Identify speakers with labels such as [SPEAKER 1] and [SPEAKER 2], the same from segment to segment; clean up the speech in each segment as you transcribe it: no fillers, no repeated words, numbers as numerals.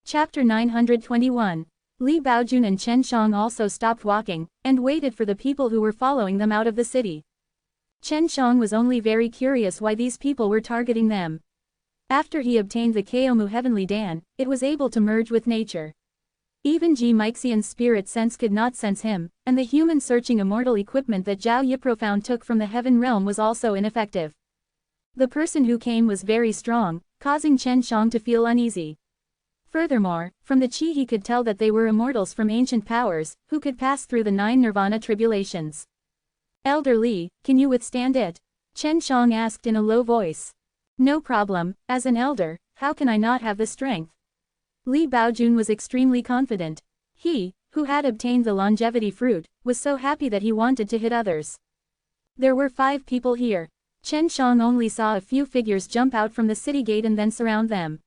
[SPEAKER 1] Chapter 921. Li Baojun and Chen Shang also stopped walking, and waited for the people who were following them out of the city. Chen Shang was only very curious why these people were targeting them. After he obtained the Kaomu Heavenly Dan, it was able to merge with nature. Even Ji Mixian's spirit sense could not sense him, and the human-searching immortal equipment that Zhao Yiprofound took from the heaven realm was also ineffective. The person who came was very strong, causing Chen Shang to feel uneasy. Furthermore, from the chi he could tell that they were immortals from ancient powers, who could pass through the 9 nirvana tribulations. Elder Li, can you withstand it? Chen Shang asked in a low voice. No problem, as an elder, how can I not have the strength? Li Baojun was extremely confident. He, who had obtained the longevity fruit, was so happy that he wanted to hit others. There were 5 people here. Chen Shang only saw a few figures jump out from the city gate and then surround them.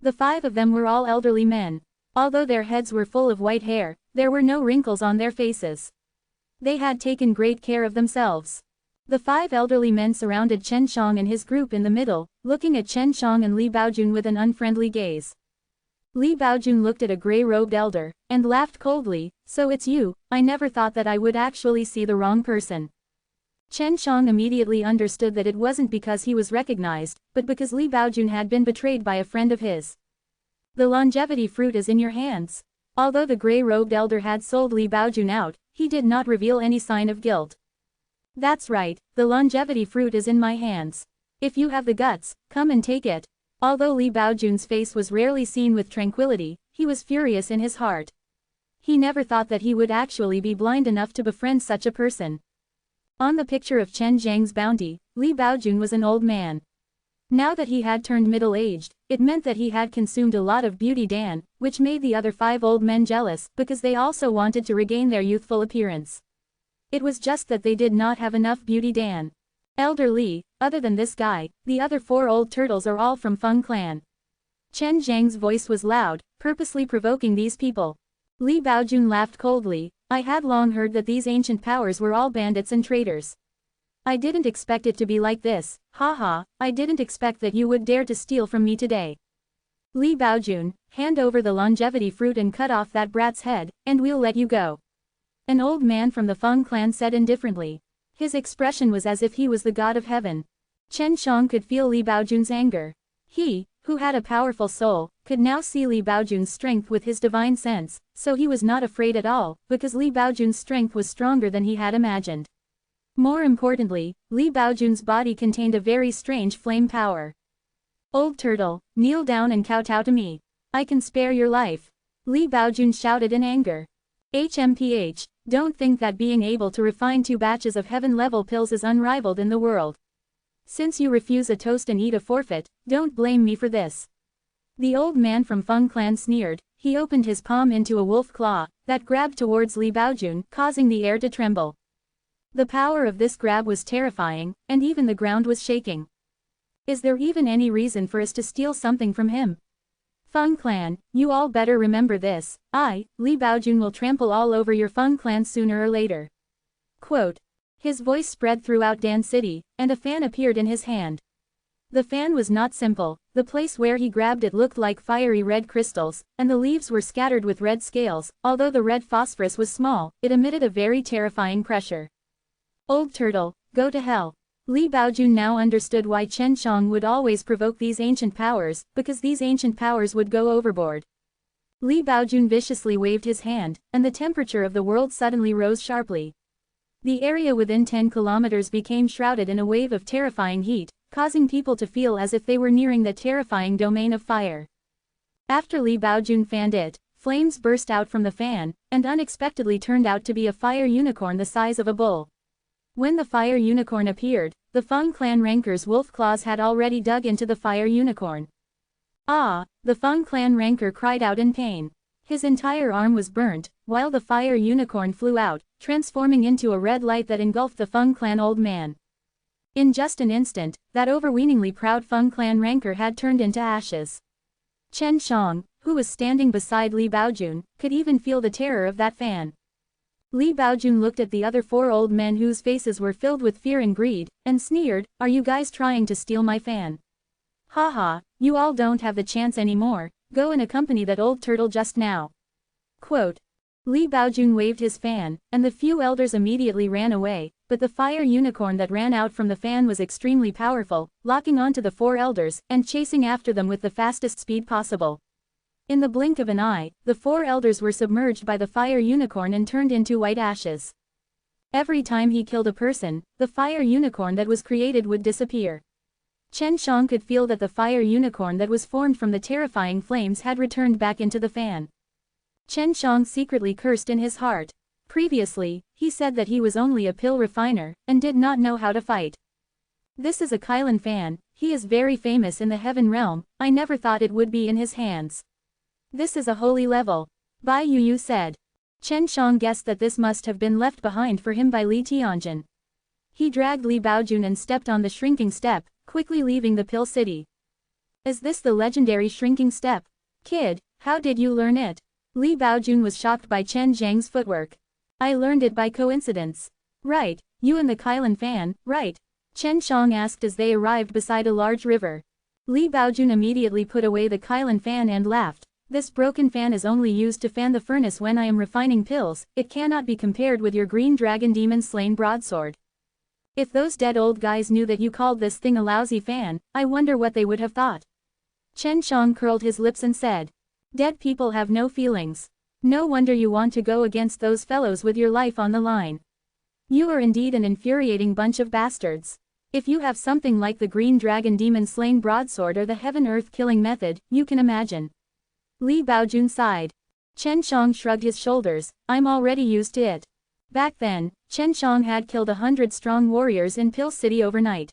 [SPEAKER 1] The 5 of them were all elderly men. Although their heads were full of white hair, there were no wrinkles on their faces. They had taken great care of themselves. The 5 elderly men surrounded Chen Shang and his group in the middle, looking at Chen Shang and Li Baojun with an unfriendly gaze. Li Baojun looked at a grey-robed elder, and laughed coldly, so it's you, I never thought that I would actually see the wrong person. Chen Shang immediately understood that it wasn't because he was recognized, but because Li Baojun had been betrayed by a friend of his. The longevity fruit is in your hands. Although the grey-robed elder had sold Li Baojun out, he did not reveal any sign of guilt. That's right, the longevity fruit is in my hands. If you have the guts, come and take it. Although Li Baojun's face was rarely seen with tranquility, he was furious in his heart. He never thought that he would actually be blind enough to befriend such a person. On the picture of Chen Zhang's bounty, Li Baojun was an old man. Now that he had turned middle-aged, it meant that he had consumed a lot of beauty dan, which made the other 5 old men jealous because they also wanted to regain their youthful appearance. It was just that they did not have enough beauty dan. Elder Li, other than this guy, the other 4 old turtles are all from Feng clan. Chen Zhang's voice was loud, purposely provoking these people. Li Baojun laughed coldly. I had long heard that these ancient powers were all bandits and traitors. I didn't expect it to be like this, haha, I didn't expect that you would dare to steal from me today. Li Baojun, hand over the longevity fruit and cut off that brat's head, and we'll let you go. An old man from the Feng clan said indifferently. His expression was as if he was the god of heaven. Chen Shang could feel Li Baojun's anger. He, who had a powerful soul, could now see Li Baojun's strength with his divine sense, so he was not afraid at all, because Li Baojun's strength was stronger than he had imagined. More importantly, Li Baojun's body contained a very strange flame power. Old turtle, kneel down and kowtow to me. I can spare your life. Li Baojun shouted in anger. HMPH, don't think that being able to refine 2 batches of heaven-level pills is unrivaled in the world. Since you refuse a toast and eat a forfeit, don't blame me for this. The old man from Feng clan sneered. He opened his palm into a wolf claw that grabbed towards Li Baojun, causing the air to tremble. The power of this grab was terrifying, and even the ground was shaking. Is there even any reason for us to steal something from him? Feng clan, you all better remember this. Li Baojun will trample all over your Feng clan sooner or later. Quote. His voice spread throughout Dan City, and a fan appeared in his hand. The fan was not simple, the place where he grabbed it looked like fiery red crystals, and the leaves were scattered with red scales. Although the red phosphorus was small, it emitted a very terrifying pressure. Old turtle, go to hell. Li Baojun now understood why Chen Shang would always provoke these ancient powers, because these ancient powers would go overboard. Li Baojun viciously waved his hand, and the temperature of the world suddenly rose sharply. The area within 10 kilometers became shrouded in a wave of terrifying heat, causing people to feel as if they were nearing the terrifying domain of fire. After Li Baojun fanned it, flames burst out from the fan, and unexpectedly turned out to be a fire unicorn the size of a bull. When the fire unicorn appeared, the Feng clan ranker's wolf claws had already dug into the fire unicorn. Ah! The Feng clan ranker cried out in pain. His entire arm was burnt, while the fire unicorn flew out, transforming into a red light that engulfed the Feng clan old man. In just an instant, that overweeningly proud Feng clan ranker had turned into ashes. Chen Shang, who was standing beside Li Baojun, could even feel the terror of that fan. Li Baojun looked at the other 4 old men whose faces were filled with fear and greed, and sneered, are you guys trying to steal my fan? Haha, you all don't have the chance anymore, Go and accompany that old turtle just now." Quote. Li Baojun waved his fan, and the few elders immediately ran away, but the fire unicorn that ran out from the fan was extremely powerful, locking onto the 4 elders, and chasing after them with the fastest speed possible. In the blink of an eye, the 4 elders were submerged by the fire unicorn and turned into white ashes. Every time he killed a person, the fire unicorn that was created would disappear. Chen Shang could feel that the fire unicorn that was formed from the terrifying flames had returned back into the fan. Chen Shang secretly cursed in his heart. Previously, he said that he was only a pill refiner, and did not know how to fight. This is a Kylan fan, he is very famous in the heaven realm, I never thought it would be in his hands. This is a holy level. Bai Yuyu said. Chen Shang guessed that this must have been left behind for him by Li Tianjin. He dragged Li Baojun and stepped on the shrinking step, quickly leaving the pill city. Is this the legendary shrinking step? Kid, how did you learn it? Li Baojun was shocked by Chen Zhang's footwork. I learned it by coincidence. Right, you and the Kylan fan, right? Chen Shang asked as they arrived beside a large river. Li Baojun immediately put away the Kylan fan and laughed. This broken fan is only used to fan the furnace when I am refining pills, it cannot be compared with your green dragon demon slain broadsword. If those dead old guys knew that you called this thing a lousy fan, I wonder what they would have thought. Chen Shang curled his lips and said. Dead people have no feelings. No wonder you want to go against those fellows with your life on the line. You are indeed an infuriating bunch of bastards. If you have something like the green dragon demon slain broadsword or the heaven-earth killing method, you can imagine. Li Baojun sighed. Chen Shang shrugged his shoulders, I'm already used to it. Back then, Chen Shang had killed 100 strong warriors in Pill City overnight.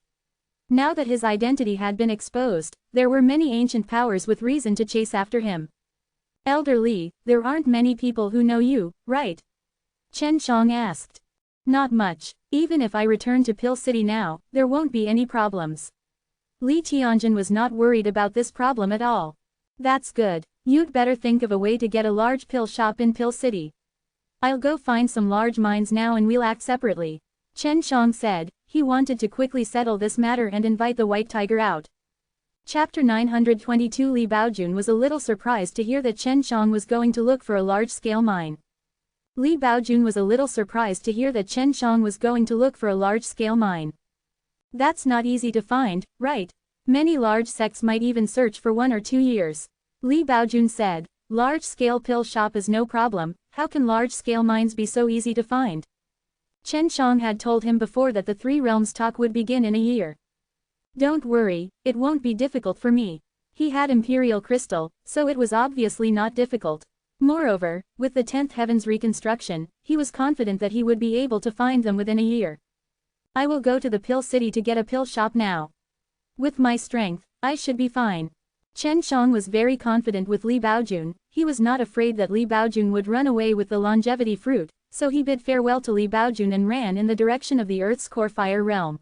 [SPEAKER 1] Now that his identity had been exposed, there were many ancient powers with reason to chase after him. Elder Li, there aren't many people who know you, right? Chen Shang asked. Not much. Even if I return to Pill City now, there won't be any problems. Li Tianjin was not worried about this problem at all. That's good. You'd better think of a way to get a large pill shop in Pill City. I'll go find some large mines now and we'll act separately. Chen Shang said. He wanted to quickly settle this matter and invite the White Tiger out. Chapter 922 Li Baojun was a little surprised to hear that Chen Shang was going to look for a large-scale mine. Li Baojun was a little surprised to hear that Chen Shang was going to look for a large-scale mine. That's not easy to find, right? Many large sects might even search for 1 or 2 years. Li Baojun said, large-scale pill shop is no problem, how can large-scale mines be so easy to find? Chen Shang had told him before that the 3 realms talk would begin in a year. Don't worry, it won't be difficult for me. He had Imperial Crystal, so it was obviously not difficult. Moreover, with the 10th Heaven's reconstruction, he was confident that he would be able to find them within a year. I will go to the Pill City to get a pill shop now. With my strength, I should be fine. Chen Shang was very confident with Li Baojun, he was not afraid that Li Baojun would run away with the longevity fruit, so he bid farewell to Li Baojun and ran in the direction of the Earth's core fire realm.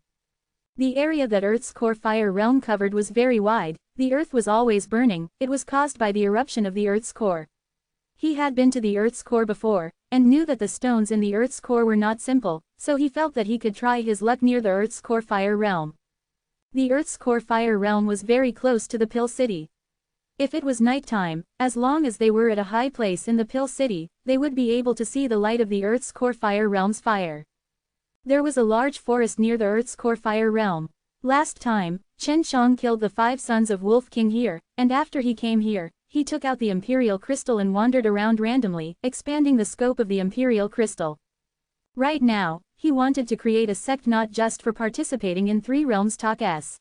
[SPEAKER 1] The area that Earth's core fire realm covered was very wide, the Earth was always burning, it was caused by the eruption of the Earth's core. He had been to the Earth's core before, and knew that the stones in the Earth's core were not simple, so he felt that he could try his luck near the Earth's core fire realm. The Earth's core fire realm was very close to the Pill City. If it was nighttime, as long as they were at a high place in the Pill City, they would be able to see the light of the Earth's core fire realm's fire. There was a large forest near the Earth's core fire realm. Last time, Chen Shang killed the 5 sons of Wolf King here, and after he came here, he took out the Imperial Crystal and wandered around randomly, expanding the scope of the Imperial Crystal. Right now, he wanted to create a sect not just for participating in 3 realms talk s.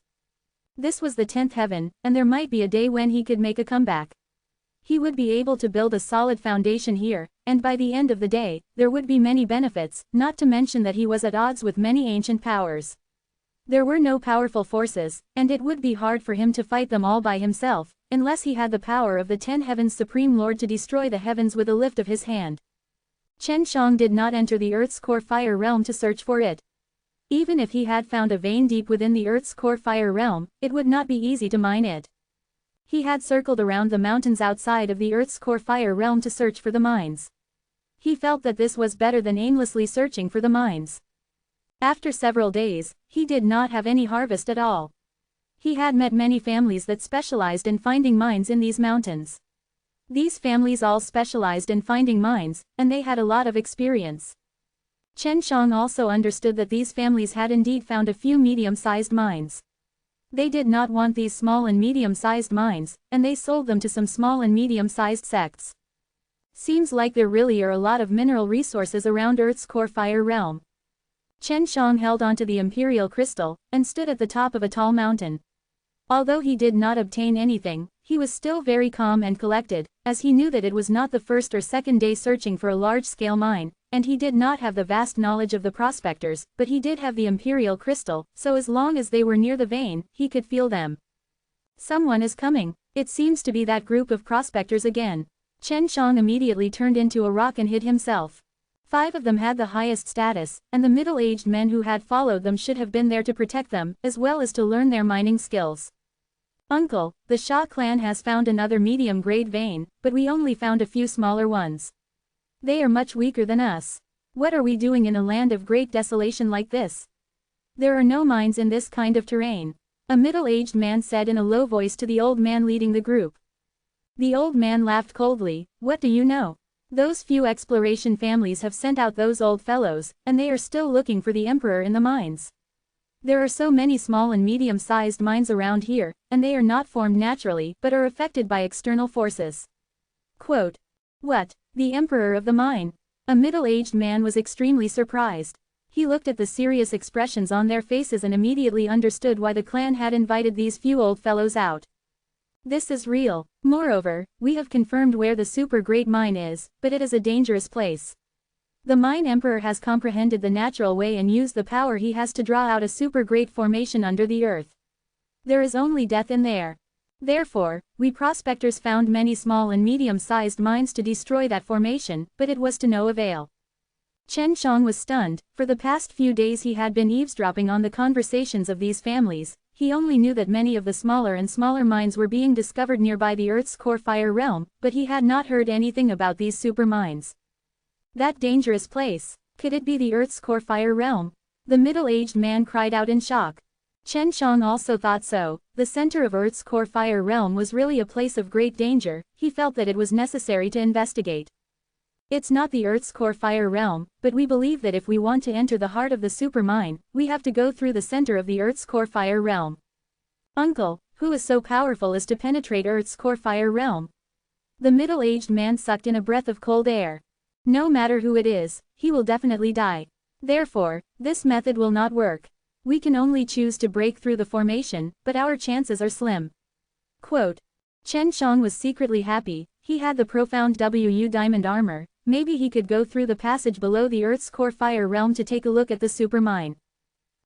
[SPEAKER 1] This was the 10th heaven, and there might be a day when he could make a comeback. He would be able to build a solid foundation here, and by the end of the day, there would be many benefits, not to mention that he was at odds with many ancient powers. There were no powerful forces, and it would be hard for him to fight them all by himself, unless he had the power of the 10 Heavens Supreme Lord to destroy the heavens with a lift of his hand. Chen Shang did not enter the Earth's core fire realm to search for it. Even if he had found a vein deep within the Earth's core fire realm, it would not be easy to mine it. He had circled around the mountains outside of the Earth's core fire realm to search for the mines. He felt that this was better than aimlessly searching for the mines. After several days, he did not have any harvest at all. He had met many families that specialized in finding mines in these mountains. These families all specialized in finding mines, and they had a lot of experience. Chen Shang also understood that these families had indeed found a few medium-sized mines. They did not want these small and medium-sized mines, and they sold them to some small and medium-sized sects. Seems like there really are a lot of mineral resources around Earth's core fire realm. Chen Shang held onto the imperial crystal, and stood at the top of a tall mountain. Although he did not obtain anything, he was still very calm and collected, as he knew that it was not the first or second day searching for a large-scale mine, and he did not have the vast knowledge of the prospectors, but he did have the imperial crystal, so as long as they were near the vein, he could feel them. Someone is coming. It seems to be that group of prospectors again. Chen Shang immediately turned into a rock and hid himself. 5 of them had the highest status, and the middle-aged men who had followed them should have been there to protect them, as well as to learn their mining skills. Uncle, the Sha clan has found another medium-grade vein, but we only found a few smaller ones. They are much weaker than us. What are we doing in a land of great desolation like this? There are no mines in this kind of terrain. A middle-aged man said in a low voice to the old man leading the group. The old man laughed coldly. What do you know? Those few exploration families have sent out those old fellows, and they are still looking for the emperor in the mines. There are so many small and medium-sized mines around here, and they are not formed naturally but are affected by external forces. Quote. What? The emperor of the mine? A middle-aged man was extremely surprised. He looked at the serious expressions on their faces and immediately understood why the clan had invited these few old fellows out. This is real. Moreover, we have confirmed where the super great mine is, but it is a dangerous place. The mine emperor has comprehended the natural way and used the power he has to draw out a super great formation under the earth. There is only death in there. Therefore, we prospectors found many small and medium-sized mines to destroy that formation, but it was to no avail. Chen Shang was stunned. For the past few days he had been eavesdropping on the conversations of these families. He only knew that many of the smaller and smaller mines were being discovered nearby the Earth's core fire realm, but he had not heard anything about these super mines. That dangerous place. Could it be the Earth's core fire realm? The middle-aged man cried out in shock. Chen Shang also thought so. The center of Earth's core fire realm was really a place of great danger. He felt that it was necessary to investigate. It's not the Earth's core fire realm, but we believe that if we want to enter the heart of the super mine, we have to go through the center of the Earth's core fire realm. Uncle, who is so powerful as to penetrate Earth's core fire realm? The middle-aged man sucked in a breath of cold air. No matter who it is, he will definitely die. Therefore, this method will not work. We can only choose to break through the formation, but our chances are slim. Quote. Chen Shang was secretly happy. He had the profound WU diamond armor. Maybe he could go through the passage below the Earth's core fire realm to take a look at the supermine.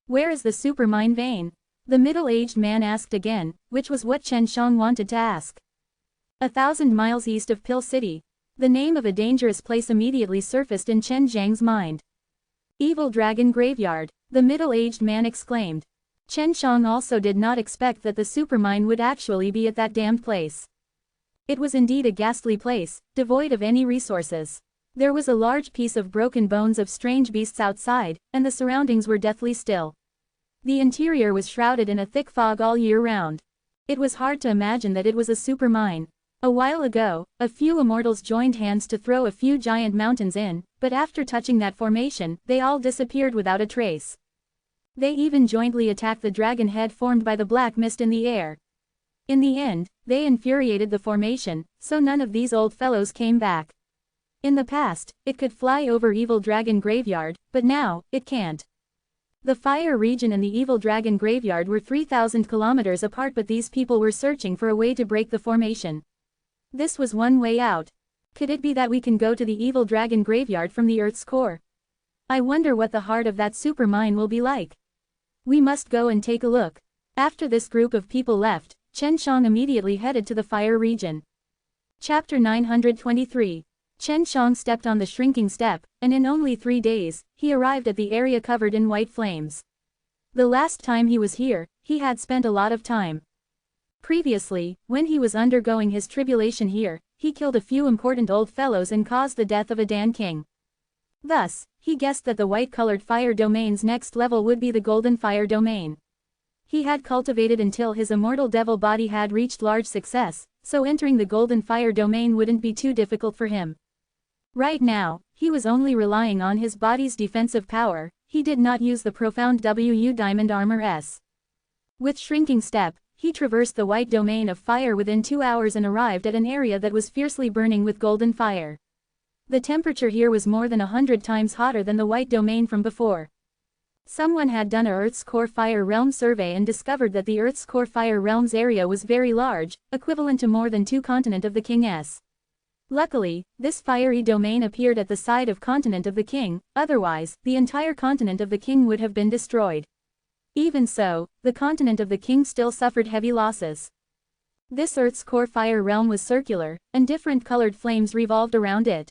[SPEAKER 1] Where is the supermine vein? The middle-aged man asked again, which was what Chen Shang wanted to ask. 1,000 miles east of Pill City. The name of a dangerous place immediately surfaced in Chen Zhang's mind. Evil Dragon Graveyard, the middle-aged man exclaimed. Chen Shang also did not expect that the supermine would actually be at that damned place. It was indeed a ghastly place, devoid of any resources. There was a large piece of broken bones of strange beasts outside, and the surroundings were deathly still. The interior was shrouded in a thick fog all year round. It was hard to imagine that it was a supermine. A while ago, a few immortals joined hands to throw a few giant mountains in, but after touching that formation, they all disappeared without a trace. They even jointly attacked the dragon head formed by the black mist in the air. In the end, they infuriated the formation, so none of these old fellows came back. In the past, it could fly over Evil Dragon Graveyard, but now, it can't. The fire region and the Evil Dragon Graveyard were 3,000 kilometers apart, but these people were searching for a way to break the formation. This was one way out. Could it be that we can go to the Evil Dragon Graveyard from the Earth's core? I wonder what the heart of that supermine will be like. We must go and take a look. After this group of people left, Chen Shang immediately headed to the fire region. Chapter 923. Chen Shang stepped on the shrinking step, and in only 3 days, he arrived at the area covered in white flames. The last time he was here, he had spent a lot of time. Previously, when he was undergoing his tribulation here, he killed a few important old fellows and caused the death of a Dan king. Thus, he guessed that the white-colored fire domain's next level would be the golden fire domain. He had cultivated until his immortal devil body had reached large success, so entering the golden fire domain wouldn't be too difficult for him. Right now, he was only relying on his body's defensive power. He did not use the profound WU diamond armor S. With shrinking step, he traversed the white domain of fire within 2 hours and arrived at an area that was fiercely burning with golden fire. The temperature here was more than 100 times hotter than the white domain from before. Someone had done a Earth's core fire realm survey and discovered that the Earth's core fire realm's area was very large, equivalent to more than 2 continents of the King's. Luckily, this fiery domain appeared at the side of continent of the King, otherwise, the entire continent of the King would have been destroyed. Even so, the continent of the King still suffered heavy losses. This Earth's core fire realm was circular, and different colored flames revolved around it.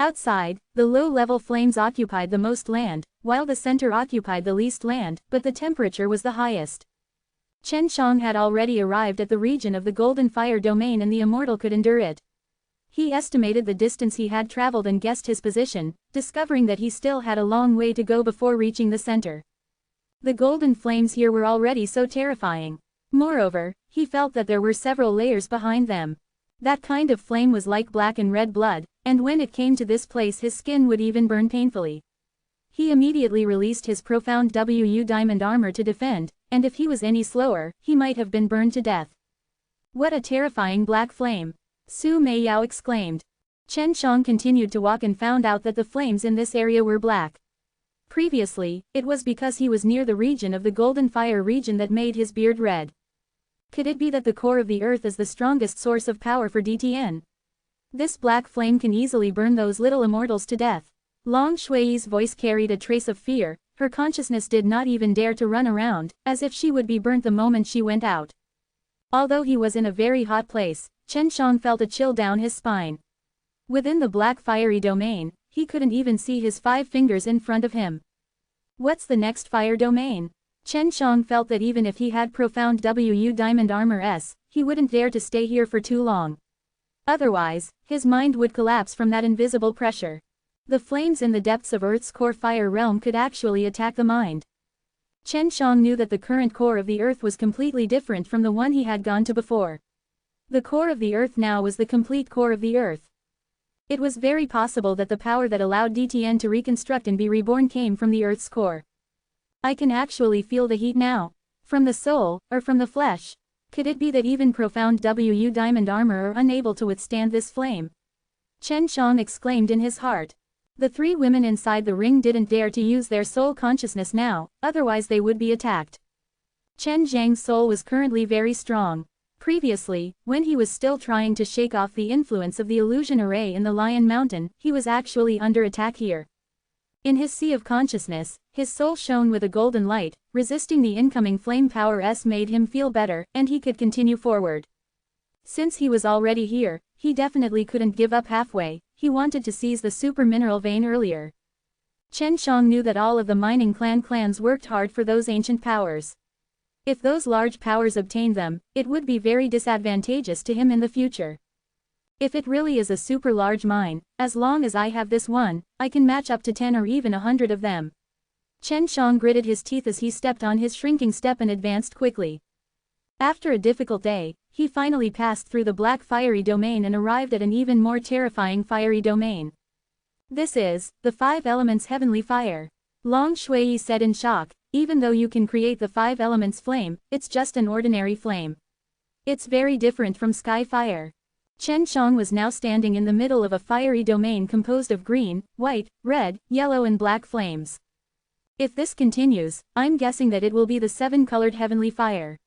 [SPEAKER 1] Outside, the low-level flames occupied the most land, while the center occupied the least land, but the temperature was the highest. Chen Shang had already arrived at the region of the golden fire domain and the Immortal could endure it. He estimated the distance he had traveled and guessed his position, discovering that he still had a long way to go before reaching the center. The golden flames here were already so terrifying. Moreover, he felt that there were several layers behind them. That kind of flame was like black and red blood, and when it came to this place his skin would even burn painfully. He immediately released his profound WU diamond armor to defend, and if he was any slower, he might have been burned to death. What a terrifying black flame! Su Meiyao exclaimed. Chen Shang continued to walk and found out that the flames in this area were black. Previously, it was because he was near the region of the golden fire region that made his beard red. Could it be that the core of the earth is the strongest source of power for DTN? This black flame can easily burn those little immortals to death. Long Shui's voice carried a trace of fear, her consciousness did not even dare to run around, as if she would be burnt the moment she went out. Although he was in a very hot place, Chen Shang felt a chill down his spine. Within the black fiery domain, he couldn't even see his 5 fingers in front of him. What's the next fire domain? Chen Shang felt that even if he had profound WU diamond armor S, he wouldn't dare to stay here for too long. Otherwise, his mind would collapse from that invisible pressure. The flames in the depths of Earth's core fire realm could actually attack the mind. Chen Shang knew that the current core of the Earth was completely different from the one he had gone to before. The core of the Earth now was the complete core of the Earth. It was very possible that the power that allowed DTN to reconstruct and be reborn came from the Earth's core. I can actually feel the heat now. From the soul, or from the flesh. Could it be that even profound WU diamond armor are unable to withstand this flame? Chen Shang exclaimed in his heart. The 3 women inside the ring didn't dare to use their soul consciousness now, otherwise they would be attacked. Chen Zhang's soul was currently very strong. Previously, when he was still trying to shake off the influence of the illusion array in the Lion Mountain, he was actually under attack here. In his sea of consciousness, his soul shone with a golden light, resisting the incoming flame power S made him feel better, and he could continue forward. Since he was already here, he definitely couldn't give up halfway, he wanted to seize the super mineral vein earlier. Chen Shang knew that all of the mining clans worked hard for those ancient powers. If those large powers obtained them, it would be very disadvantageous to him in the future. If it really is a super large mine, as long as I have this one, I can match up to 10 or even 100 of them. Chen Shang gritted his teeth as he stepped on his shrinking step and advanced quickly. After a difficult day, he finally passed through the black fiery domain and arrived at an even more terrifying fiery domain. This is, the 5 elements heavenly fire. Long Shui said in shock, even though you can create the 5 elements flame, it's just an ordinary flame. It's very different from sky fire. Chen Shang was now standing in the middle of a fiery domain composed of green, white, red, yellow and black flames. If this continues, I'm guessing that it will be the 7-colored heavenly fire.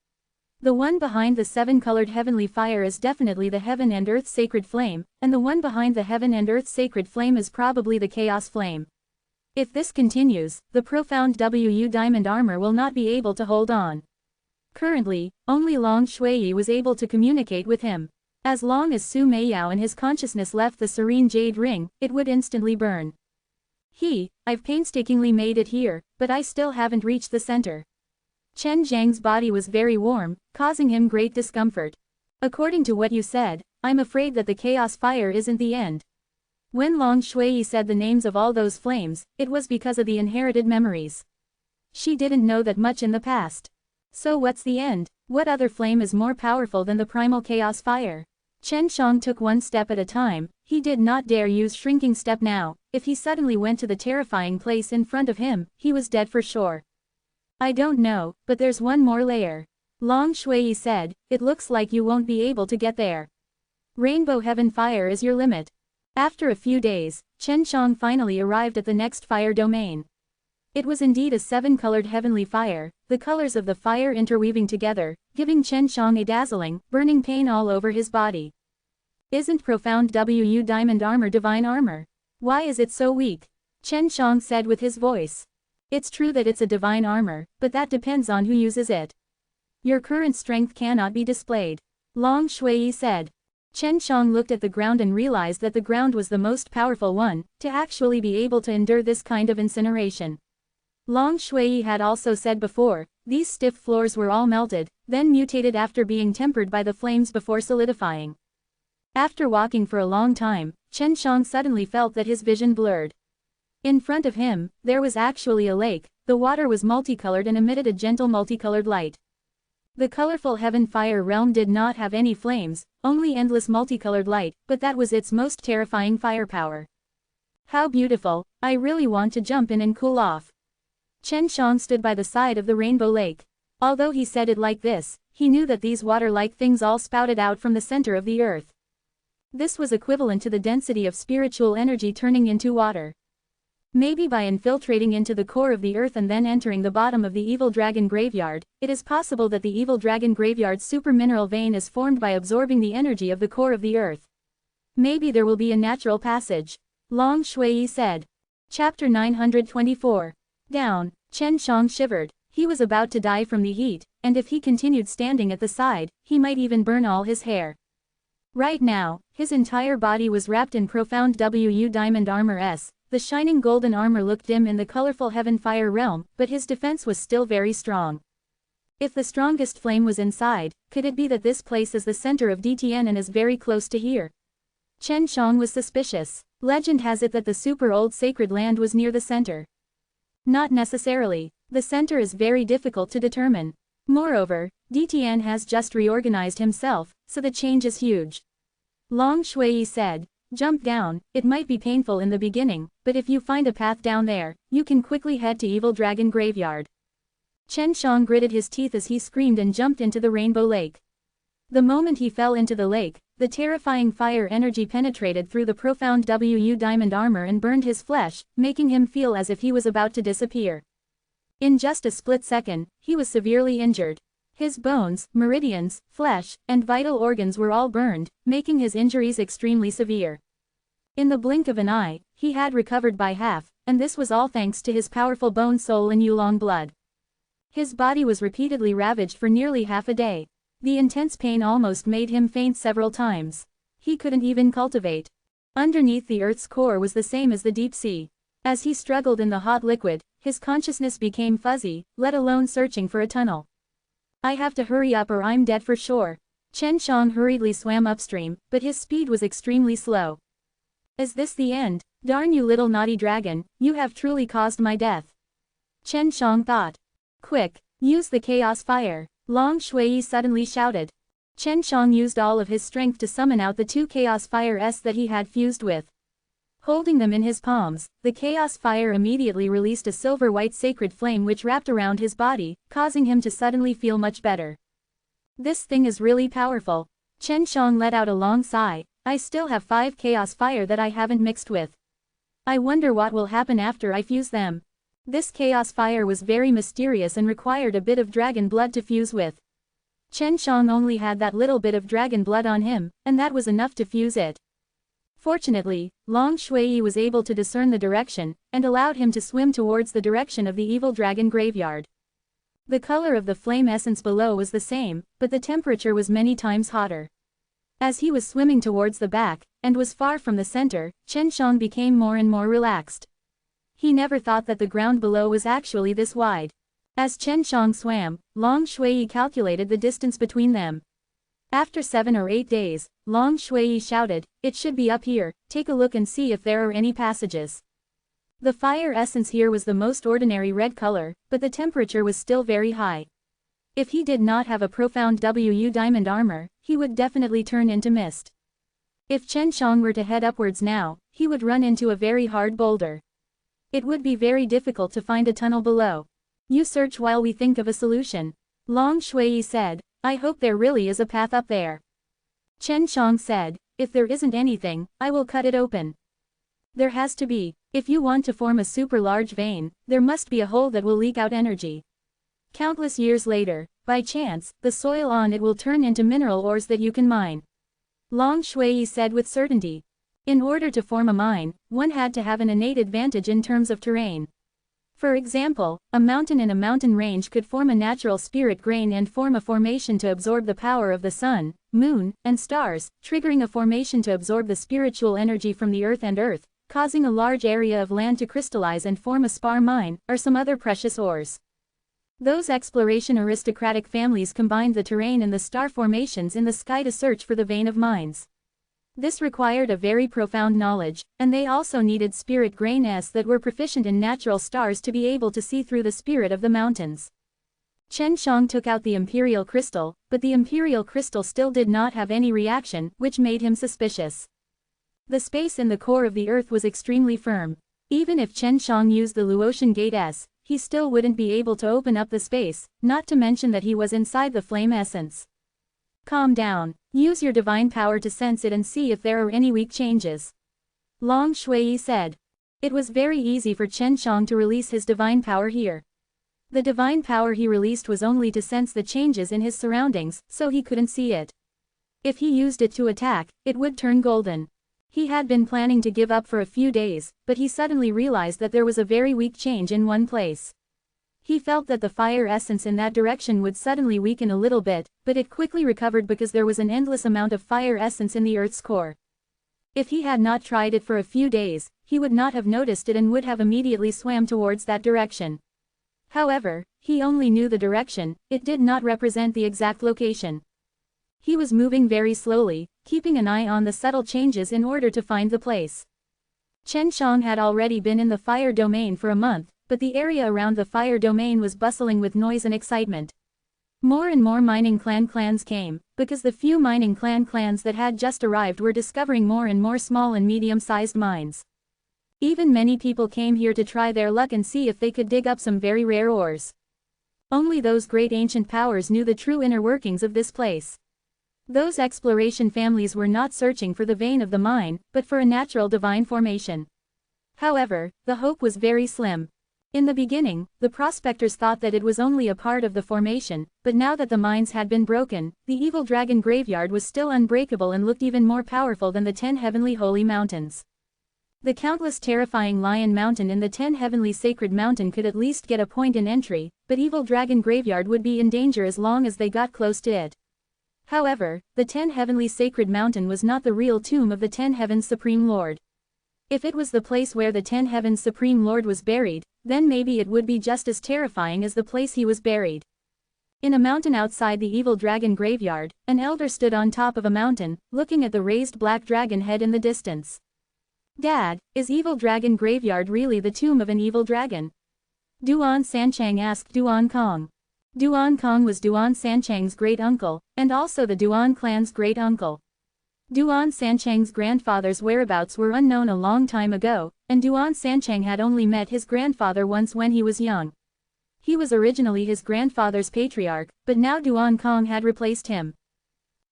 [SPEAKER 1] The one behind the 7-colored heavenly fire is definitely the heaven and earth sacred flame, and the one behind the heaven and earth sacred flame is probably the chaos flame. If this continues, the profound WU diamond armor will not be able to hold on. Currently, only Long Shui was able to communicate with him. As long as Su Meiyao and his consciousness left the serene jade ring, it would instantly burn. I've painstakingly made it here, but I still haven't reached the center. Chen Zhang's body was very warm, causing him great discomfort. According to what you said, I'm afraid that the chaos fire isn't the end. When Long Shui said the names of all those flames, it was because of the inherited memories. She didn't know that much in the past. So what's the end? What other flame is more powerful than the primal chaos fire? Chen Shang took one step at a time. He did not dare use shrinking step now. If he suddenly went to the terrifying place in front of him, he was dead for sure. I don't know, but there's one more layer. Long Shui said, it looks like you won't be able to get there. Rainbow Heaven Fire is your limit. After a few days, Chen Shang finally arrived at the next fire domain. It was indeed a 7-colored heavenly fire, the colors of the fire interweaving together, giving Chen Shang a dazzling, burning pain all over his body. Isn't Profound Wu Diamond Armor divine armor? Why is it so weak? Chen Shang said with his voice. It's true that it's a divine armor, but that depends on who uses it. Your current strength cannot be displayed. Long Shui said. Chen Shang looked at the ground and realized that the ground was the most powerful one, to actually be able to endure this kind of incineration. Long Shui had also said before, these stiff floors were all melted, then mutated after being tempered by the flames before solidifying. After walking for a long time, Chen Shang suddenly felt that his vision blurred. In front of him, there was actually a lake. The water was multicolored and emitted a gentle multicolored light. The colorful heaven fire realm did not have any flames, only endless multicolored light, but that was its most terrifying firepower. How beautiful, I really want to jump in and cool off. Chen Shang stood by the side of the rainbow lake. Although he said it like this, he knew that these water-like things all spouted out from the center of the earth. This was equivalent to the density of spiritual energy turning into water. Maybe by infiltrating into the core of the earth and then entering the bottom of the evil dragon graveyard, it is possible that the evil dragon graveyard's super mineral vein is formed by absorbing the energy of the core of the earth. Maybe there will be a natural passage. Long Shui said. Chapter 924. Down. Chen Shang shivered. He was about to die from the heat, and if he continued standing at the side, he might even burn all his hair. Right now, his entire body was wrapped in profound Wu diamond armor S. The shining golden armor looked dim in the colorful heaven fire realm, but his defense was still very strong. If the strongest flame was inside, could it be that this place is the center of DTN and is very close to here? Chen Shang was suspicious. Legend has it that the super old sacred land was near the center. Not necessarily. The center is very difficult to determine. Moreover, DTN has just reorganized himself, so the change is huge. Long Shui said, jump down, it might be painful in the beginning, but if you find a path down there, you can quickly head to Evil Dragon Graveyard. Chen Shang gritted his teeth as he screamed and jumped into the rainbow lake. The moment he fell into the lake, the terrifying fire energy penetrated through the profound Wu diamond armor and burned his flesh, making him feel as if he was about to disappear. In just a split second, he was severely injured. His bones, meridians, flesh, and vital organs were all burned, making his injuries extremely severe. In the blink of an eye, he had recovered by half, and this was all thanks to his powerful bone soul and Yulong blood. His body was repeatedly ravaged for nearly half a day. The intense pain almost made him faint several times. He couldn't even cultivate. Underneath the earth's core was the same as the deep sea. As he struggled in the hot liquid, his consciousness became fuzzy, let alone searching for a tunnel. I have to hurry up or I'm dead for sure. Chen Shang hurriedly swam upstream, but his speed was extremely slow. Is this the end? Darn you little naughty dragon, you have truly caused my death. Chen Shang thought. Quick, use the chaos fire. Long Shui suddenly shouted. Chen Shang used all of his strength to summon out the 2 chaos fires that he had fused with. Holding them in his palms, the chaos fire immediately released a silver-white sacred flame which wrapped around his body, causing him to suddenly feel much better. This thing is really powerful. Chen Shang let out a long sigh. I still have 5 chaos fire that I haven't mixed with. I wonder what will happen after I fuse them. This chaos fire was very mysterious and required a bit of dragon blood to fuse with. Chen Shang only had that little bit of dragon blood on him, and that was enough to fuse it. Fortunately, Long Shui was able to discern the direction, and allowed him to swim towards the direction of the evil dragon graveyard. The color of the flame essence below was the same, but the temperature was many times hotter. As he was swimming towards the back, and was far from the center, Chen Shang became more and more relaxed. He never thought that the ground below was actually this wide. As Chen Shang swam, Long Shui calculated the distance between them. After 7 or 8 days, Long Shui shouted, it should be up here, take a look and see if there are any passages. The fire essence here was the most ordinary red color, but the temperature was still very high. If he did not have a profound WU diamond armor, he would definitely turn into mist. If Chen Shang were to head upwards now, he would run into a very hard boulder. It would be very difficult to find a tunnel below. You search while we think of a solution. Long Shui said, I hope there really is a path up there. Chen Shang said, if there isn't anything, I will cut it open. There has to be. If you want to form a super large vein, there must be a hole that will leak out energy. Countless years later, by chance, the soil on it will turn into mineral ores that you can mine. Long Shui said with certainty. In order to form a mine, one had to have an innate advantage in terms of terrain. For example, a mountain in a mountain range could form a natural spirit grain and form a formation to absorb the power of the sun, moon, and stars, triggering a formation to absorb the spiritual energy from the earth, causing a large area of land to crystallize and form a spar mine, or some other precious ores. Those exploration aristocratic families combined the terrain and the star formations in the sky to search for the vein of mines. This required a very profound knowledge, and they also needed spirit grains that were proficient in natural stars to be able to see through the spirit of the mountains. Chen Shang took out the imperial crystal, but the imperial crystal still did not have any reaction, which made him suspicious. The space in the core of the earth was extremely firm. Even if Chen Shang used the Luotian Gate S, he still wouldn't be able to open up the space, not to mention that he was inside the flame essence. Calm down. Use your divine power to sense it and see if there are any weak changes. Long Shui said. It was very easy for Chen Shang to release his divine power here. The divine power he released was only to sense the changes in his surroundings, so he couldn't see it. If he used it to attack, it would turn golden. He had been planning to give up for a few days, but he suddenly realized that there was a very weak change in one place. He felt that the fire essence in that direction would suddenly weaken a little bit, but it quickly recovered because there was an endless amount of fire essence in the Earth's core. If he had not tried it for a few days, he would not have noticed it and would have immediately swam towards that direction. However, he only knew the direction, it did not represent the exact location. He was moving very slowly, keeping an eye on the subtle changes in order to find the place. Chen Shang had already been in the fire domain for a month, but the area around the fire domain was bustling with noise and excitement. More and more mining clans came, because the few mining clans that had just arrived were discovering more and more small and medium-sized mines. Even many people came here to try their luck and see if they could dig up some very rare ores. Only those great ancient powers knew the true inner workings of this place. Those exploration families were not searching for the vein of the mine, but for a natural divine formation. However, the hope was very slim. In the beginning, the prospectors thought that it was only a part of the formation, but now that the mines had been broken, the evil dragon graveyard was still unbreakable and looked even more powerful than the 10 heavenly holy mountains. The countless terrifying lion mountain in the 10 heavenly sacred mountain could at least get a point in entry, but evil dragon graveyard would be in danger as long as they got close to it. However, the 10 heavenly sacred mountain was not the real tomb of the 10 heavens supreme lord. If it was the place where the 10 heavens supreme lord was buried, then maybe it would be just as terrifying as the place he was buried. In a mountain outside the evil dragon graveyard, an elder stood on top of a mountain, looking at the raised black dragon head in the distance. Dad, is evil dragon graveyard really the tomb of an evil dragon? Duan Sanchang asked Duan Kong. Duan Kong was Duan Sanchang's great-uncle, and also the Duan clan's great-uncle. Duan Sanchang's grandfather's whereabouts were unknown a long time ago, and Duan Sanchang had only met his grandfather once when he was young. He was originally his grandfather's patriarch, but now Duan Kong had replaced him.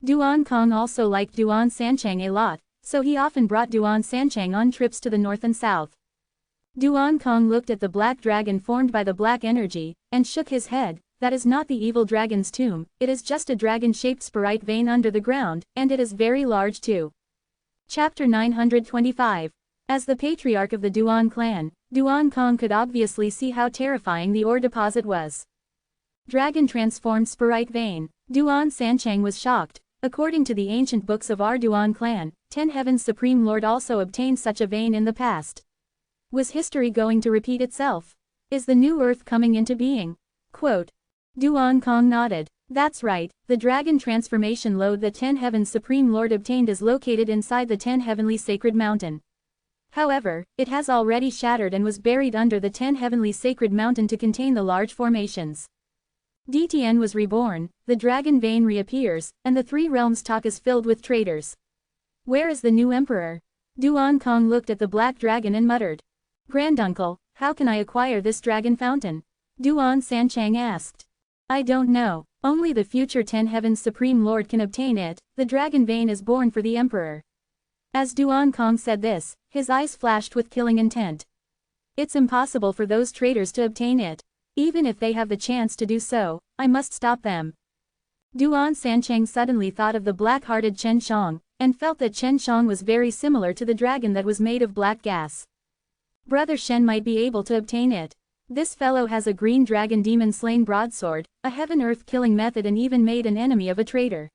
[SPEAKER 1] Duan Kong also liked Duan Sanchang a lot, so he often brought Duan Sanchang on trips to the north and south. Duan Kong looked at the black dragon formed by the black energy, and shook his head. That is not the evil dragon's tomb, it is just a dragon-shaped sporite vein under the ground, and it is very large too. Chapter 925. As the patriarch of the Duan clan, Duan Kong could obviously see how terrifying the ore deposit was. Dragon-transformed sporite vein. Duan Sanchang was shocked. According to the ancient books of our Duan clan, 10 Heaven's Supreme Lord also obtained such a vein in the past. Was history going to repeat itself? Is the new earth coming into being? Quote. Duan Kong nodded. That's right, the dragon transformation lode that 10 Heaven's Supreme Lord obtained is located inside the 10 Heavenly Sacred Mountain. However, it has already shattered and was buried under the 10 Heavenly Sacred Mountain to contain the large formations. DTN was reborn, the dragon vein reappears, and the three realms talk is filled with traitors. Where is the new emperor? Duan Kong looked at the black dragon and muttered. Granduncle, how can I acquire this dragon fountain? Duan Sanchang asked. I don't know, only the future 10 Heavens Supreme Lord can obtain it, the dragon vein is born for the emperor. As Duan Kong said this, his eyes flashed with killing intent. It's impossible for those traitors to obtain it. Even if they have the chance to do so, I must stop them. Duan Sanchang suddenly thought of the black-hearted Chen Shang, and felt that Chen Shang was very similar to the dragon that was made of black gas. Brother Shen might be able to obtain it. This fellow has a green dragon demon-slain broadsword, a heaven-earth killing method, and even made an enemy of a traitor.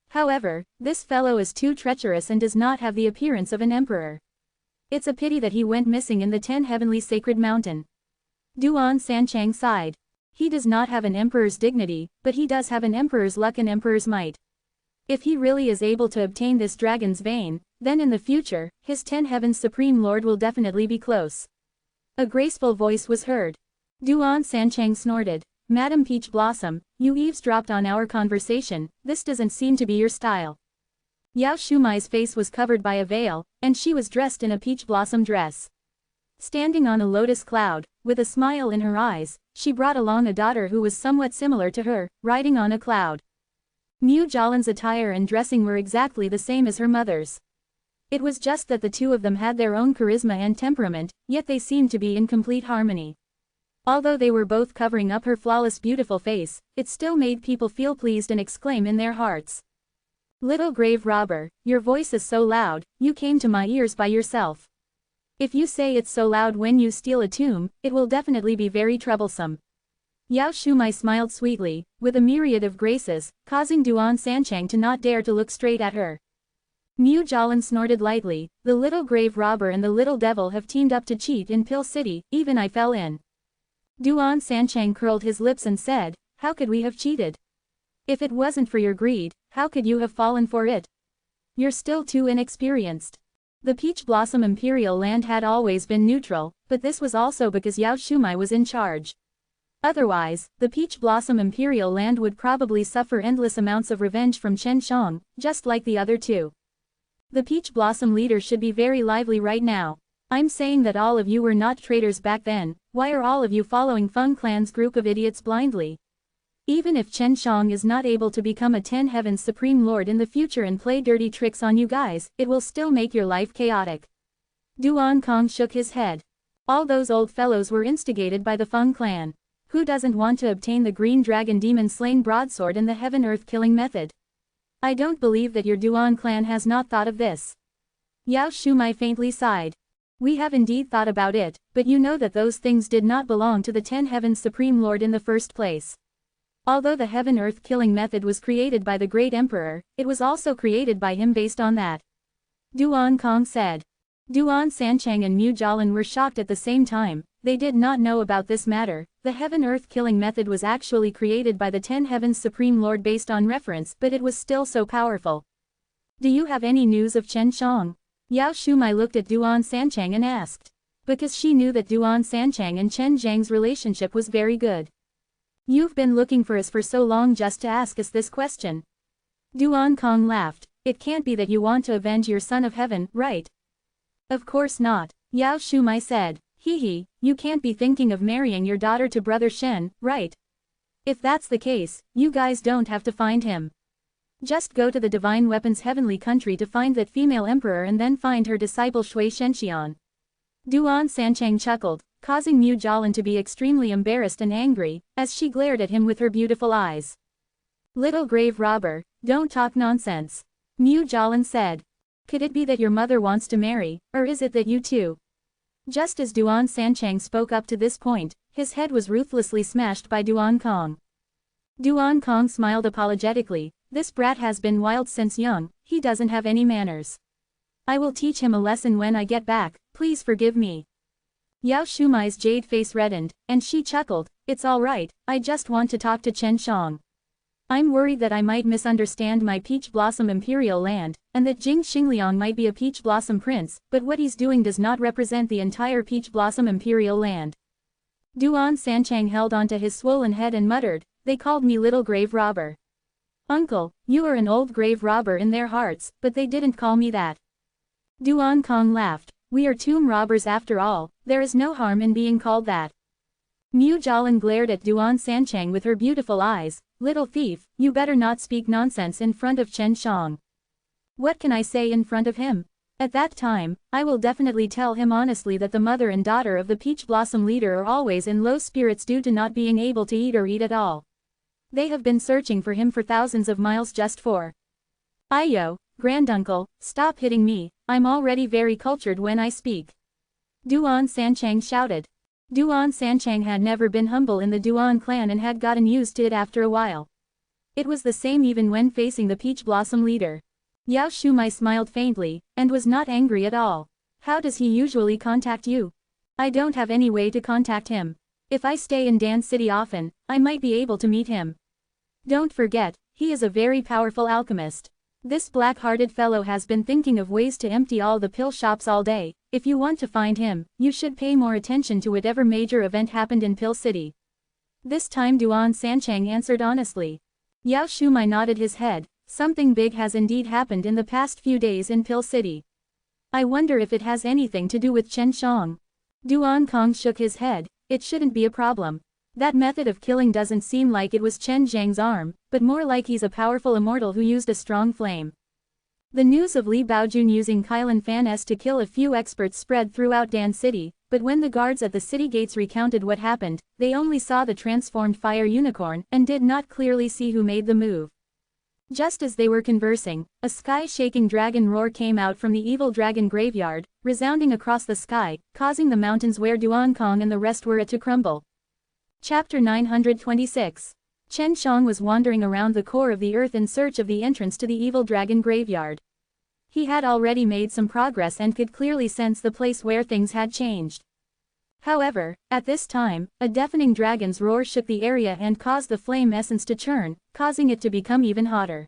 [SPEAKER 1] However, this fellow is too treacherous and does not have the appearance of an emperor. It's a pity that he went missing in the 10 heavenly sacred mountain. Duan Sanchang sighed. He does not have an emperor's dignity, but he does have an emperor's luck and emperor's might. If he really is able to obtain this dragon's vein, then in the future, his 10 Heavens Supreme Lord will definitely be close. A graceful voice was heard. Duan Sanchang snorted. Madam Peach Blossom, you eavesdropped on our conversation, this doesn't seem to be your style. Yao Shumai's face was covered by a veil, and she was dressed in a peach blossom dress. Standing on a lotus cloud, with a smile in her eyes, she brought along a daughter who was somewhat similar to her, riding on a cloud. Mu Jalan's attire and dressing were exactly the same as her mother's. It was just that the two of them had their own charisma and temperament, yet they seemed to be in complete harmony. Although they were both covering up her flawless beautiful face, it still made people feel pleased and exclaim in their hearts. Little grave robber, your voice is so loud, you came to my ears by yourself. If you say it's so loud when you steal a tomb, it will definitely be very troublesome. Yao Shumai smiled sweetly, with a myriad of graces, causing Duan Sanchang to not dare to look straight at her. Mu Jalan snorted lightly, the little grave robber and the little devil have teamed up to cheat in Pill City, even I fell in. Duan Sanchang curled his lips and said, how could we have cheated? If it wasn't for your greed, how could you have fallen for it? You're still too inexperienced. The Peach Blossom Imperial Land had always been neutral, but this was also because Yao Shumai was in charge. Otherwise, the Peach Blossom Imperial Land would probably suffer endless amounts of revenge from Chen Shang, just like the other two. The Peach Blossom leader should be very lively right now. I'm saying that all of you were not traitors back then, why are all of you following Feng Clan's group of idiots blindly? Even if Chen Shang is not able to become a 10 Heavens Supreme Lord in the future and play dirty tricks on you guys, it will still make your life chaotic. Duan Kong shook his head. All those old fellows were instigated by the Feng Clan. Who doesn't want to obtain the green dragon demon-slain broadsword and the heaven-earth killing method? I don't believe that your Duan clan has not thought of this. Yao Shumai faintly sighed. We have indeed thought about it, but you know that those things did not belong to the 10 Heavens Supreme Lord in the first place. Although the heaven-earth killing method was created by the great emperor, it was also created by him based on that. Duan Kong said. Duan Sanchang and Mu Jalan were shocked at the same time. They did not know about this matter. The heaven-earth killing method was actually created by the 10 Heavens Supreme Lord based on reference, but it was still so powerful. Do you have any news of Chen Shang? Yao Shumai looked at Duan Sanchang and asked. Because she knew that Duan Sanchang and Chen Zhang's relationship was very good. You've been looking for us for so long just to ask us this question. Duan Kong laughed. It can't be that you want to avenge your son of heaven, right? Of course not, Yao Shumai said. Hee, you can't be thinking of marrying your daughter to Brother Shen, right? If that's the case, you guys don't have to find him. Just go to the Divine Weapon's heavenly country to find that female emperor and then find her disciple Shui Shenxian. Duan Sanchang chuckled, causing Mu Jalan to be extremely embarrassed and angry, as she glared at him with her beautiful eyes. Little grave robber, don't talk nonsense. Mu Jalan said. Could it be that your mother wants to marry, or is it that you too? Just as Duan Sanchang spoke up to this point, his head was ruthlessly smashed by Duan Kong. Duan Kong smiled apologetically. This brat has been wild since young, he doesn't have any manners. I will teach him a lesson when I get back, please forgive me. Yao Shumai's jade face reddened, and she chuckled. It's all right, I just want to talk to Chen Shang. I'm worried that I might misunderstand my Peach Blossom Imperial Land, and that Jing Xingliang might be a Peach Blossom Prince, but what he's doing does not represent the entire Peach Blossom Imperial Land. Duan Sanchang held onto his swollen head and muttered, They called me little grave robber. Uncle, you are an old grave robber in their hearts, but they didn't call me that. Duan Kong laughed. We are tomb robbers after all, there is no harm in being called that. Mu Jialan glared at Duan Sanchang with her beautiful eyes. Little thief, you better not speak nonsense in front of Chen Shang. What can I say in front of him? At that time, I will definitely tell him honestly that the mother and daughter of the Peach Blossom leader are always in low spirits due to not being able to eat or eat at all. They have been searching for him for thousands of miles just for. Ayo, granduncle, stop hitting me, I'm already very cultured when I speak. Duan Sanchang shouted. Duan Sanchang had never been humble in the Duan clan and had gotten used to it after a while. It was the same even when facing the Peach Blossom leader. Yao Shumai smiled faintly, and was not angry at all. How does he usually contact you? I don't have any way to contact him. If I stay in Dan City often, I might be able to meet him. Don't forget, he is a very powerful alchemist. This black-hearted fellow has been thinking of ways to empty all the pill shops all day. If you want to find him, you should pay more attention to whatever major event happened in Pill City. This time Duan Sanchang answered honestly. Yao Shumai nodded his head. Something big has indeed happened in the past few days in Pill City. I wonder if it has anything to do with Chen Shang. Duan Kong shook his head. It shouldn't be a problem. That method of killing doesn't seem like it was Chen Zhang's arm, but more like he's a powerful immortal who used a strong flame. The news of Li Baojun using Kylan Fan S to kill a few experts spread throughout Dan City, but when the guards at the city gates recounted what happened, they only saw the transformed fire unicorn and did not clearly see who made the move. Just as they were conversing, a sky-shaking dragon roar came out from the evil dragon graveyard, resounding across the sky, causing the mountains where Duan Kong and the rest were at to crumble. Chapter 926. Chen Shang was wandering around the core of the earth in search of the entrance to the evil dragon graveyard. He had already made some progress and could clearly sense the place where things had changed. However, at this time, a deafening dragon's roar shook the area and caused the flame essence to churn, causing it to become even hotter.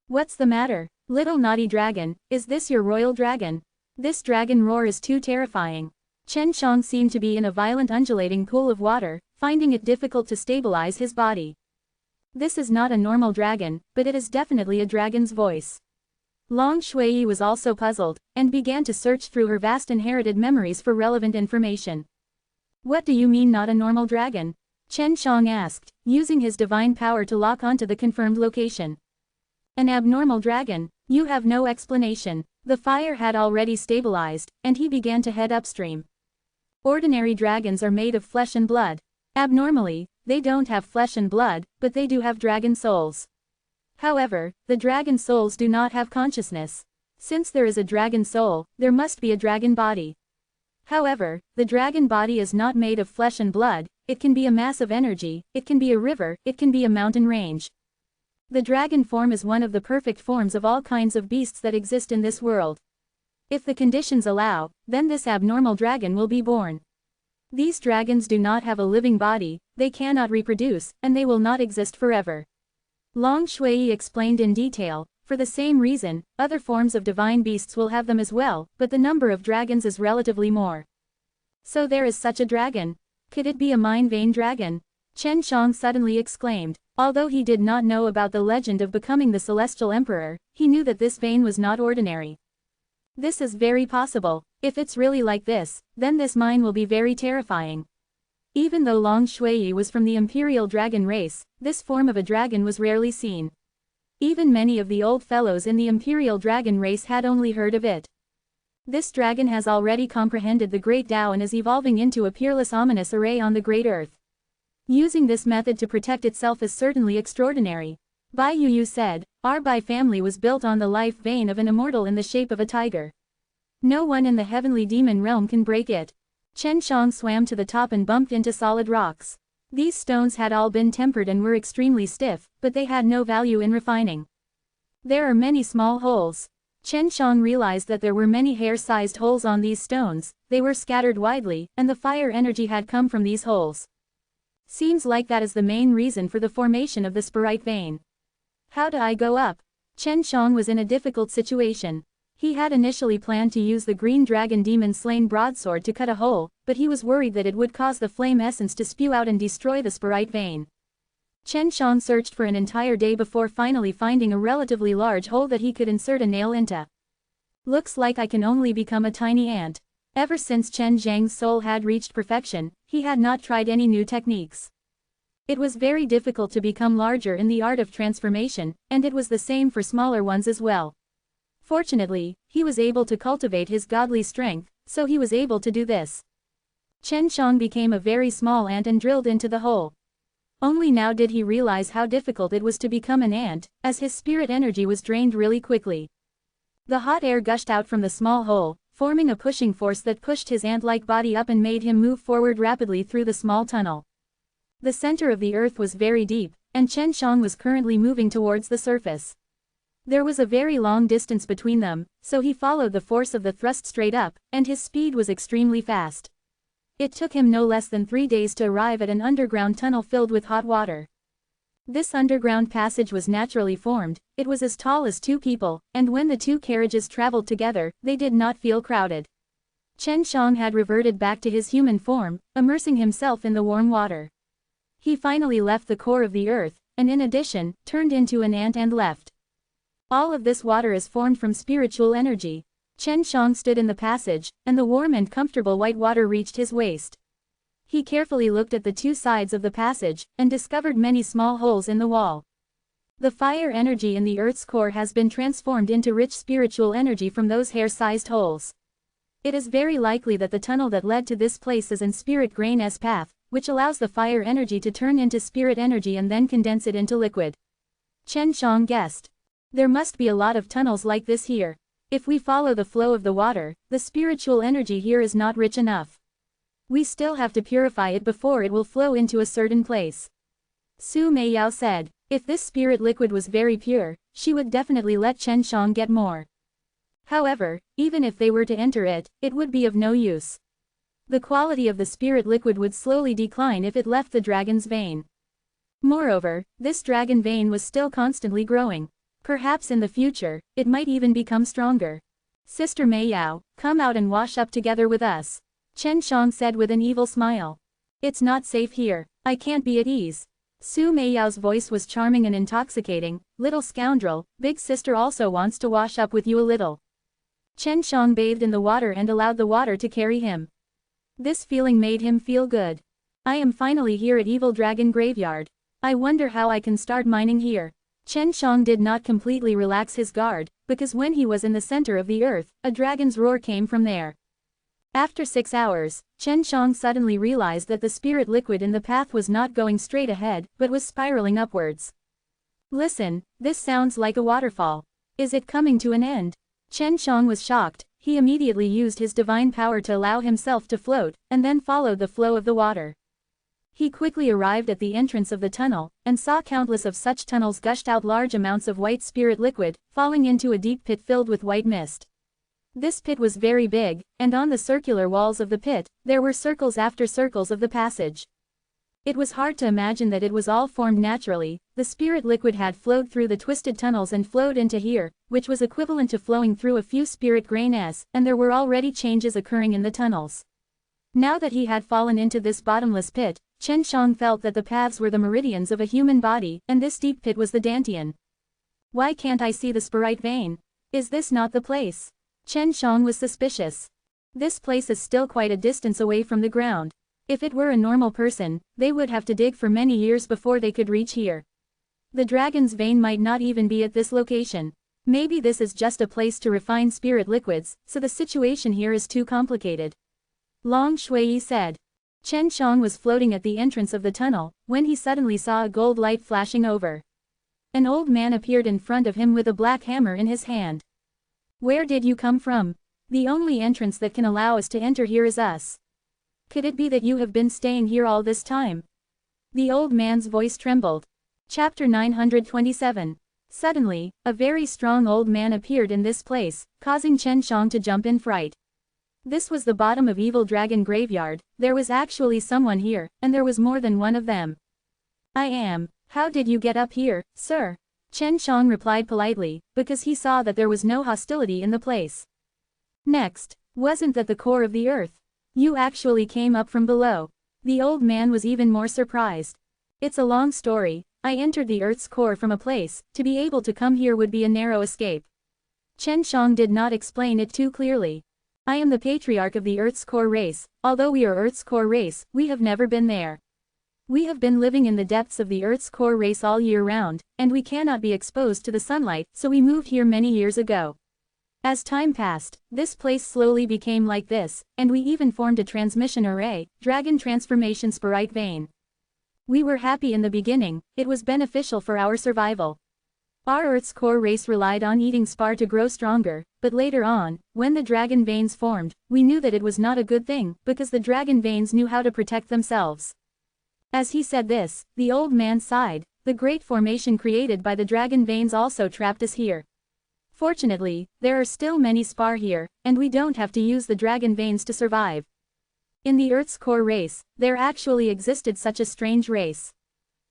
[SPEAKER 1] What's the matter, little naughty dragon, is this your royal dragon? This dragon roar is too terrifying. Chen Shang seemed to be in a violent undulating pool of water, finding it difficult to stabilize his body. This is not a normal dragon, but it is definitely a dragon's voice. Long Shui was also puzzled, and began to search through her vast inherited memories for relevant information. What do you mean not a normal dragon? Chen Shang asked, using his divine power to lock onto the confirmed location. An abnormal dragon? You have no explanation. The fire had already stabilized, and he began to head upstream. Ordinary dragons are made of flesh and blood. Abnormally, they don't have flesh and blood, but they do have dragon souls. However, the dragon souls do not have consciousness. Since there is a dragon soul, there must be a dragon body. However, the dragon body is not made of flesh and blood, it can be a mass of energy, it can be a river, it can be a mountain range. The dragon form is one of the perfect forms of all kinds of beasts that exist in this world. If the conditions allow, then this abnormal dragon will be born. These dragons do not have a living body, they cannot reproduce, and they will not exist forever. Long Shui explained in detail. For the same reason, other forms of divine beasts will have them as well, but the number of dragons is relatively more. So there is such a dragon. Could it be a mind vein dragon? Chen Shang suddenly exclaimed. Although he did not know about the legend of becoming the Celestial Emperor, he knew that this vein was not ordinary. This is very possible. If it's really like this, then this mine will be very terrifying. Even though Long Shui was from the Imperial Dragon race, this form of a dragon was rarely seen. Even many of the old fellows in the Imperial Dragon race had only heard of it. This dragon has already comprehended the Great Tao and is evolving into a peerless ominous array on the Great Earth. Using this method to protect itself is certainly extraordinary. Bai Yu said, our Bai family was built on the life vein of an immortal in the shape of a tiger. No one in the heavenly demon realm can break it. Chen Shang swam to the top and bumped into solid rocks. These stones had all been tempered and were extremely stiff, but they had no value in refining. There are many small holes. Chen Shang realized that there were many hair-sized holes on these stones, they were scattered widely, and the fire energy had come from these holes. Seems like that is the main reason for the formation of the Spirite vein. How do I go up? Chen Shang was in a difficult situation. He had initially planned to use the green dragon demon slain broadsword to cut a hole, but he was worried that it would cause the flame essence to spew out and destroy the Spirite vein. Chen Shang searched for an entire day before finally finding a relatively large hole that he could insert a nail into. Looks like I can only become a tiny ant. Ever since Chen Zhang's soul had reached perfection, he had not tried any new techniques. It was very difficult to become larger in the art of transformation, and it was the same for smaller ones as well. Fortunately, he was able to cultivate his godly strength, so he was able to do this. Chen Shang became a very small ant and drilled into the hole. Only now did he realize how difficult it was to become an ant, as his spirit energy was drained really quickly. The hot air gushed out from the small hole, forming a pushing force that pushed his ant-like body up and made him move forward rapidly through the small tunnel. The center of the earth was very deep, and Chen Shang was currently moving towards the surface. There was a very long distance between them, so he followed the force of the thrust straight up, and his speed was extremely fast. It took him no less than 3 days to arrive at an underground tunnel filled with hot water. This underground passage was naturally formed, it was as tall as 2 people, and when the 2 carriages traveled together, they did not feel crowded. Chen Shang had reverted back to his human form, immersing himself in the warm water. He finally left the core of the earth, and in addition, turned into an ant and left. All of this water is formed from spiritual energy. Chen Shang stood in the passage, and the warm and comfortable white water reached his waist. He carefully looked at the 2 sides of the passage, and discovered many small holes in the wall. The fire energy in the Earth's core has been transformed into rich spiritual energy from those hair-sized holes. It is very likely that the tunnel that led to this place is in Spirit Grain's path, which allows the fire energy to turn into spirit energy and then condense it into liquid. Chen Shang guessed. There must be a lot of tunnels like this here. If we follow the flow of the water, the spiritual energy here is not rich enough. We still have to purify it before it will flow into a certain place. Su Meiyao said. If this spirit liquid was very pure, she would definitely let Chen Shang get more. However, even if they were to enter it, it would be of no use. The quality of the spirit liquid would slowly decline if it left the dragon's vein. Moreover, this dragon vein was still constantly growing. Perhaps in the future, it might even become stronger. Sister Meiyao, come out and wash up together with us. Chen Shang said with an evil smile. It's not safe here, I can't be at ease. Su Meiyao's voice was charming and intoxicating. Little scoundrel, big sister also wants to wash up with you a little. Chen Shang bathed in the water and allowed the water to carry him. This feeling made him feel good. I am finally here at Evil Dragon Graveyard. I wonder how I can start mining here. Chen Shang did not completely relax his guard, because when he was in the center of the earth, a dragon's roar came from there. After 6 hours, Chen Shang suddenly realized that the spirit liquid in the path was not going straight ahead, but was spiraling upwards. Listen, this sounds like a waterfall. Is it coming to an end? Chen Shang was shocked. He immediately used his divine power to allow himself to float, and then followed the flow of the water. He quickly arrived at the entrance of the tunnel, and saw countless of such tunnels gushed out large amounts of white spirit liquid, falling into a deep pit filled with white mist. This pit was very big, and on the circular walls of the pit, there were circles after circles of the passage. It was hard to imagine that it was all formed naturally. The spirit liquid had flowed through the twisted tunnels and flowed into here, which was equivalent to flowing through a few spirit grains, and there were already changes occurring in the tunnels. Now that he had fallen into this bottomless pit, Chen Shang felt that the paths were the meridians of a human body, and this deep pit was the dantian. Why can't I see the spirit vein? Is this not the place? Chen Shang was suspicious. This place is still quite a distance away from the ground. If it were a normal person, they would have to dig for many years before they could reach here. The dragon's vein might not even be at this location. Maybe this is just a place to refine spirit liquids, so the situation here is too complicated. Long Shui said. Chen Shang was floating at the entrance of the tunnel, when he suddenly saw a gold light flashing over. An old man appeared in front of him with a black hammer in his hand. Where did you come from? The only entrance that can allow us to enter here is us. Could it be that you have been staying here all this time? The old man's voice trembled. Chapter 927. Suddenly, a very strong old man appeared in this place, causing Chen Shang to jump in fright. This was the bottom of Evil Dragon Graveyard. There was actually someone here, and there was more than one of them. I am. How did you get up here, sir? Chen Shang replied politely, because he saw that there was no hostility in the place. Next, wasn't that the core of the earth? You actually came up from below. The old man was even more surprised. It's a long story. I entered the Earth's core from a place, to be able to come here would be a narrow escape. Chen Shang did not explain it too clearly. I am the patriarch of the Earth's core race, although we are Earth's core race, we have never been there. We have been living in the depths of the Earth's core race all year round, and we cannot be exposed to the sunlight, so we moved here many years ago. As time passed, this place slowly became like this, and we even formed a transmission array, Dragon Transformation Spirite Vein. We were happy in the beginning, it was beneficial for our survival. Our Earth's core race relied on eating spar to grow stronger, but later on, when the dragon veins formed, we knew that it was not a good thing, because the dragon veins knew how to protect themselves. As he said this, the old man sighed. The great formation created by the dragon veins also trapped us here. Fortunately, there are still many spar here, and we don't have to use the dragon veins to survive. In the Earth's core race, there actually existed such a strange race.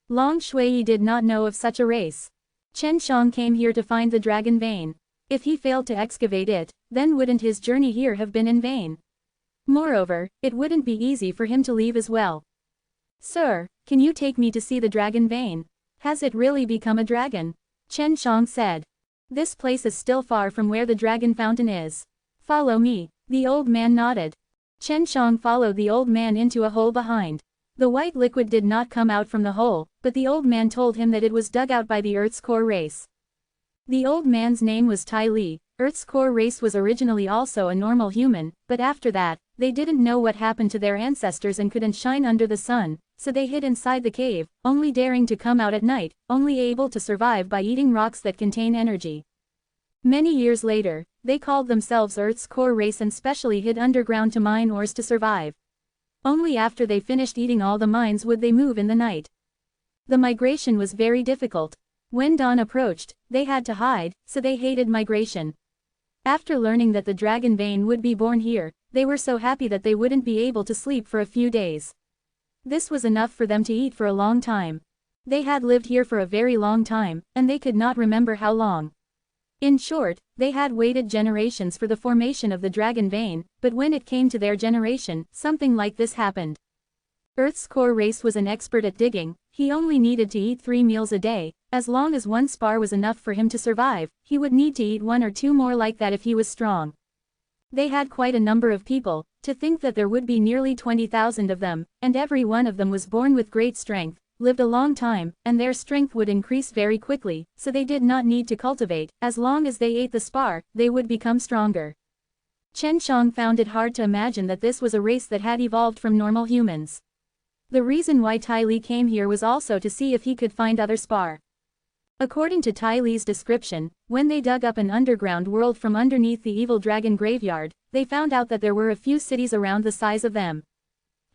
[SPEAKER 1] Long Shui did not know of such a race. Chen Shang came here to find the dragon vein. If he failed to excavate it, then wouldn't his journey here have been in vain? Moreover, it wouldn't be easy for him to leave as well. Sir, can you take me to see the dragon vein? Has it really become a dragon? Chen Shang said. This place is still far from where the dragon fountain is. Follow me. The old man nodded. Chen Shang followed the old man into a hole behind. The white liquid did not come out from the hole, but the old man told him that it was dug out by the Earth's core race. The old man's name was Tai Li. Earth's core race was originally also a normal human, but after that, they didn't know what happened to their ancestors and couldn't shine under the sun, so they hid inside the cave, only daring to come out at night, only able to survive by eating rocks that contain energy. Many years later, they called themselves Earth's core race and specially hid underground to mine ores to survive. Only after they finished eating all the mines would they move in the night. The migration was very difficult. When dawn approached, they had to hide, so they hated migration. After learning that the dragon vein would be born here, they were so happy that they wouldn't be able to sleep for a few days. This was enough for them to eat for a long time. They had lived here for a very long time, and they could not remember how long. In short, they had waited generations for the formation of the dragon vein, but when it came to their generation, something like this happened. Earth's core race was an expert at digging. He only needed to eat 3 meals a day. As long as 1 spar was enough for him to survive, he would need to eat 1 or 2 more like that if he was strong. They had quite a number of people. To think that there would be nearly 20,000 of them, and every one of them was born with great strength, lived a long time, and their strength would increase very quickly, so they did not need to cultivate. As long as they ate the spar, they would become stronger. Chen Shang found it hard to imagine that this was a race that had evolved from normal humans. The reason why Tai Li came here was also to see if he could find other spar. According to Tai Li's description, when they dug up an underground world from underneath the evil dragon graveyard, they found out that there were a few cities around the size of them.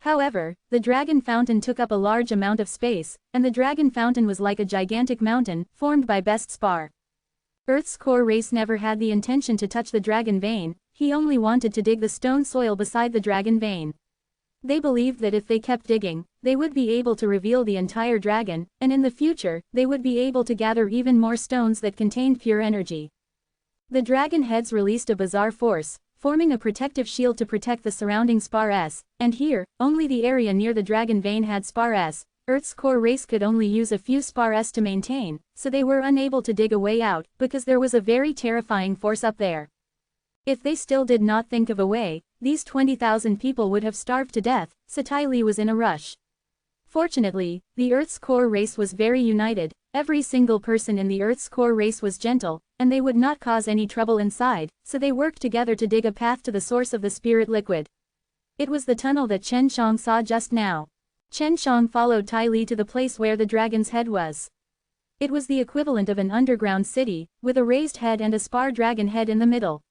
[SPEAKER 1] However, the dragon fountain took up a large amount of space, and the dragon fountain was like a gigantic mountain, formed by best spar. Earth's core race never had the intention to touch the dragon vein, he only wanted to dig the stone soil beside the dragon vein. They believed that if they kept digging, they would be able to reveal the entire dragon, and in the future, they would be able to gather even more stones that contained pure energy. The dragon heads released a bizarre force, forming a protective shield to protect the surrounding spar S, and here, only the area near the dragon vein had spar S. Earth's core race could only use a few spar S to maintain, so they were unable to dig a way out, because there was a very terrifying force up there. If they still did not think of a way, these 20,000 people would have starved to death, so Tai Li was in a rush. Fortunately, the Earth's core race was very united. Every single person in the Earth's core race was gentle, and they would not cause any trouble inside, so they worked together to dig a path to the source of the spirit liquid. It was the tunnel that Chen Shang saw just now. Chen Shang followed Tai Li to the place where the dragon's head was. It was the equivalent of an underground city, with a raised head and a spar dragon head in the middle.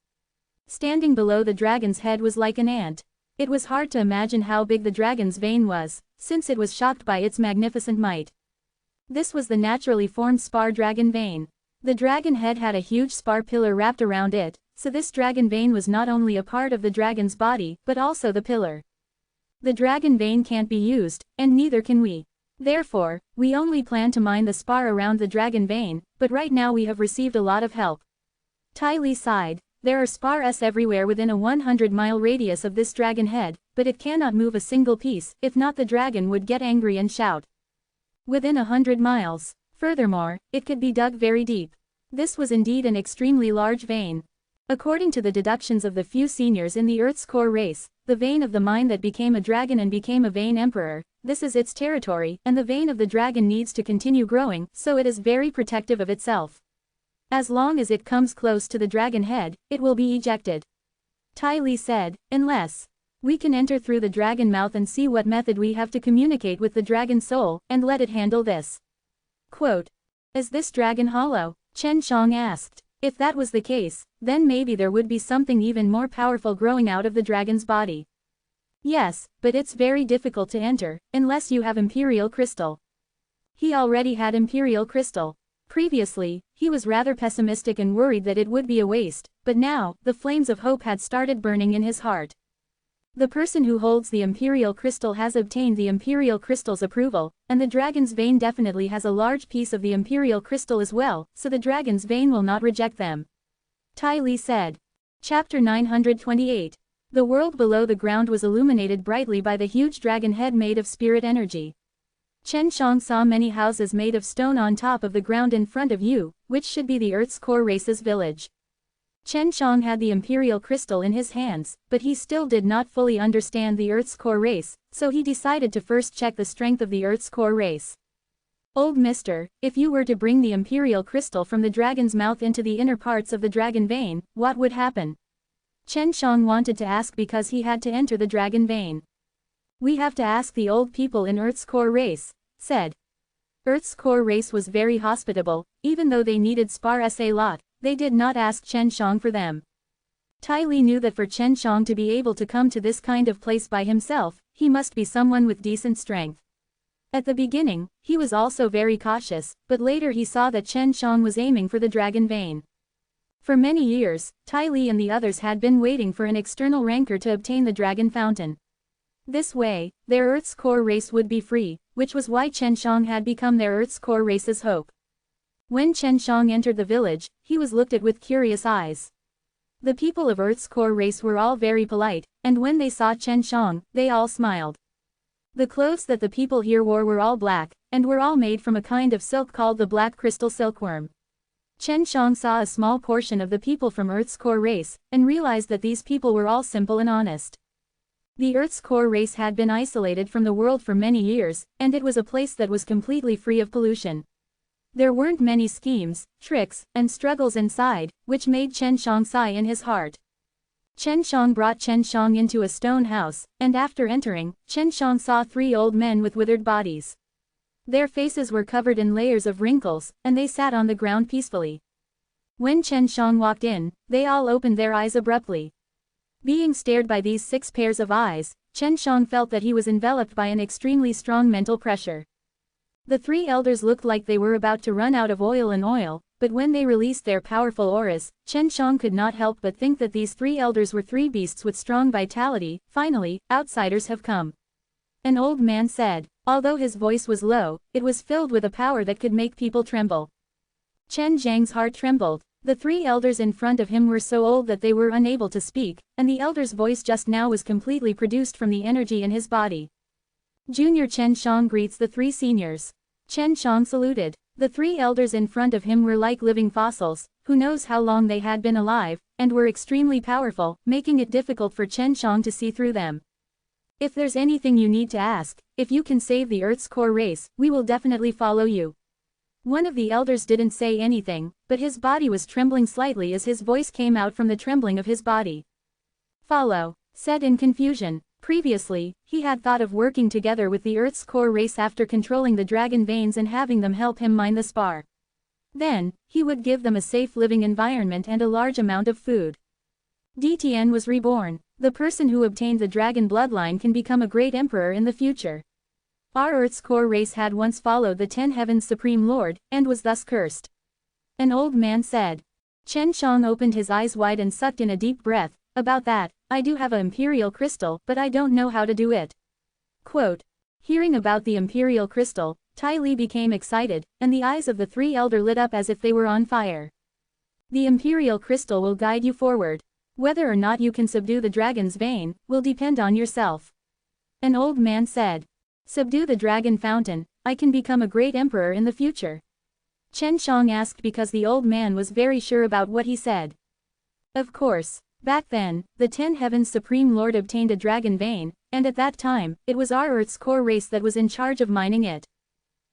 [SPEAKER 1] Standing below the dragon's head was like an ant. It was hard to imagine how big the dragon's vein was, since it was shocked by its magnificent might. This was the naturally formed spar dragon vein. The dragon head had a huge spar pillar wrapped around it, so this dragon vein was not only a part of the dragon's body, but also the pillar. The dragon vein can't be used, and neither can we. Therefore, we only plan to mine the spar around the dragon vein, but right now we have received a lot of help. Tai Li sighed. There are spar S everywhere within a 100-mile radius of this dragon head, but it cannot move a single piece, if not the dragon would get angry and shout. Within 100 miles, Furthermore, it could be dug very deep. This was indeed an extremely large vein. According to the deductions of the few seniors in the Earth's core race, the vein of the mine that became a dragon and became a vein emperor, this is its territory, and the vein of the dragon needs to continue growing, so it is very protective of itself. As long as it comes close to the dragon head, it will be ejected. Ty Lee said, unless we can enter through the dragon mouth and see what method we have to communicate with the dragon soul, and let it handle this. Quote, is this dragon hollow? Chen Shang asked. If that was the case, then maybe there would be something even more powerful growing out of the dragon's body. Yes, but it's very difficult to enter, unless you have Imperial Crystal. He already had Imperial Crystal. Previously, he was rather pessimistic and worried that it would be a waste, but now, the flames of hope had started burning in his heart. The person who holds the Imperial Crystal has obtained the Imperial Crystal's approval, and the dragon's vein definitely has a large piece of the Imperial Crystal as well, so the dragon's vein will not reject them. Ty Lee said. Chapter 928. The world below the ground was illuminated brightly by the huge dragon head made of spirit energy. Chen Shang saw many houses made of stone on top of the ground in front of you, which should be the Earth's core race's village. Chen Shang had the Imperial Crystal in his hands, but he still did not fully understand the Earth's core race, so he decided to first check the strength of the Earth's core race. Old mister, if you were to bring the Imperial Crystal from the dragon's mouth into the inner parts of the dragon vein, what would happen? Chen Shang wanted to ask because he had to enter the dragon vein. We have to ask the old people in Earth's core race, said. Earth's core race was very hospitable, even though they needed spars a lot. They did not ask Chen Shang for them. Ty Lee knew that for Chen Shang to be able to come to this kind of place by himself, he must be someone with decent strength. At the beginning, he was also very cautious, but later he saw that Chen Shang was aiming for the dragon vein. For many years, Ty Lee and the others had been waiting for an external rancor to obtain the dragon fountain. This way, their Earth's core race would be free, which was why Chen Shang had become their Earth's core race's hope. When Chen Shang entered the village, he was looked at with curious eyes. The people of Earth's core race were all very polite, and when they saw Chen Shang, they all smiled. The clothes that the people here wore were all black, and were all made from a kind of silk called the black crystal silkworm. Chen Shang saw a small portion of the people from Earth's core race, and realized that these people were all simple and honest. The Earth's core race had been isolated from the world for many years, and it was a place that was completely free of pollution. There weren't many schemes, tricks, and struggles inside, which made Chen Shang sigh in his heart. Chen Shang brought Chen Shang into a stone house, and after entering, Chen Shang saw 3 old men with withered bodies. Their faces were covered in layers of wrinkles, and they sat on the ground peacefully. When Chen Shang walked in, they all opened their eyes abruptly. Being stared by these 6 pairs of eyes, Chen Shang felt that he was enveloped by an extremely strong mental pressure. The 3 elders looked like they were about to run out of oil, but when they released their powerful auras, Chen Shang could not help but think that these 3 elders were 3 beasts with strong vitality. Finally, outsiders have come. An old man said. Although his voice was low, it was filled with a power that could make people tremble. Chen Zhang's heart trembled. The 3 elders in front of him were so old that they were unable to speak, and the elder's voice just now was completely produced from the energy in his body. Junior Chen Shang greets the 3 seniors. Chen Shang saluted. The 3 elders in front of him were like living fossils, who knows how long they had been alive, and were extremely powerful, making it difficult for Chen Shang to see through them. If there's anything you need to ask, if you can save the Earth's core race, we will definitely follow you. One of the elders didn't say anything, but his body was trembling slightly as his voice came out from the trembling of his body. Follow, said in confusion. Previously, he had thought of working together with the Earth's core race after controlling the dragon veins and having them help him mine the spar. Then, he would give them a safe living environment and a large amount of food. DTN was reborn. The person who obtained the dragon bloodline can become a great emperor in the future. Our Earth's core race had once followed the 10 Heavens Supreme Lord, and was thus cursed. An old man said. Chen Shang opened his eyes wide and sucked in a deep breath. About that, I do have an Imperial Crystal, but I don't know how to do it. Quote. Hearing about the Imperial Crystal, Ty Lee became excited, and the eyes of the 3 elder lit up as if they were on fire. The Imperial Crystal will guide you forward. Whether or not you can subdue the dragon's vein, will depend on yourself. An old man said. Subdue the dragon fountain, I can become a great emperor in the future. Chen Shang asked because the old man was very sure about what he said. Of course, back then, the 10 Heavens Supreme Lord obtained a dragon vein, and at that time, it was our Earth's core race that was in charge of mining it.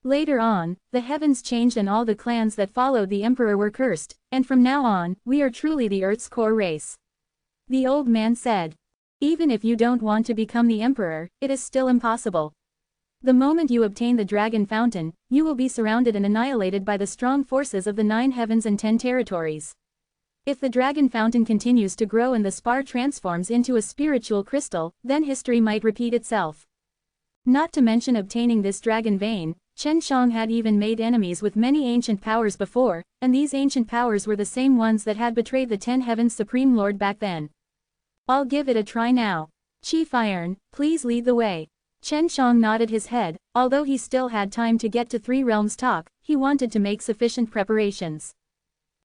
[SPEAKER 1] Later on, the heavens changed and all the clans that followed the emperor were cursed, and from now on, we are truly the Earth's core race. The old man said. Even if you don't want to become the emperor, it is still impossible. The moment you obtain the dragon fountain, you will be surrounded and annihilated by the strong forces of the 9 heavens and 10 territories. If the dragon fountain continues to grow and the spar transforms into a spiritual crystal, then history might repeat itself. Not to mention obtaining this dragon vein, Chen Shang had even made enemies with many ancient powers before, and these ancient powers were the same ones that had betrayed the 10 Heavens Supreme Lord back then. I'll give it a try now. Chief Iron, please lead the way. Chen Shang nodded his head. Although he still had time to get to 3 Realms talk, he wanted to make sufficient preparations.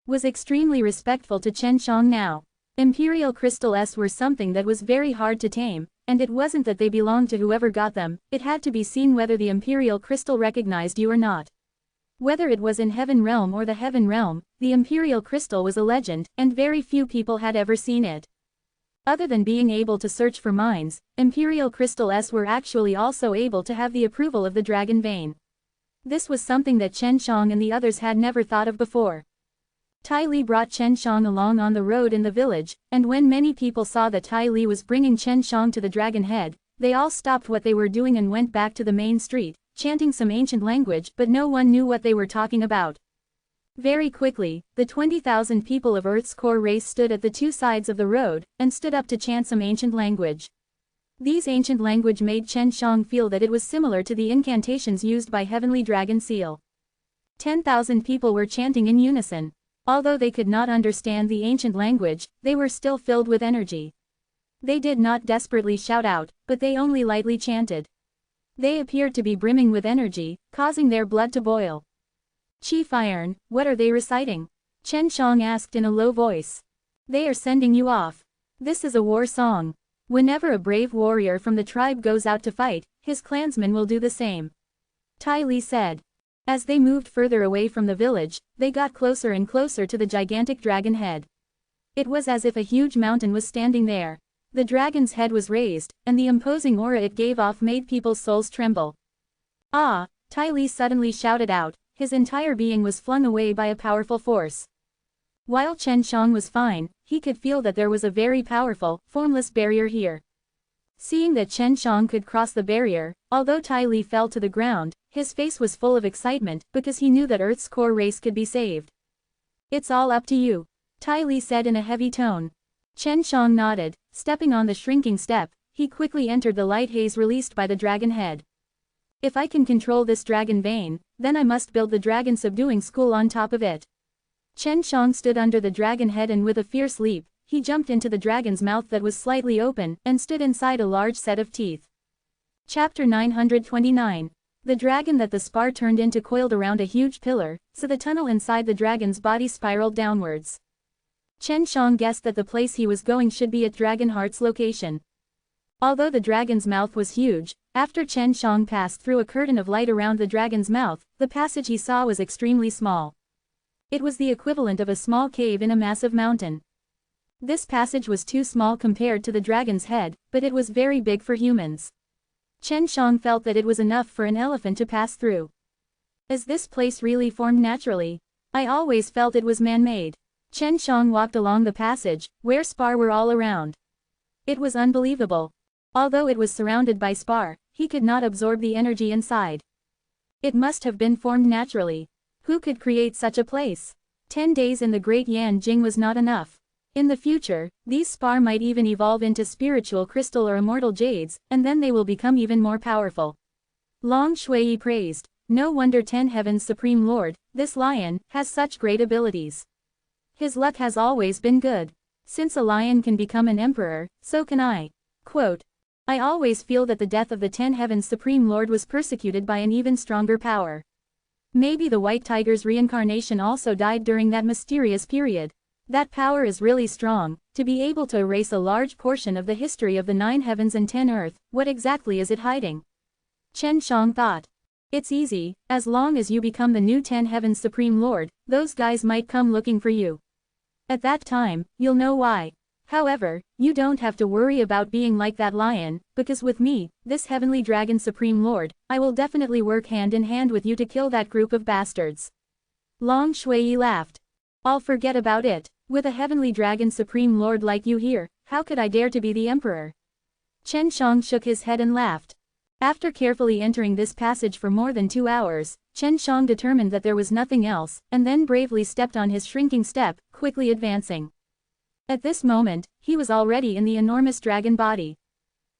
[SPEAKER 1] Was extremely respectful to Chen Shang now. Imperial crystals were something that was very hard to tame, and it wasn't that they belonged to whoever got them, it had to be seen whether the Imperial crystal recognized you or not. Whether it was in Heaven Realm or the Heaven Realm, the Imperial crystal was a legend, and very few people had ever seen it. Other than being able to search for mines, Imperial crystals were actually also able to have the approval of the dragon vein. This was something that Chen Shang and the others had never thought of before. Tai Li brought Chen Shang along on the road in the village, and when many people saw that Tai Li was bringing Chen Shang to the dragon head, they all stopped what they were doing and went back to the main street, chanting some ancient language, but no one knew what they were talking about. Very quickly, the 20,000 people of Earth's core race stood at the 2 sides of the road, and stood up to chant some ancient language. These ancient language made Chen Shang feel that it was similar to the incantations used by Heavenly Dragon Seal. 10,000 people were chanting in unison. Although they could not understand the ancient language, they were still filled with energy. They did not desperately shout out, but they only lightly chanted. They appeared to be brimming with energy, causing their blood to boil. Chief Iron, what are they reciting? Chen Shang asked in a low voice. They are sending you off. This is a war song. Whenever a brave warrior from the tribe goes out to fight, his clansmen will do the same. Tai Li said. As they moved further away from the village, they got closer and closer to the gigantic dragon head. It was as if a huge mountain was standing there. The dragon's head was raised, and the imposing aura it gave off made people's souls tremble. Ah! Tai Li suddenly shouted out. His entire being was flung away by a powerful force. While Chen Shang was fine, he could feel that there was a very powerful, formless barrier here. Seeing that Chen Shang could cross the barrier, although Tai Li fell to the ground, his face was full of excitement because he knew that Earth's core race could be saved. It's all up to you, Tai Li said in a heavy tone. Chen Shang nodded. Stepping on the shrinking step, he quickly entered the light haze released by the dragon head. If I can control this dragon vein, then I must build the dragon subduing school on top of it. Chen Shang stood under the dragon head and with a fierce leap, he jumped into the dragon's mouth that was slightly open and stood inside a large set of teeth. Chapter 929. The dragon that the spar turned into coiled around a huge pillar, so the tunnel inside the dragon's body spiraled downwards. Chen Shang guessed that the place he was going should be at Dragonheart's location. Although the dragon's mouth was huge, after Chen Shang passed through a curtain of light around the dragon's mouth, the passage he saw was extremely small. It was the equivalent of a small cave in a massive mountain. This passage was too small compared to the dragon's head, but it was very big for humans. Chen Shang felt that it was enough for an elephant to pass through. Is this place really formed naturally? I always felt it was man-made. Chen Shang walked along the passage, where spar were all around. It was unbelievable. Although it was surrounded by spar, he could not absorb the energy inside. It must have been formed naturally. Who could create such a place? 10 days in the Great Yan Jing was not enough. In the future, these spar might even evolve into spiritual crystal or immortal jades, and then they will become even more powerful. Long Shui praised. No wonder 10 Heavens Supreme Lord, this lion, has such great abilities. His luck has always been good. Since a lion can become an emperor, so can I. Quote, I always feel that the death of the 10 Heavens Supreme Lord was persecuted by an even stronger power. Maybe the white tiger's reincarnation also died during that mysterious period. That power is really strong, to be able to erase a large portion of the history of the 9 heavens and 10 earth. What exactly is it hiding? Chen Shang thought. It's easy, as long as you become the new 10 Heavens Supreme Lord, those guys might come looking for you. At that time, you'll know why. However, you don't have to worry about being like that lion, because with me, this Heavenly Dragon Supreme Lord, I will definitely work hand in hand with you to kill that group of bastards. Long Shui laughed. I'll forget about it. With a Heavenly Dragon Supreme Lord like you here, how could I dare to be the Emperor? Chen Shang shook his head and laughed. After carefully entering this passage for more than 2 hours, Chen Shang determined that there was nothing else, and then bravely stepped on his shrinking step, quickly advancing. At this moment, he was already in the enormous dragon body.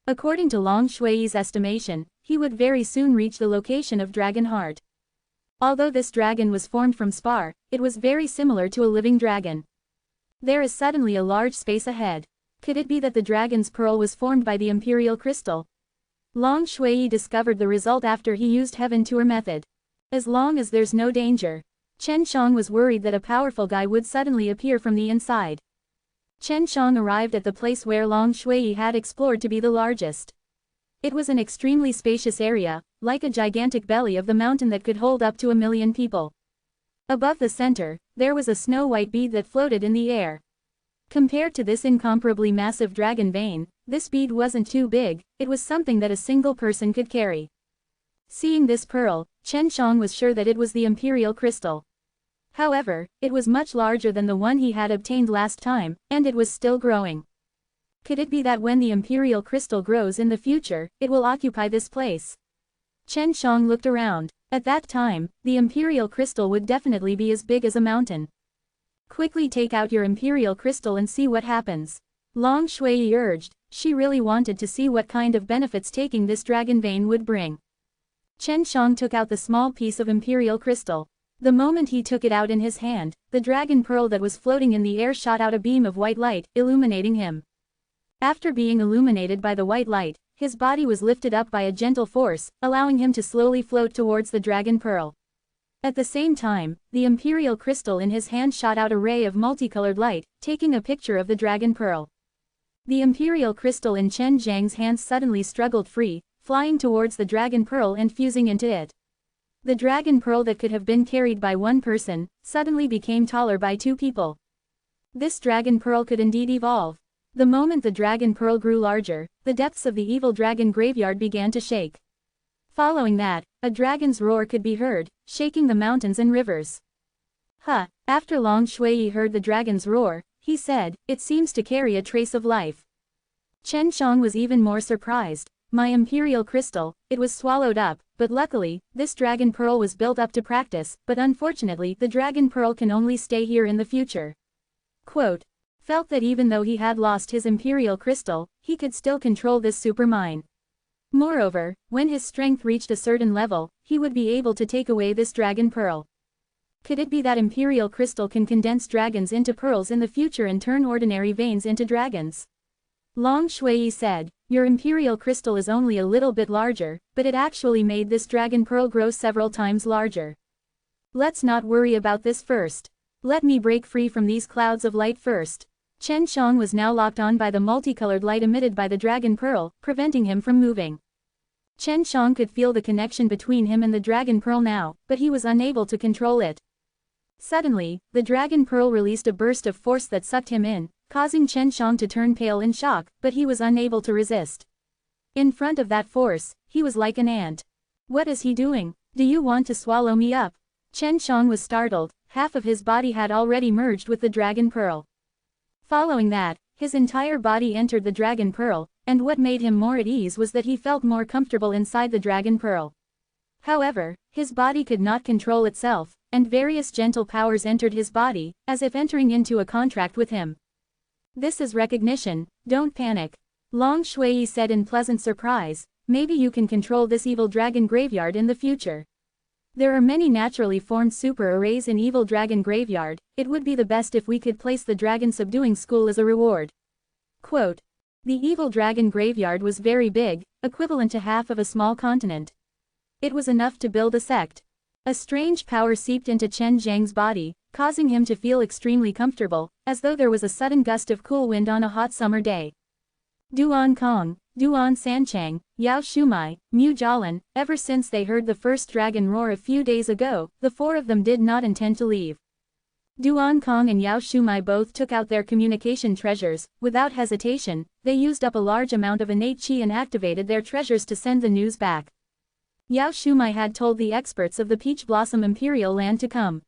[SPEAKER 1] According to Long Shui's estimation, he would very soon reach the location of Dragon Heart. Although this dragon was formed from spar, it was very similar to a living dragon. There is suddenly a large space ahead. Could it be that the dragon's pearl was formed by the imperial crystal? Long Shui discovered the result after he used Heaven Tour method. As long as there's no danger. Chen Shang was worried that a powerful guy would suddenly appear from the inside. Chen Shang arrived at the place where Long Shui had explored to be the largest. It was an extremely spacious area, like a gigantic belly of the mountain that could hold up to 1 million people. Above the center, there was a snow-white bead that floated in the air. Compared to this incomparably massive dragon vein, this bead wasn't too big, it was something that a single person could carry. Seeing this pearl, Chen Shang was sure that it was the imperial crystal. However, it was much larger than the one he had obtained last time, and it was still growing. Could it be that when the imperial crystal grows in the future, it will occupy this place? Chen Shang looked around. At that time, the imperial crystal would definitely be as big as a mountain. Quickly take out your imperial crystal and see what happens. Long Shui urged. She really wanted to see what kind of benefits taking this dragon vein would bring. Chen Shang took out the small piece of imperial crystal. The moment he took it out in his hand, the dragon pearl that was floating in the air shot out a beam of white light, illuminating him. After being illuminated by the white light, his body was lifted up by a gentle force, allowing him to slowly float towards the dragon pearl. At the same time, the imperial crystal in his hand shot out a ray of multicolored light, taking a picture of the dragon pearl. The imperial crystal in Chen Zhang's hands suddenly struggled free, flying towards the dragon pearl and fusing into it. The dragon pearl that could have been carried by one person, suddenly became taller by 2 people. This dragon pearl could indeed evolve. The moment the dragon pearl grew larger, the depths of the evil dragon graveyard began to shake. Following that, a dragon's roar could be heard, shaking the mountains and rivers. After Long Shui heard the dragon's roar, he said, it seems to carry a trace of life. Chen Shang was even more surprised. My imperial crystal, it was swallowed up, but luckily, this dragon pearl was built up to practice, but unfortunately the dragon pearl can only stay here in the future. Quote, felt that even though he had lost his imperial crystal, he could still control this supermine. Moreover, when his strength reached a certain level, he would be able to take away this dragon pearl. Could it be that imperial crystal can condense dragons into pearls in the future and turn ordinary veins into dragons? Long Shui said, your imperial crystal is only a little bit larger, but it actually made this dragon pearl grow several times larger. Let's not worry about this first. Let me break free from these clouds of light first. Chen Shang was now locked on by the multicolored light emitted by the dragon pearl, preventing him from moving. Chen Shang could feel the connection between him and the dragon pearl now, but he was unable to control it. Suddenly, the dragon pearl released a burst of force that sucked him in, causing Chen Shang to turn pale in shock, but he was unable to resist. In front of that force, he was like an ant. What is he doing? Do you want to swallow me up? Chen Shang was startled, half of his body had already merged with the dragon pearl. Following that, his entire body entered the dragon pearl, and what made him more at ease was that he felt more comfortable inside the dragon pearl. However, his body could not control itself, and various gentle powers entered his body, as if entering into a contract with him. This is recognition, don't panic. Long Shui said in pleasant surprise, maybe you can control this evil dragon graveyard in the future. There are many naturally formed super arrays in Evil Dragon Graveyard, it would be the best if we could place the Dragon Subduing School as a reward. Quote, the Evil Dragon Graveyard was very big, equivalent to half of a small continent. It was enough to build a sect. A strange power seeped into Chen Zhang's body, causing him to feel extremely comfortable, as though there was a sudden gust of cool wind on a hot summer day. Duan Kong, Duan Sanchang, Yao Shumai, Mu Jialan. Ever since they heard the first dragon roar a few days ago, the four of them did not intend to leave. Duan Kong and Yao Shumai both took out their communication treasures. Without hesitation, they used up a large amount of innate qi and activated their treasures to send the news back. Yao Shumai had told the experts of the Peach Blossom Imperial Land to come.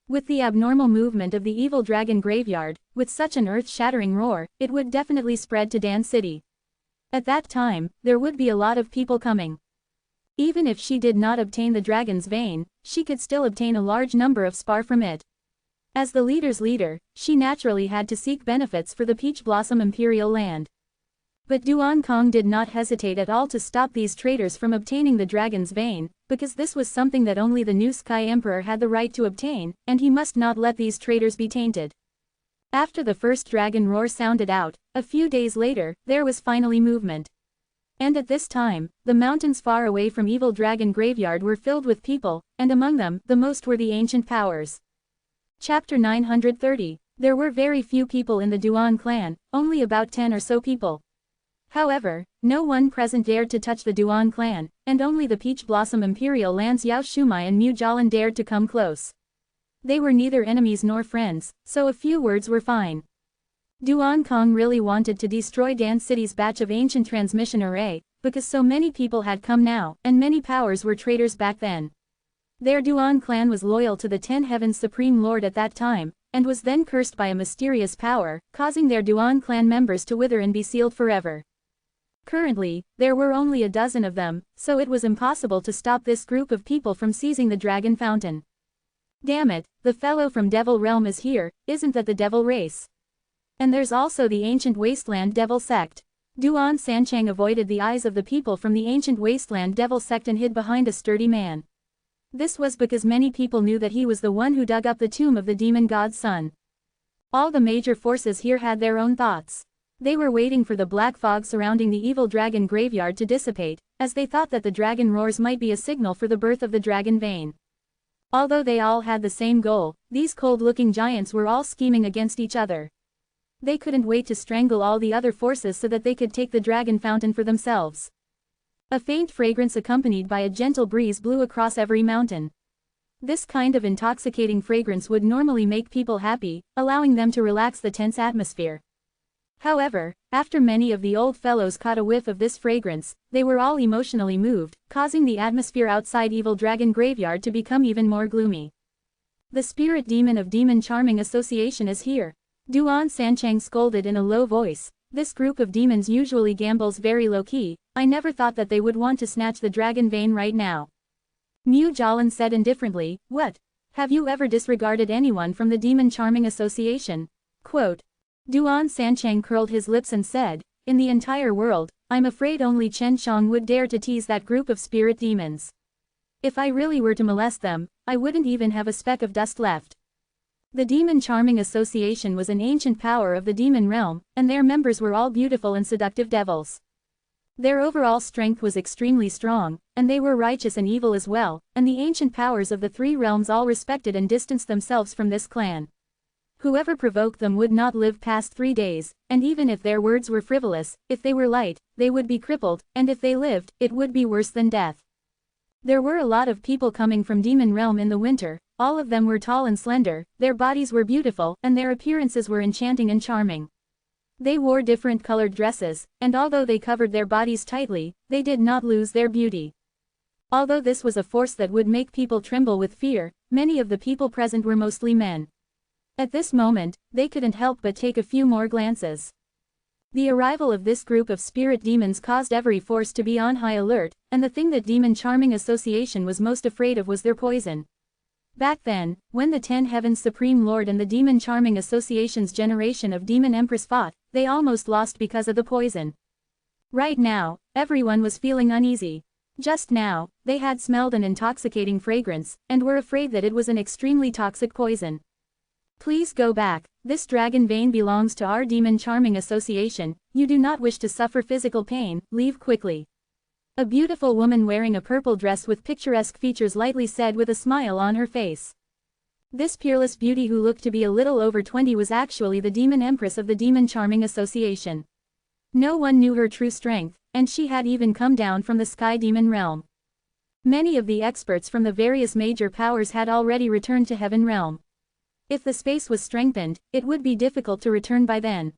[SPEAKER 1] With the abnormal movement of the evil dragon graveyard, with such an earth-shattering roar, it would definitely spread to Dan City. At that time, there would be a lot of people coming. Even if she did not obtain the dragon's vein, she could still obtain a large number of spar from it. As the leader's leader, she naturally had to seek benefits for the Peach Blossom Imperial Land. But Duan Kong did not hesitate at all to stop these traitors from obtaining the dragon's vein, because this was something that only the new Sky Emperor had the right to obtain, and he must not let these traitors be tainted. After the first dragon roar sounded out, a few days later, there was finally movement. And at this time, the mountains far away from Evil Dragon Graveyard were filled with people, and among them, the most were the ancient powers. Chapter 930. There were very few people in the Duan clan, only about 10 or so people. However, no one present dared to touch the Duan clan, and only the Peach Blossom Imperial Land's Yao Shumai and Mu Jialan dared to come close. They were neither enemies nor friends, so a few words were fine. Duan Kong really wanted to destroy Dan City's batch of ancient transmission array, because so many people had come now, and many powers were traitors back then. Their Duan clan was loyal to the Ten Heavens Supreme Lord at that time, and was then cursed by a mysterious power, causing their Duan clan members to wither and be sealed forever. Currently, there were only a dozen of them, so it was impossible to stop this group of people from seizing the Dragon Fountain. Damn it, the fellow from Devil Realm is here, isn't that the Devil race? And there's also the Ancient Wasteland Devil Sect. Duan Sanchang avoided the eyes of the people from the Ancient Wasteland Devil Sect and hid behind a sturdy man. This was because many people knew that he was the one who dug up the tomb of the demon god's son. All the major forces here had their own thoughts. They were waiting for the black fog surrounding the evil dragon graveyard to dissipate, as they thought that the dragon roars might be a signal for the birth of the dragon vein. Although they all had the same goal, these cold-looking giants were all scheming against each other. They couldn't wait to strangle all the other forces so that they could take the dragon fountain for themselves. A faint fragrance accompanied by a gentle breeze blew across every mountain. This kind of intoxicating fragrance would normally make people happy, allowing them to relax the tense atmosphere. However, after many of the old fellows caught a whiff of this fragrance, they were all emotionally moved, causing the atmosphere outside Evil Dragon Graveyard to become even more gloomy. The spirit demon of Demon Charming Association is here. Duan Sanchang scolded in a low voice. This group of demons usually gambles very low-key. I never thought that they would want to snatch the dragon vein right now. Mu Jialan said indifferently, what? Have you ever disregarded anyone from the Demon Charming Association? Quote. Duan Sanchang curled his lips and said, in the entire world, I'm afraid only Chen Shang would dare to tease that group of spirit demons. If I really were to molest them, I wouldn't even have a speck of dust left. The Demon Charming Association was an ancient power of the demon realm, and their members were all beautiful and seductive devils. Their overall strength was extremely strong, and they were righteous and evil as well, and the ancient powers of the three realms all respected and distanced themselves from this clan. Whoever provoked them would not live past 3 days, and even if their words were frivolous, if they were light, they would be crippled, and if they lived, it would be worse than death. There were a lot of people coming from Demon Realm in the winter. All of them were tall and slender, their bodies were beautiful, and their appearances were enchanting and charming. They wore different colored dresses, and although they covered their bodies tightly, they did not lose their beauty. Although this was a force that would make people tremble with fear, many of the people present were mostly men. At this moment, they couldn't help but take a few more glances. The arrival of this group of spirit demons caused every force to be on high alert, and the thing that Demon Charming Association was most afraid of was their poison. Back then, when the Ten Heavens Supreme Lord and the Demon Charming Association's generation of Demon Empress fought, they almost lost because of the poison. Right now, everyone was feeling uneasy. Just now, they had smelled an intoxicating fragrance, and were afraid that it was an extremely toxic poison. Please go back. This dragon vein belongs to our Demon Charming Association. You do not wish to suffer physical pain, leave quickly. A beautiful woman wearing a purple dress with picturesque features lightly said with a smile on her face. This peerless beauty who looked to be a little over 20 was actually the Demon Empress of the Demon Charming Association. No one knew her true strength, and she had even come down from the sky demon realm. Many of the experts from the various major powers had already returned to heaven realm. If the space was strengthened, it would be difficult to return by then.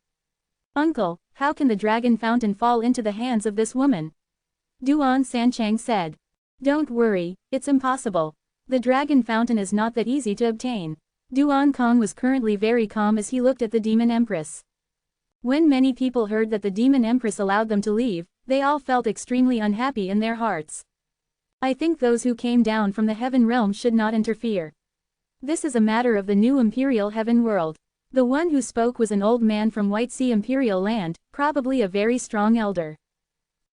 [SPEAKER 1] Uncle, how can the dragon fountain fall into the hands of this woman? Duan Sanchang said. Don't worry, it's impossible. The dragon fountain is not that easy to obtain. Duan Kong was currently very calm as he looked at the demon empress. When many people heard that the demon empress allowed them to leave, they all felt extremely unhappy in their hearts. I think those who came down from the heaven realm should not interfere. This is a matter of the new imperial heaven world. The one who spoke was an old man from White Sea Imperial Land, probably a very strong elder.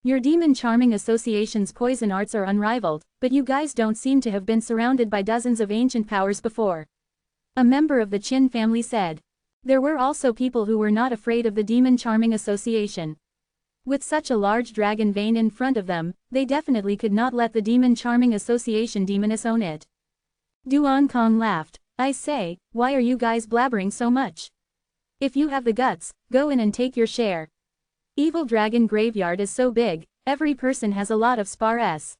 [SPEAKER 1] Your demon charming association's poison arts are unrivaled, but you guys don't seem to have been surrounded by dozens of ancient powers before. A member of the Qin family said. There were also people who were not afraid of the demon charming association. With such a large dragon vein in front of them, they definitely could not let the demon charming association demoness own it. Duan Kong laughed. I say, why are you guys blabbering so much? If you have the guts, go in and take your share. Evil Dragon Graveyard is so big, every person has a lot of spars.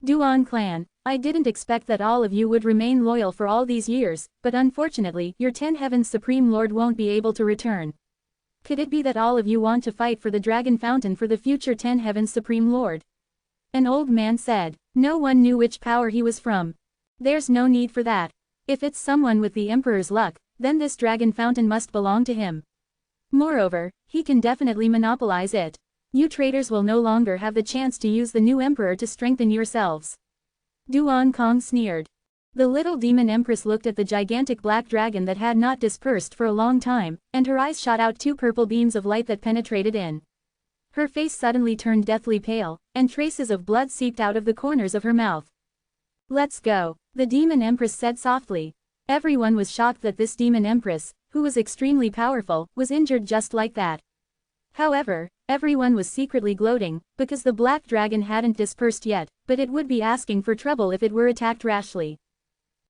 [SPEAKER 1] Duan Clan, I didn't expect that all of you would remain loyal for all these years, but unfortunately, your 10 Heavens Supreme Lord won't be able to return. Could it be that all of you want to fight for the Dragon Fountain for the future 10 Heavens Supreme Lord? An old man said. No one knew which power he was from. There's no need for that. If it's someone with the Emperor's luck, then this Dragon Fountain must belong to him. Moreover, he can definitely monopolize it. You traitors will no longer have the chance to use the new Emperor to strengthen yourselves. Duan Kong sneered. The little demon empress looked at the gigantic black dragon that had not dispersed for a long time, and her eyes shot out two purple beams of light that penetrated in. Her face suddenly turned deathly pale, and traces of blood seeped out of the corners of her mouth. Let's go, the demon empress said softly. Everyone was shocked that this demon empress, who was extremely powerful, was injured just like that. However, everyone was secretly gloating, because the black dragon hadn't dispersed yet, but it would be asking for trouble if it were attacked rashly.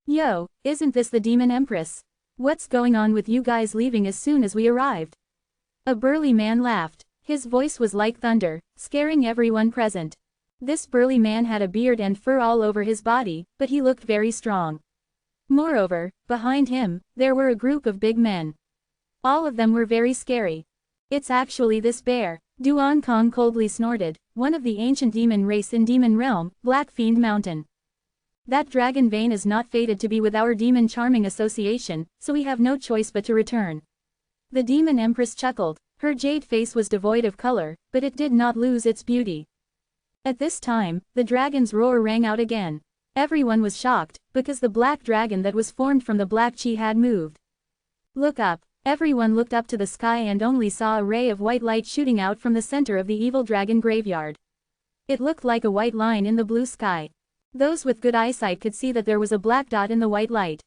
[SPEAKER 1] Yo, isn't this the demon empress? What's going on with you guys leaving as soon as we arrived? A burly man laughed. His voice was like thunder, scaring everyone present. This burly man had a beard and fur all over his body, but he looked very strong. Moreover, behind him, there were a group of big men. All of them were very scary. It's actually this bear, Duan Kong coldly snorted, one of the ancient demon race in Demon Realm, Black Fiend Mountain. That dragon vein is not fated to be with our demon charming association, so we have no choice but to return. The demon empress chuckled. Her jade face was devoid of color, but it did not lose its beauty. At this time, the dragon's roar rang out again. Everyone was shocked, because the black dragon that was formed from the black chi had moved. Look up. Everyone looked up to the sky and only saw a ray of white light shooting out from the center of the evil dragon graveyard. It looked like a white line in the blue sky. Those with good eyesight could see that there was a black dot in the white light.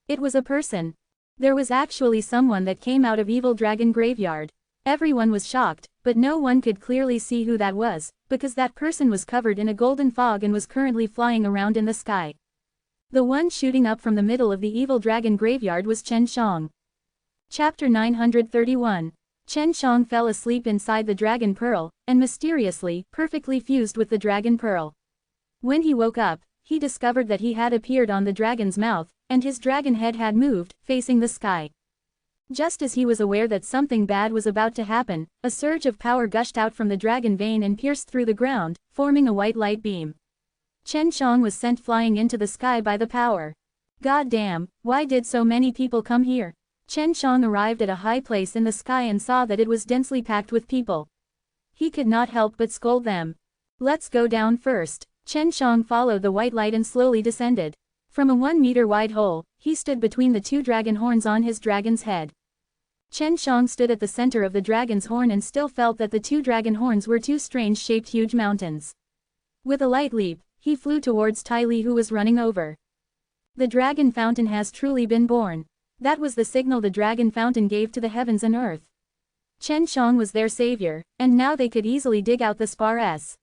[SPEAKER 1] It was a person. There was actually someone that came out of evil dragon graveyard. Everyone was shocked, but no one could clearly see who that was, because that person was covered in a golden fog and was currently flying around in the sky. The one shooting up from the middle of the evil dragon graveyard was Chen Shang. Chapter 931. Chen Shang fell asleep inside the dragon pearl, and mysteriously, perfectly fused with the dragon pearl. When he woke up, he discovered that he had appeared on the dragon's mouth, and his dragon head had moved, facing the sky. Just as he was aware that something bad was about to happen, a surge of power gushed out from the dragon vein and pierced through the ground, forming a white light beam. Chen Shang was sent flying into the sky by the power. God damn, why did so many people come here? Chen Shang arrived at a high place in the sky and saw that it was densely packed with people. He could not help but scold them. Let's go down first. Chen Shang followed the white light and slowly descended. From a 1-meter wide hole, he stood between the two dragon horns on his dragon's head. Chen Shang stood at the center of the dragon's horn and still felt that the two dragon horns were two strange-shaped huge mountains. With a light leap, he flew towards Tai Li, who was running over. The dragon fountain has truly been born. That was the signal the dragon fountain gave to the heavens and earth. Chen Shang was their savior, and now they could easily dig out the spars.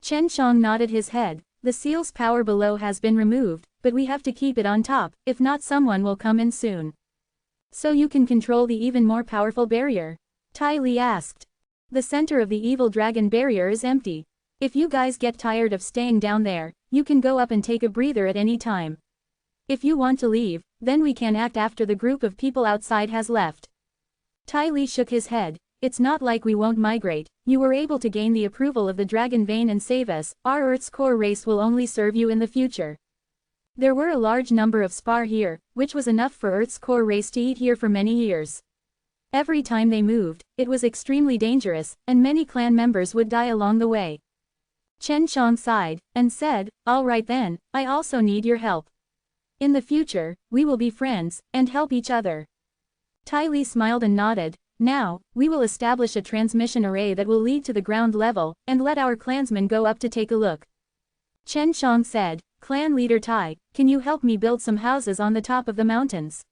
[SPEAKER 1] Chen Shang nodded his head. The seal's power below has been removed, but we have to keep it on top, if not someone will come in soon. So you can control the even more powerful barrier? Tai Li asked. The center of the evil dragon barrier is empty. If you guys get tired of staying down there, you can go up and take a breather at any time. If you want to leave, then we can act after the group of people outside has left. Ty Lee shook his head. It's not like we won't migrate. You were able to gain the approval of the dragon vein and save us. Our Earth's core race will only serve you in the future. There were a large number of spar here, which was enough for Earth's core race to eat here for many years. Every time they moved, it was extremely dangerous, and many clan members would die along the way. Chen Shang sighed, and said, "All right then, I also need your help. In the future, we will be friends, and help each other." Ty Lee smiled and nodded. "Now, we will establish a transmission array that will lead to the ground level, and let our clansmen go up to take a look." Chen Shang said, "Clan leader Tai, can you help me build some houses on the top of the mountains?"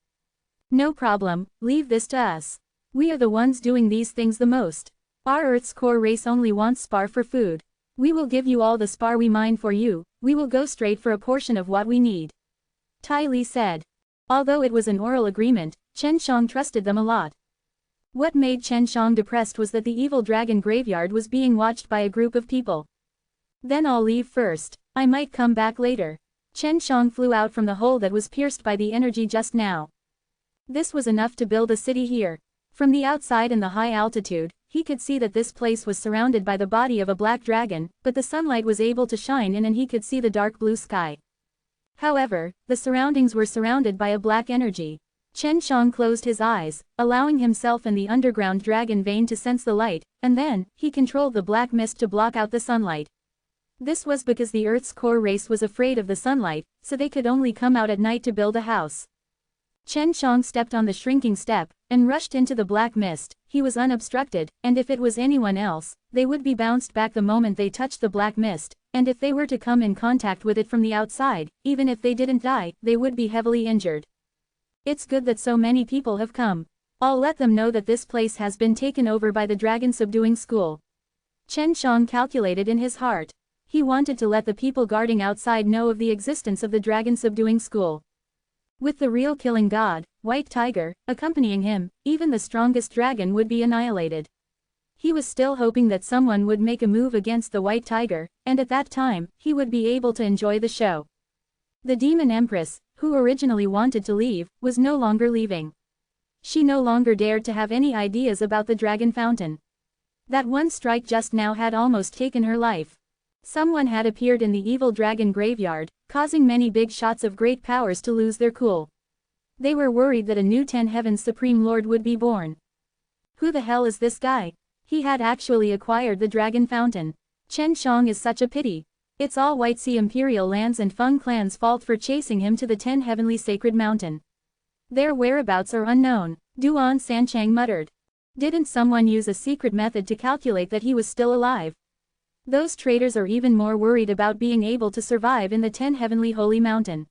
[SPEAKER 1] "No problem, leave this to us. We are the ones doing these things the most. Our Earth's core race only wants spar for food. We will give you all the spar we mine for you, we will go straight for a portion of what we need." Tai Lee said. Although it was an oral agreement, Chen Shang trusted them a lot. What made Chen Shang depressed was that the evil dragon graveyard was being watched by a group of people. "Then I'll leave first. I might come back later." Chen Shang flew out from the hole that was pierced by the energy just now. This was enough to build a city here. From the outside in the high altitude, he could see that this place was surrounded by the body of a black dragon, but the sunlight was able to shine in and he could see the dark blue sky. However, the surroundings were surrounded by a black energy. Chen Shang closed his eyes, allowing himself and the underground dragon vein to sense the light, and then, he controlled the black mist to block out the sunlight. This was because the Earth's core race was afraid of the sunlight, so they could only come out at night to build a house. Chen Shang stepped on the shrinking step, and rushed into the black mist. He was unobstructed, and if it was anyone else, they would be bounced back the moment they touched the black mist, and if they were to come in contact with it from the outside, even if they didn't die, they would be heavily injured. It's good that so many people have come. I'll let them know that this place has been taken over by the dragon subduing school. Chen Shang calculated in his heart. He wanted to let the people guarding outside know of the existence of the dragon subduing school. With the real killing god, White Tiger, accompanying him, even the strongest dragon would be annihilated. He was still hoping that someone would make a move against the White Tiger, and at that time, he would be able to enjoy the show. The Demon Empress, who originally wanted to leave, was no longer leaving. She no longer dared to have any ideas about the dragon fountain. That one strike just now had almost taken her life. Someone had appeared in the evil dragon graveyard, causing many big shots of great powers to lose their cool. They were worried that a new 10 Heavens Supreme Lord would be born. Who the hell is this guy? He had actually acquired the dragon fountain. Chen Shang is such a pity. It's all White Sea Imperial lands and Feng clan's fault for chasing him to the 10 Heavenly Sacred Mountain. Their whereabouts are unknown, Duan Sanchang muttered. Didn't someone use a secret method to calculate that he was still alive? Those traitors are even more worried about being able to survive in the 10 Heavenly Holy Mountain.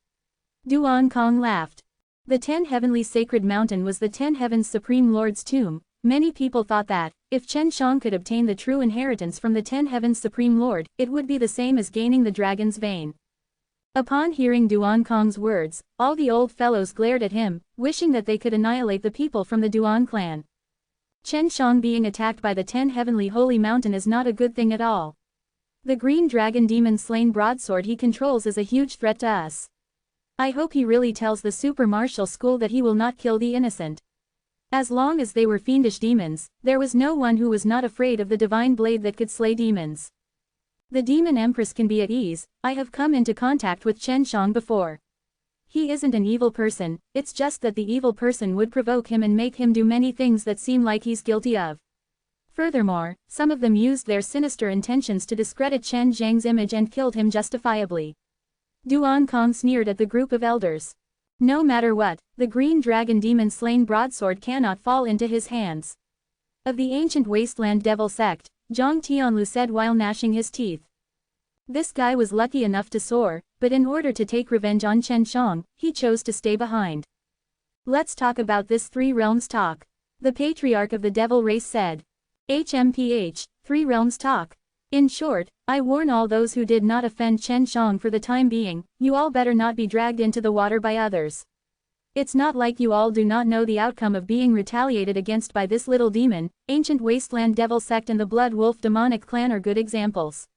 [SPEAKER 1] Duan Kong laughed. The 10 Heavenly Sacred Mountain was the 10 Heavens Supreme Lord's tomb. Many people thought that, if Chen Shang could obtain the true inheritance from the 10 Heavens Supreme Lord, it would be the same as gaining the dragon's vein. Upon hearing Duan Kong's words, all the old fellows glared at him, wishing that they could annihilate the people from the Duan clan. Chen Shang being attacked by the 10 Heavenly Holy Mountain is not a good thing at all. The green dragon demon slain broadsword he controls is a huge threat to us. I hope he really tells the super martial school that he will not kill the innocent. As long as they were fiendish demons, there was no one who was not afraid of the divine blade that could slay demons. The demon empress can be at ease. I have come into contact with Chen Shang before. He isn't an evil person, it's just that the evil person would provoke him and make him do many things that seem like he's guilty of. Furthermore, some of them used their sinister intentions to discredit Chen Zhang's image and killed him justifiably. Duan Kong sneered at the group of elders. No matter what, the green dragon demon slain broadsword cannot fall into his hands. Of the ancient wasteland devil sect, Zhang Tianlu said while gnashing his teeth. This guy was lucky enough to soar, but in order to take revenge on Chen Shang, he chose to stay behind. Let's talk about this Three Realms talk. The patriarch of the devil race said. HMPH, Three Realms talk. In short, I warn all those who did not offend Chen Shang for the time being, you all better not be dragged into the water by others. It's not like you all do not know the outcome of being retaliated against by this little demon. Ancient Wasteland Devil Sect and the Blood Wolf Demonic Clan are good examples.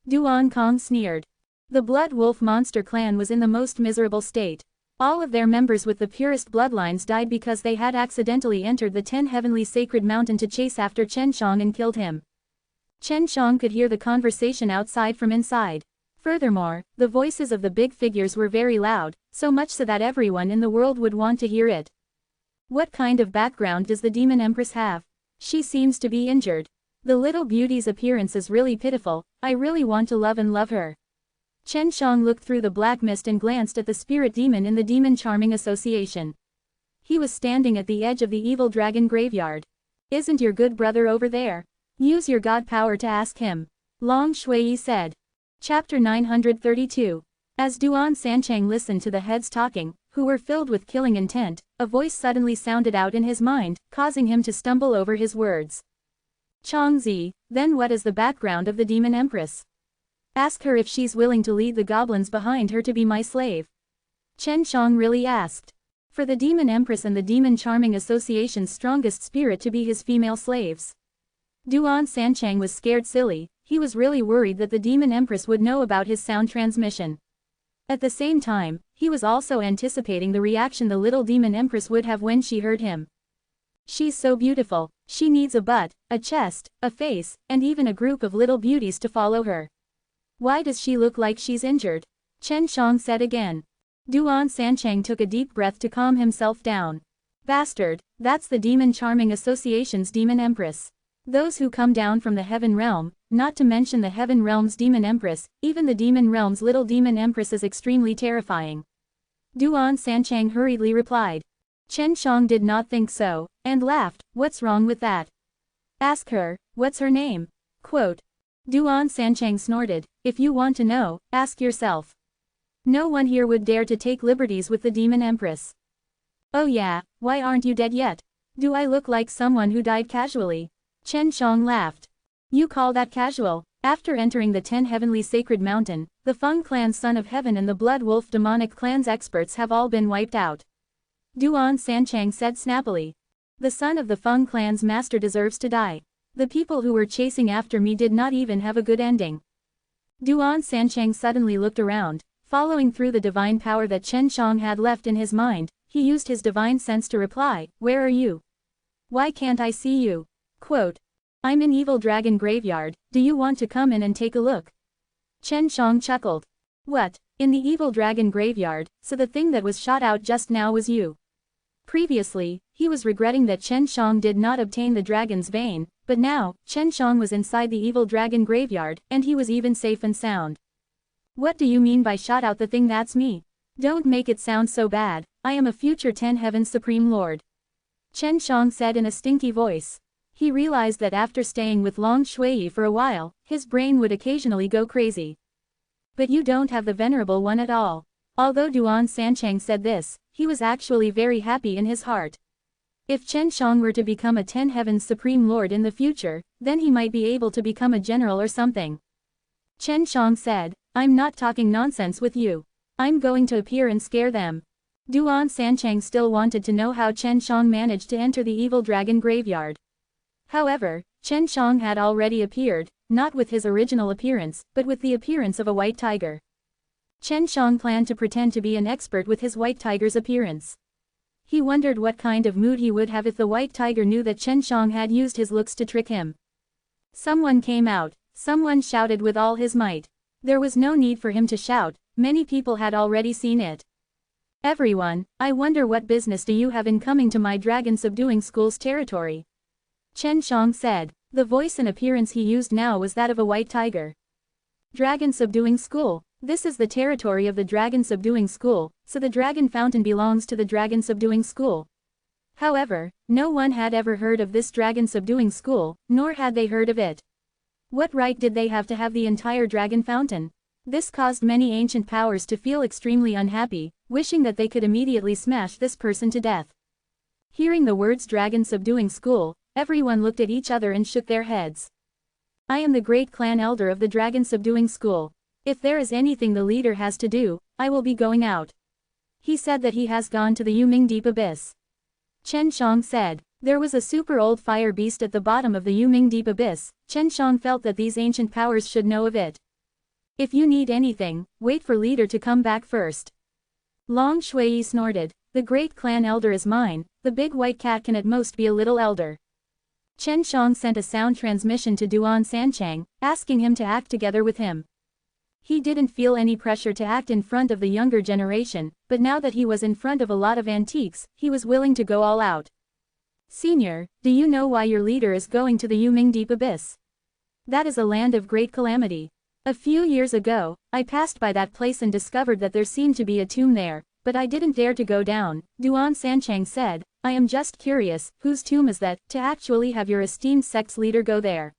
[SPEAKER 1] Duan Kong sneered. The Blood Wolf Monster Clan was in the most miserable state. All of their members with the purest bloodlines died because they had accidentally entered the 10 heavenly sacred mountain to chase after Chen Shang and killed him. Chen Shang could hear the conversation outside from inside. Furthermore, the voices of the big figures were very loud, so much so that everyone in the world would want to hear it. What kind of background does the Demon Empress have? She seems to be injured. The little beauty's appearance is really pitiful. I really want to love her. Chen Shang looked through the black mist and glanced at the spirit demon in the Demon Charming Association. He was standing at the edge of the evil dragon graveyard. Isn't your good brother over there? Use your god power to ask him. Long Shui said. Chapter 932. As Duan Sanchang listened to the heads talking, who were filled with killing intent, a voice suddenly sounded out in his mind, causing him to stumble over his words. Changzi, then what is the background of the Demon Empress? Ask her if she's willing to lead the goblins behind her to be my slave. Chen Shang really asked. For the Demon Empress and the Demon Charming Association's strongest spirit to be his female slaves. Duan Sanchang was scared silly. He was really worried that the Demon Empress would know about his sound transmission. At the same time, he was also anticipating the reaction the little Demon Empress would have when she heard him. She's so beautiful, she needs a butt, a chest, a face, and even a group of little beauties to follow her. Why does she look like she's injured? Chen Shang said again. Duan Sanchang took a deep breath to calm himself down. Bastard, that's the Demon Charming Association's Demon Empress. Those who come down from the Heaven Realm, not to mention the Heaven Realm's Demon Empress, even the Demon Realm's little Demon Empress is extremely terrifying. Duan Sanchang hurriedly replied. Chen Shang did not think so, and laughed. What's wrong with that? Ask her, what's her name? Quote. Duan Sanchang snorted. If you want to know, ask yourself. No one here would dare to take liberties with the Demon Empress. Oh yeah, why aren't you dead yet? Do I look like someone who died casually? Chen Shang laughed. You call that casual? After entering the 10 heavenly sacred mountain, the Feng clan's Son of Heaven and the Blood Wolf demonic clan's experts have all been wiped out. Duan Sanchang said snappily. The son of the Feng clan's master deserves to die. The people who were chasing after me did not even have a good ending. Duan Sanchang suddenly looked around. Following through the divine power that Chen Shang had left in his mind, he used his divine sense to reply, where are you? Why can't I see you? Quote. I'm in Evil Dragon Graveyard, do you want to come in and take a look? Chen Shang chuckled. What, in the Evil Dragon Graveyard, so the thing that was shot out just now was you? Previously, he was regretting that Chen Shang did not obtain the dragon's vein, but now, Chen Shang was inside the Evil Dragon Graveyard, and he was even safe and sound. What do you mean by shot out the thing? That's me. Don't make it sound so bad, I am a future 10 Heavens Supreme Lord. Chen Shang said in a stinky voice. He realized that after staying with Long Shui for a while, his brain would occasionally go crazy. But you don't have the Venerable One at all. Although Duan Sanchang said this, he was actually very happy in his heart. If Chen Shang were to become a 10 Heavens Supreme Lord in the future, then he might be able to become a general or something. Chen Shang said, I'm not talking nonsense with you. I'm going to appear and scare them. Duan Sanchang still wanted to know how Chen Shang managed to enter the Evil Dragon Graveyard. However, Chen Shang had already appeared, not with his original appearance, but with the appearance of a white tiger. Chen Shang planned to pretend to be an expert with his white tiger's appearance. He wondered what kind of mood he would have if the white tiger knew that Chen Shang had used his looks to trick him. Someone came out, someone shouted with all his might. There was no need for him to shout, many people had already seen it. Everyone, I wonder what business do you have in coming to my dragon subduing school's territory? Chen Shang said. The voice and appearance he used now was that of a white tiger. Dragon subduing school. This is the territory of the Dragon Subduing School, so the Dragon Fountain belongs to the Dragon Subduing School. However, no one had ever heard of this Dragon Subduing School, nor had they heard of it. What right did they have to have the entire Dragon Fountain? This caused many ancient powers to feel extremely unhappy, wishing that they could immediately smash this person to death. Hearing the words Dragon Subduing School, everyone looked at each other and shook their heads. I am the great clan elder of the Dragon Subduing School. If there is anything the leader has to do, I will be going out. He said that he has gone to the Yuming Deep Abyss. Chen Shang said. There was a super old fire beast at the bottom of the Yuming Deep Abyss. Chen Shang felt that these ancient powers should know of it. If you need anything, wait for leader to come back first. Long Shui snorted. The great clan elder is mine, the big white cat can at most be a little elder. Chen Shang sent a sound transmission to Duan Sanchang, asking him to act together with him. He didn't feel any pressure to act in front of the younger generation, but now that he was in front of a lot of antiques, he was willing to go all out. Senior, do you know why your leader is going to the Yuming Deep Abyss? That is a land of great calamity. A few years ago, I passed by that place and discovered that there seemed to be a tomb there, but I didn't dare to go down. Duan Sanchang said, I am just curious, whose tomb is that, to actually have your esteemed sect's leader go there?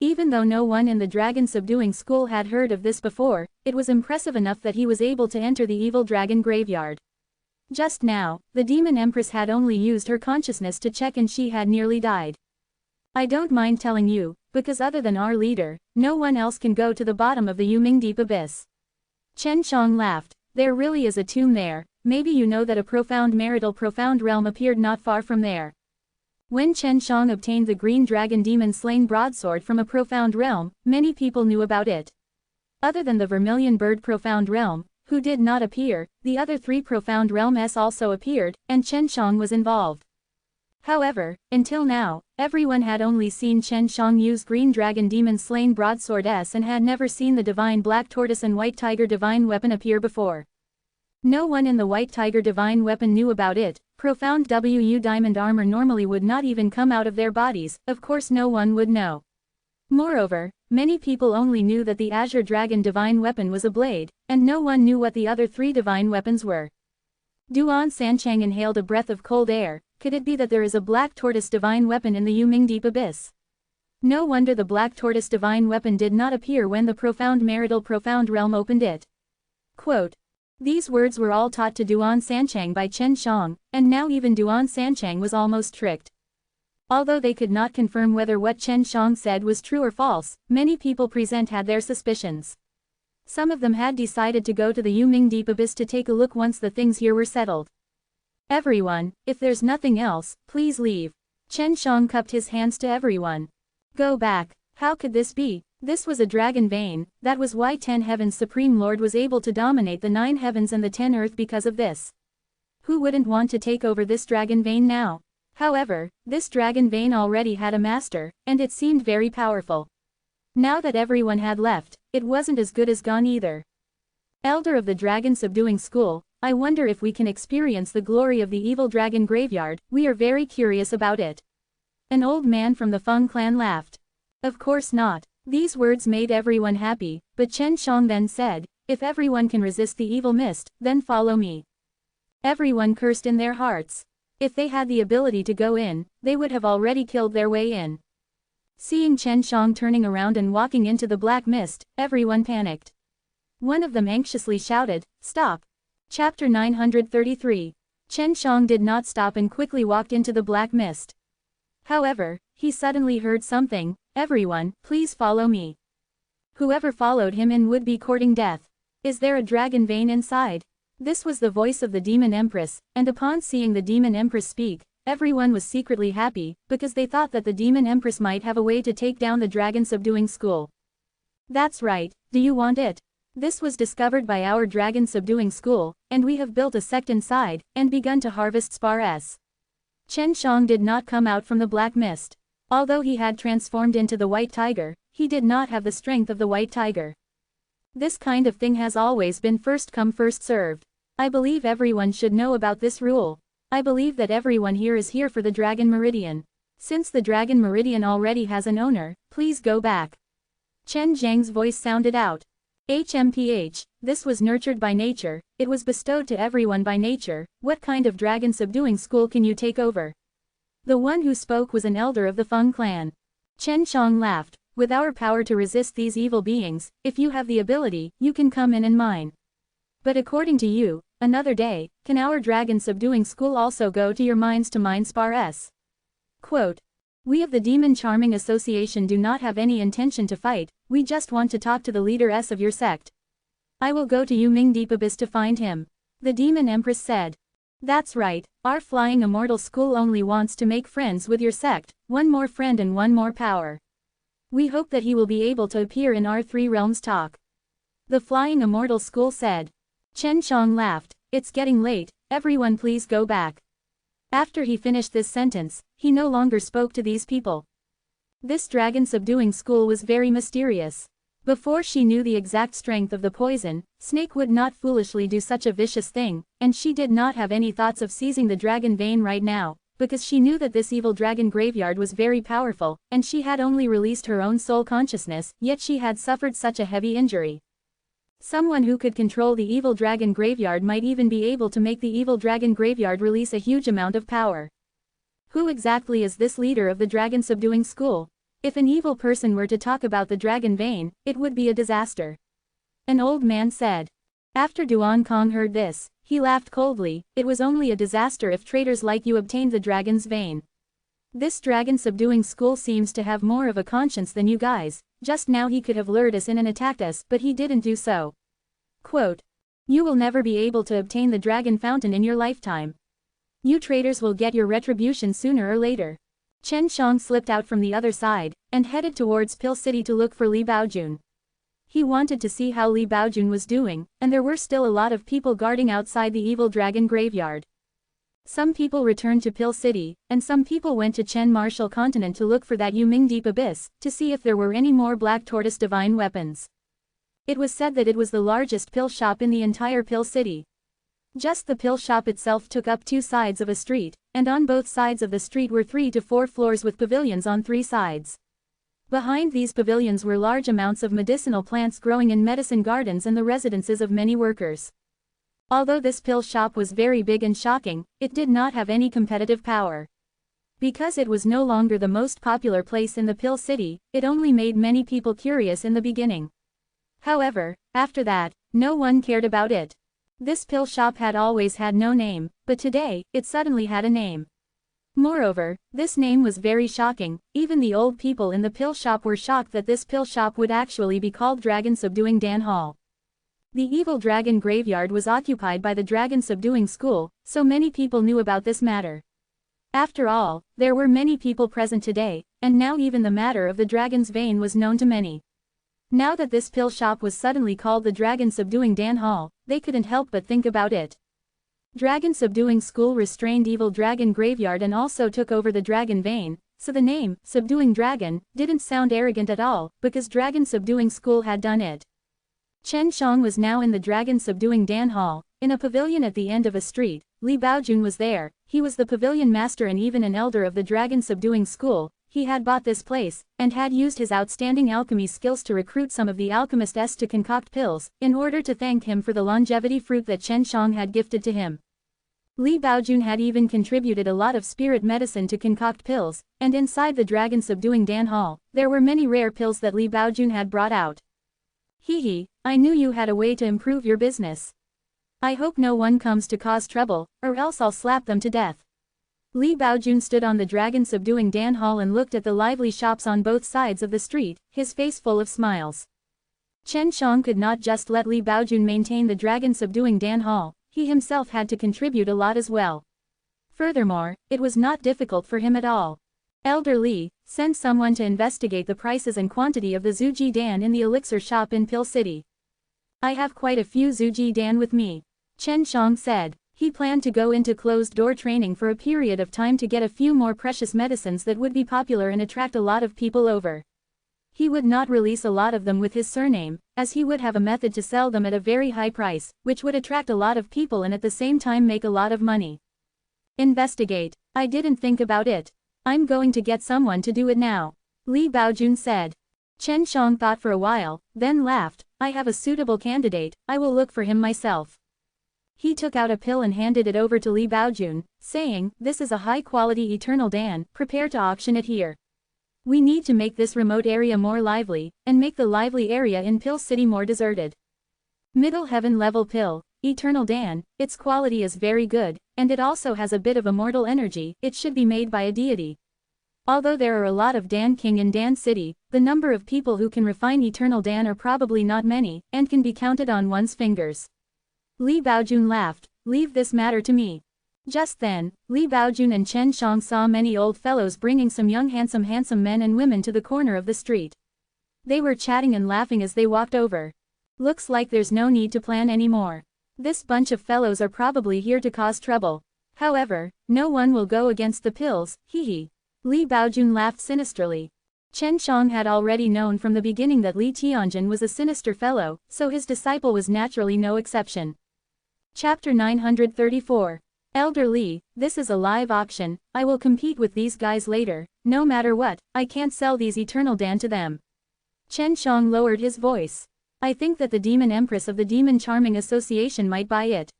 [SPEAKER 1] Even though no one in the dragon subduing school had heard of this before, it was impressive enough that he was able to enter the evil dragon graveyard. Just now, the demon empress had only used her consciousness to check and she had nearly died. I don't mind telling you, because other than our leader, no one else can go to the bottom of the Yuming Deep Abyss. Chen Shang laughed. There really is a tomb there, maybe you know that a profound marital profound realm appeared not far from there. When Chen Shang obtained the green dragon demon slaying broadsword from a profound realm, many people knew about it. Other than the vermilion bird profound realm, who did not appear, the other three profound realms also appeared, and Chen Shang was involved. However, until now, everyone had only seen Chen Shang use green dragon demon slain broadsword and had never seen the divine black tortoise and white tiger divine weapon appear before. No one in the white tiger divine weapon knew about it. Profound WU diamond armor normally would not even come out of their bodies, of course no one would know. Moreover, many people only knew that the azure dragon divine weapon was a blade, and no one knew what the other three divine weapons were. Duan Sanchang inhaled a breath of cold air. Could it be that there is a black tortoise divine weapon in the Yuming Deep Abyss? No wonder the black tortoise divine weapon did not appear when the profound marital profound realm opened it. Quote. These words were all taught to Duan Sanchang by Chen Shang, and now even Duan Sanchang was almost tricked. Although they could not confirm whether what Chen Shang said was true or false, many people present had their suspicions. Some of them had decided to go to the Yuming Deep Abyss to take a look once the things here were settled. Everyone, if there's nothing else, please leave. Chen Shang cupped his hands to everyone. Go back. How could this be? This was a dragon vein, that was why 10 Heavens Supreme Lord was able to dominate the 9 heavens and the 10 earth because of this. Who wouldn't want to take over this dragon vein now? However, this dragon vein already had a master, and it seemed very powerful. Now that everyone had left, it wasn't as good as gone either. Elder of the Dragon Subduing School, I wonder if we can experience the glory of the evil dragon graveyard, we are very curious about it. An old man from the Feng clan laughed. Of course not. These words made everyone happy, but Chen Shang then said, if everyone can resist the evil mist, then follow me. Everyone cursed in their hearts. If they had the ability to go in, they would have already killed their way in. Seeing Chen Shang turning around and walking into the black mist, everyone panicked. One of them anxiously shouted, stop. Chapter 933. Chen Shang did not stop and quickly walked into the black mist. However, he suddenly heard something, everyone, please follow me. Whoever followed him in would be courting death. Is there a dragon vein inside? This was the voice of the Demon Empress, and upon seeing the Demon Empress speak, everyone was secretly happy, because they thought that the Demon Empress might have a way to take down the Dragon Subduing School. That's right, do you want it? This was discovered by our Dragon Subduing School, and we have built a sect inside, and begun to harvest spars. Chen Shang did not come out from the black mist. Although he had transformed into the white tiger, he did not have the strength of the white tiger. This kind of thing has always been first come first served. I believe everyone should know about this rule. I believe that everyone here is here for the Dragon Meridian. Since the Dragon Meridian already has an owner, please go back. Chen Zhang's voice sounded out. HMPH, this was nurtured by nature, it was bestowed to everyone by nature, what kind of dragon subduing school can you take over? The one who spoke was an elder of the Feng clan. Chen Shang laughed, with our power to resist these evil beings, if you have the ability, you can come in and mine. But according to you, another day, can our dragon subduing school also go to your mines to mine spars? Quote. We of the Demon Charming Association do not have any intention to fight, we just want to talk to the leader of your sect. I will go to Yuming Deep Abyss to find him. The Demon Empress said. That's right, our flying immortal school only wants to make friends with your sect, one more friend and one more power. We hope that he will be able to appear in our three realms talk. The flying immortal school said. Chen Shang laughed, it's getting late, everyone please go back. After he finished this sentence, he no longer spoke to these people. This dragon subduing school was very mysterious. Before she knew the exact strength of the poison, Snake would not foolishly do such a vicious thing, and she did not have any thoughts of seizing the dragon vein right now, because she knew that this evil dragon graveyard was very powerful, and she had only released her own soul consciousness, yet she had suffered such a heavy injury. Someone who could control the evil dragon graveyard might even be able to make the evil dragon graveyard release a huge amount of power. Who exactly is this leader of the dragon subduing school? If an evil person were to talk about the dragon vein, it would be a disaster. An old man said. After Duan Kong heard this, he laughed coldly, it was only a disaster if traitors like you obtained the dragon's vein. This dragon subduing school seems to have more of a conscience than you guys, just now he could have lured us in and attacked us but he didn't do so. Quote. You will never be able to obtain the dragon fountain in your lifetime. You traitors will get your retribution sooner or later. Chen Shang slipped out from the other side, and headed towards Pill City to look for Li Baojun. He wanted to see how Li Baojun was doing, and there were still a lot of people guarding outside the evil dragon graveyard. Some people returned to Pill City, and some people went to Chen Martial Continent to look for that Yuming Deep Abyss, to see if there were any more Black Tortoise divine weapons. It was said that it was the largest pill shop in the entire Pill City. Just the pill shop itself took up 2 sides of a street, and on both sides of the street were 3 to 4 floors with pavilions on 3 sides. Behind these pavilions were large amounts of medicinal plants growing in medicine gardens and the residences of many workers. Although this pill shop was very big and shocking, it did not have any competitive power. Because it was no longer the most popular place in the Pill City, it only made many people curious in the beginning. However, after that, no one cared about it. This pill shop had always had no name, but today, it suddenly had a name. Moreover, this name was very shocking, even the old people in the pill shop were shocked that this pill shop would actually be called Dragon Subduing Dan Hall. The evil dragon graveyard was occupied by the Dragon Subduing School, so many people knew about this matter. After all, there were many people present today, and now even the matter of the dragon's vein was known to many. Now that this pill shop was suddenly called the Dragon Subduing Dan Hall, they couldn't help but think about it. Dragon Subduing School restrained evil dragon graveyard and also took over the dragon vein, so the name, Subduing Dragon, didn't sound arrogant at all, because Dragon Subduing School had done it. Chen Shang was now in the Dragon Subduing Dan Hall, in a pavilion at the end of a street. Li Baojun was there, he was the pavilion master and even an elder of the Dragon Subduing School. He had bought this place, and had used his outstanding alchemy skills to recruit some of the alchemists to concoct pills, in order to thank him for the longevity fruit that Chen Shang had gifted to him. Li Baojun had even contributed a lot of spirit medicine to concoct pills, and inside the Dragon Subduing Dan Hall, there were many rare pills that Li Baojun had brought out. Hee, I knew you had a way to improve your business. I hope no one comes to cause trouble, or else I'll slap them to death. Li Baojun stood on the Dragon Subduing Dan Hall and looked at the lively shops on both sides of the street, his face full of smiles. Chen Shang could not just let Li Baojun maintain the Dragon Subduing Dan Hall, he himself had to contribute a lot as well. Furthermore, it was not difficult for him at all. Elder Li, send someone to investigate the prices and quantity of the Zuji Dan in the elixir shop in Pill City. I have quite a few Zuji Dan with me. Chen Shang said. He planned to go into closed-door training for a period of time to get a few more precious medicines that would be popular and attract a lot of people over. He would not release a lot of them with his surname, as he would have a method to sell them at a very high price, which would attract a lot of people and at the same time make a lot of money. Investigate. I didn't think about it. I'm going to get someone to do it now. Li Baojun said. Chen Shang thought for a while, then laughed, I have a suitable candidate, I will look for him myself. He took out a pill and handed it over to Li Baojun, saying, this is a high-quality eternal Dan, prepare to auction it here. We need to make this remote area more lively, and make the lively area in Pill City more deserted. Middle heaven level pill, eternal Dan, its quality is very good, and it also has a bit of immortal energy, it should be made by a deity. Although there are a lot of Dan King in Dan City, the number of people who can refine eternal Dan are probably not many, and can be counted on one's fingers. Li Baojun laughed, leave this matter to me. Just then, Li Baojun and Chen Shang saw many old fellows bringing some young handsome men and women to the corner of the street. They were chatting and laughing as they walked over. Looks like there's no need to plan anymore. This bunch of fellows are probably here to cause trouble. However, no one will go against the pills, hee hee. Li Baojun laughed sinisterly. Chen Shang had already known from the beginning that Li Tianjin was a sinister fellow, so his disciple was naturally no exception. Chapter 934. Elder Li, this is a live auction, I will compete with these guys later, no matter what, I can't sell these Eternal Dan to them. Chen Shang lowered his voice. I think that the Demon Empress of the Demon Charming Association might buy it.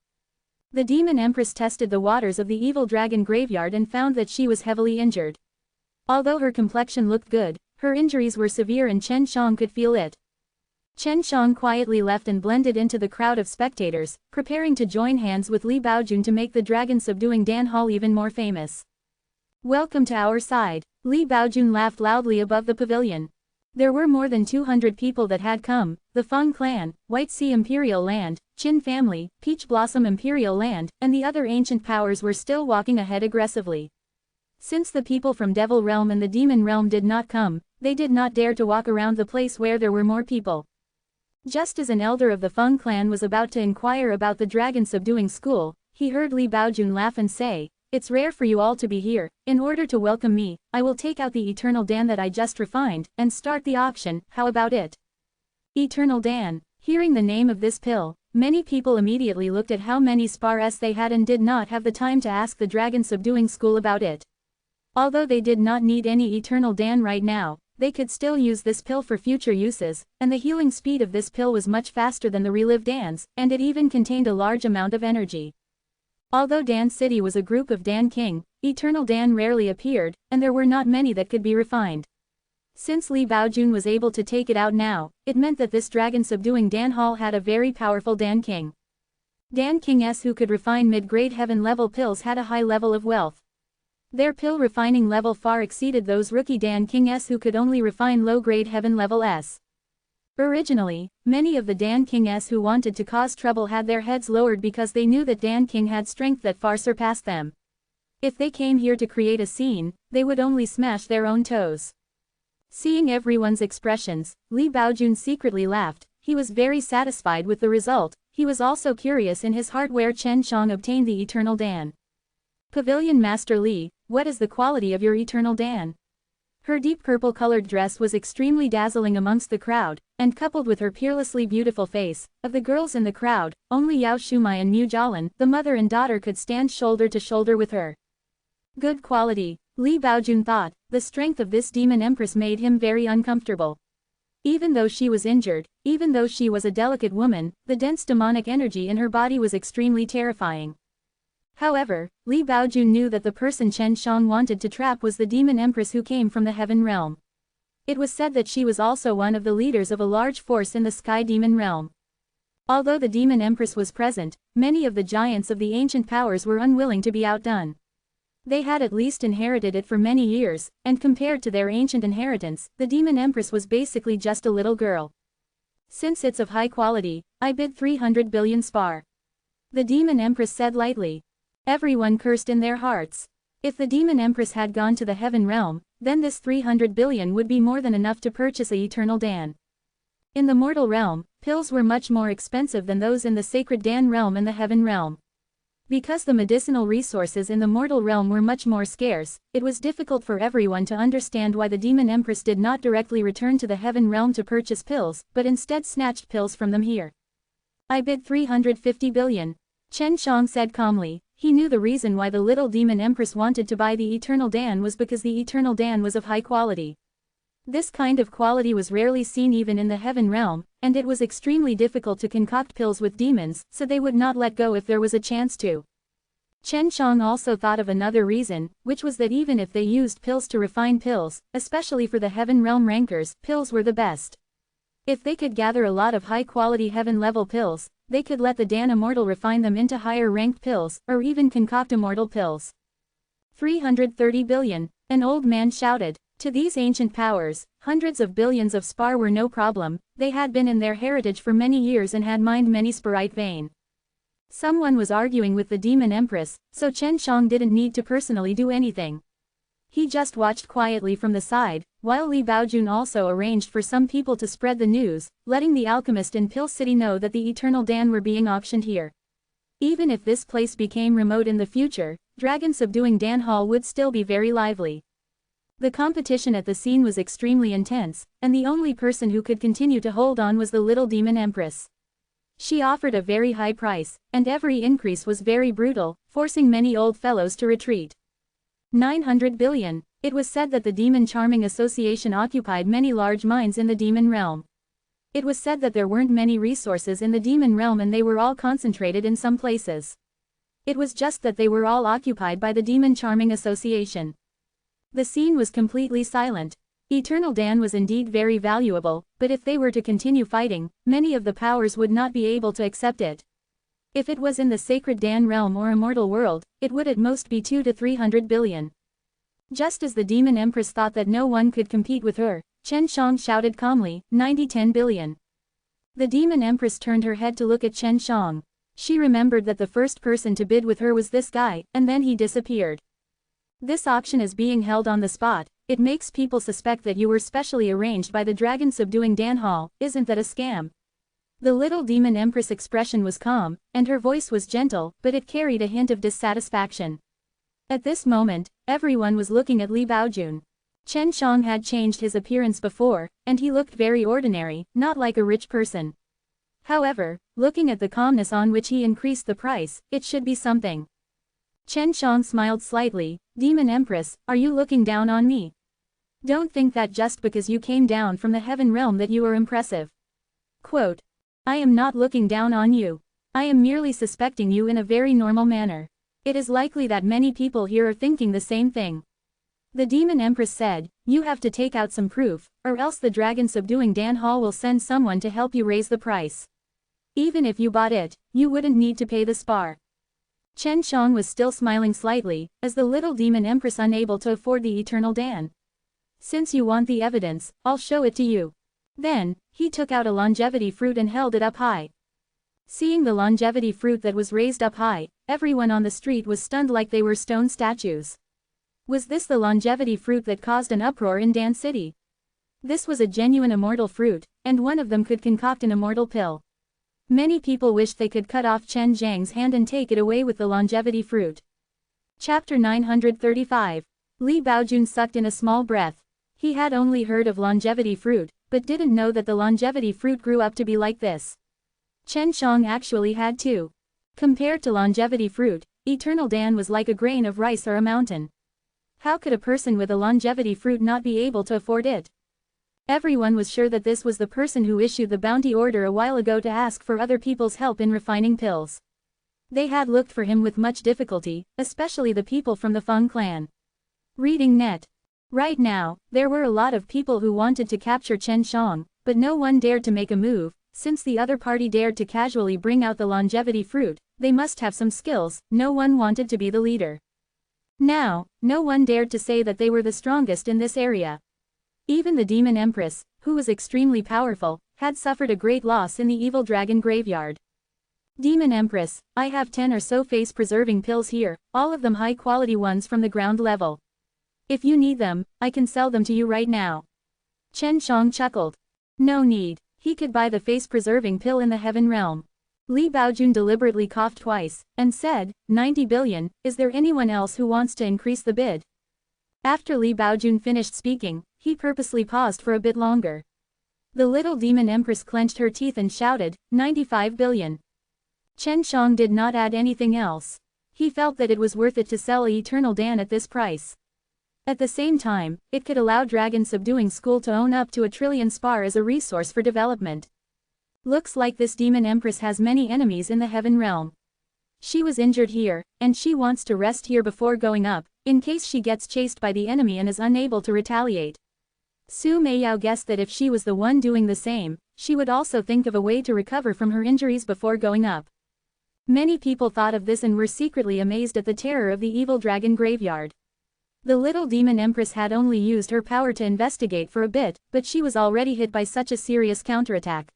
[SPEAKER 1] The Demon Empress tested the waters of the evil dragon graveyard and found that she was heavily injured. Although her complexion looked good, her injuries were severe and Chen Shang could feel it. Chen Shang quietly left and blended into the crowd of spectators, preparing to join hands with Li Baojun to make the dragon-subduing Dan Hall even more famous. Welcome to our side, Li Baojun laughed loudly above the pavilion. There were more than 200 people that had come, the Feng clan, White Sea Imperial Land, Qin family, Peach Blossom Imperial Land, and the other ancient powers were still walking ahead aggressively. Since the people from Devil Realm and the Demon Realm did not come, they did not dare to walk around the place where there were more people. Just as an elder of the Feng clan was about to inquire about the dragon-subduing school, he heard Li Baojun laugh and say, "It's rare for you all to be here. In order to welcome me, I will take out the Eternal Dan that I just refined, and start the auction, how about it?" Eternal Dan. Hearing the name of this pill, many people immediately looked at how many spars they had and did not have the time to ask the dragon-subduing school about it. Although they did not need any Eternal Dan right now, they could still use this pill for future uses, and the healing speed of this pill was much faster than the Relive Dans, and it even contained a large amount of energy. Although Dan City was a group of Dan King, Eternal Dan rarely appeared, and there were not many that could be refined. Since Li Baojun was able to take it out now, it meant that this dragon-subduing Dan Hall had a very powerful Dan King. Dan Kings who could refine mid-grade heaven-level pills had a high level of wealth. Their pill refining level far exceeded those rookie Dan Kings who could only refine low-grade heaven level S. Originally, many of the Dan Kings who wanted to cause trouble had their heads lowered because they knew that Dan King had strength that far surpassed them. If they came here to create a scene, they would only smash their own toes. Seeing everyone's expressions, Li Baojun secretly laughed. He was very satisfied with the result. He was also curious in his heart where Chen Shang obtained the Eternal Dan. Pavilion Master Li, what is the quality of your Eternal Dan? Her deep purple-colored dress was extremely dazzling amongst the crowd, and coupled with her peerlessly beautiful face, of the girls in the crowd, only Yao Shumai and Mu Jialan, the mother and daughter, could stand shoulder to shoulder with her. Good quality, Li Baojun thought. The strength of this demon empress made him very uncomfortable. Even though she was injured, even though she was a delicate woman, the dense demonic energy in her body was extremely terrifying. However, Li Baojun knew that the person Chen Shang wanted to trap was the demon empress who came from the heaven realm. It was said that she was also one of the leaders of a large force in the sky demon realm. Although the demon empress was present, many of the giants of the ancient powers were unwilling to be outdone. They had at least inherited it for many years, and compared to their ancient inheritance, the demon empress was basically just a little girl. Since it's of high quality, I bid 300 billion spar. The demon empress said lightly. Everyone cursed in their hearts. If the demon empress had gone to the heaven realm, then this 300 billion would be more than enough to purchase a Eternal Dan. In the mortal realm, pills were much more expensive than those in the sacred Dan realm and the heaven realm. Because the medicinal resources in the mortal realm were much more scarce, it was difficult for everyone to understand why the demon empress did not directly return to the heaven realm to purchase pills, but instead snatched pills from them here. I bid 350 billion. Chen Shang said calmly. He knew the reason why the little demon empress wanted to buy the Eternal Dan was because the Eternal Dan was of high quality. This kind of quality was rarely seen even in the heaven realm, and it was extremely difficult to concoct pills with demons, so they would not let go if there was a chance to. Chen Shang also thought of another reason, which was that even if they used pills to refine pills, especially for the heaven realm rankers, pills were the best. If they could gather a lot of high-quality heaven-level pills, they could let the Dan Immortal refine them into higher-ranked pills, or even concoct immortal pills. 330 billion, an old man shouted. To these ancient powers, hundreds of billions of spar were no problem. They had been in their heritage for many years and had mined many sparite vein. Someone was arguing with the demon empress, so Chen Shang didn't need to personally do anything. He just watched quietly from the side, while Li Baojun also arranged for some people to spread the news, letting the alchemist in Pill City know that the Eternal Dan were being auctioned here. Even if this place became remote in the future, dragon subduing Dan Hall would still be very lively. The competition at the scene was extremely intense, and the only person who could continue to hold on was the little demon empress. She offered a very high price, and every increase was very brutal, forcing many old fellows to retreat. 900 billion. It was said that the Demon Charming Association occupied many large mines in the demon realm. It was said that there weren't many resources in the demon realm and they were all concentrated in some places. It was just that they were all occupied by the Demon Charming Association. The scene was completely silent. Eternal Dan was indeed very valuable, but if they were to continue fighting, many of the powers would not be able to accept it. If it was in the Sacred Dan realm or Immortal world, it would at most be 200 to 300 billion. Just as the Demon Empress thought that no one could compete with her, Chen Shang shouted calmly, 90-10 billion. The Demon Empress turned her head to look at Chen Shang. She remembered that the first person to bid with her was this guy, and then he disappeared. This auction is being held on the spot. It makes people suspect that you were specially arranged by the dragon subduing Dan Hall. Isn't that a scam? The little demon empress expression was calm, and her voice was gentle, but it carried a hint of dissatisfaction. At this moment, everyone was looking at Li Baojun. Chen Shang had changed his appearance before, and he looked very ordinary, not like a rich person. However, looking at the calmness on which he increased the price, it should be something. Chen Shang smiled slightly. Demon Empress, are you looking down on me? Don't think that just because you came down from the heaven realm that you are impressive. Quote. I am not looking down on you. I am merely suspecting you in a very normal manner. It is likely that many people here are thinking the same thing. The Demon Empress said, you have to take out some proof, or else the dragon subduing Dan Hall will send someone to help you raise the price. Even if you bought it, you wouldn't need to pay the spar. Chen Shang was still smiling slightly, as the little demon empress unable to afford the Eternal Dan. Since you want the evidence, I'll show it to you. Then, he took out a longevity fruit and held it up high. Seeing the longevity fruit that was raised up high, everyone on the street was stunned like they were stone statues. Was this the longevity fruit that caused an uproar in Dan City? This was a genuine immortal fruit, and one of them could concoct an immortal pill. Many people wished they could cut off Chen Zhang's hand and take it away with the longevity fruit. Chapter 935. Li Baojun sucked in a small breath. He had only heard of longevity fruit, but didn't know that the longevity fruit grew up to be like this. Chen Shang actually had two. Compared to longevity fruit, Eternal Dan was like a grain of rice or a mountain. How could a person with a longevity fruit not be able to afford it? Everyone was sure that this was the person who issued the bounty order a while ago to ask for other people's help in refining pills. They had looked for him with much difficulty, especially the people from the Feng clan. Reading net. Right now, there were a lot of people who wanted to capture Chen Shang, but no one dared to make a move. Since the other party dared to casually bring out the longevity fruit, they must have some skills. No one wanted to be the leader. Now, no one dared to say that they were the strongest in this area. Even the Demon Empress, who was extremely powerful, had suffered a great loss in the evil dragon graveyard. Demon Empress, I have 10 or so face-preserving pills here, all of them high-quality ones from the ground level. If you need them, I can sell them to you right now. Chen Shang chuckled. No need, he could buy the face-preserving pill in the heaven realm. Li Baojun deliberately coughed twice, and said, 90 billion, is there anyone else who wants to increase the bid? After Li Baojun finished speaking, he purposely paused for a bit longer. The little demon empress clenched her teeth and shouted, 95 billion. Chen Shang did not add anything else. He felt that it was worth it to sell Eternal Dan at this price. At the same time, it could allow Dragon Subduing School to own up to 1 trillion spar as a resource for development. Looks like this demon empress has many enemies in the heaven realm. She was injured here, and she wants to rest here before going up, in case she gets chased by the enemy and is unable to retaliate. Su Meiyao guessed that if she was the one doing the same, she would also think of a way to recover from her injuries before going up. Many people thought of this and were secretly amazed at the terror of the evil dragon graveyard. The little demon empress had only used her power to investigate for a bit, but she was already hit by such a serious counterattack.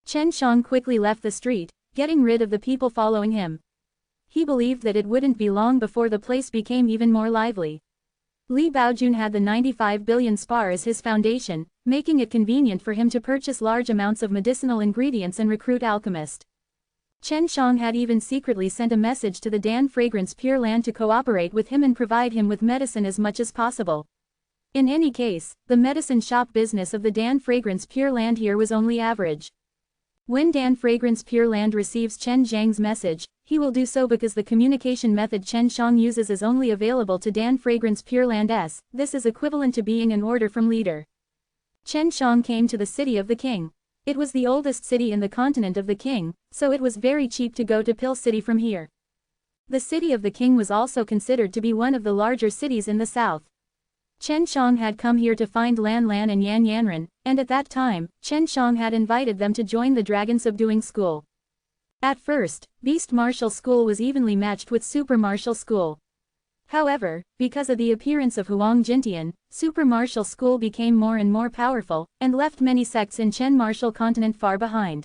[SPEAKER 1] Chen Shang quickly left the street, getting rid of the people following him. He believed that it wouldn't be long before the place became even more lively. Li Baojun had the 95 billion spar as his foundation, making it convenient for him to purchase large amounts of medicinal ingredients and recruit alchemists. Chen Shang had even secretly sent a message to the Dan Fragrance Pure Land to cooperate with him and provide him with medicine as much as possible. In any case, the medicine shop business of the Dan Fragrance Pure Land here was only average. When Dan Fragrance Pure Land receives Chen Zhang's message, he will do so because the communication method Chen Shang uses is only available to Dan Fragrance Pure Land S. This is equivalent to being an order from leader. Chen Shang came to the city of the king. It was the oldest city in the continent of the king, so it was very cheap to go to Pill City from here. The city of the king was also considered to be one of the larger cities in the south. Chen Shang had come here to find Lan Lan and Yan Yanren, and at that time, Chen Shang had invited them to join the Dragon Subduing School. At first, Beast Martial School was evenly matched with Super Martial School. However, because of the appearance of Huang Jintian, Super Martial School became more and more powerful, and left many sects in Chen Martial Continent far behind.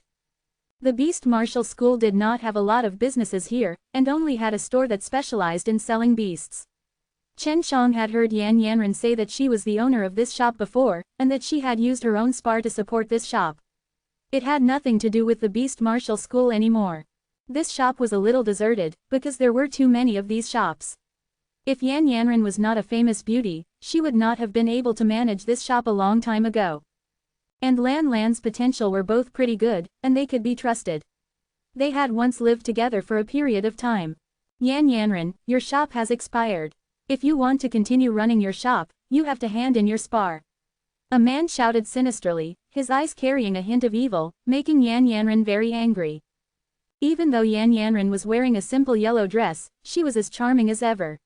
[SPEAKER 1] The Beast Martial School did not have a lot of businesses here, and only had a store that specialized in selling beasts. Chen Shang had heard Yan Yanren say that she was the owner of this shop before, and that she had used her own spar to support this shop. It had nothing to do with the Beast Martial School anymore. This shop was a little deserted, because there were too many of these shops. If Yan Yanren was not a famous beauty, she would not have been able to manage this shop a long time ago. And Lan Lan's potential were both pretty good, and they could be trusted. They had once lived together for a period of time. Yan Yanren, your shop has expired. If you want to continue running your shop, you have to hand in your spar. A man shouted sinisterly, his eyes carrying a hint of evil, making Yan Yanren very angry. Even though Yan Yanren was wearing a simple yellow dress, she was as charming as ever.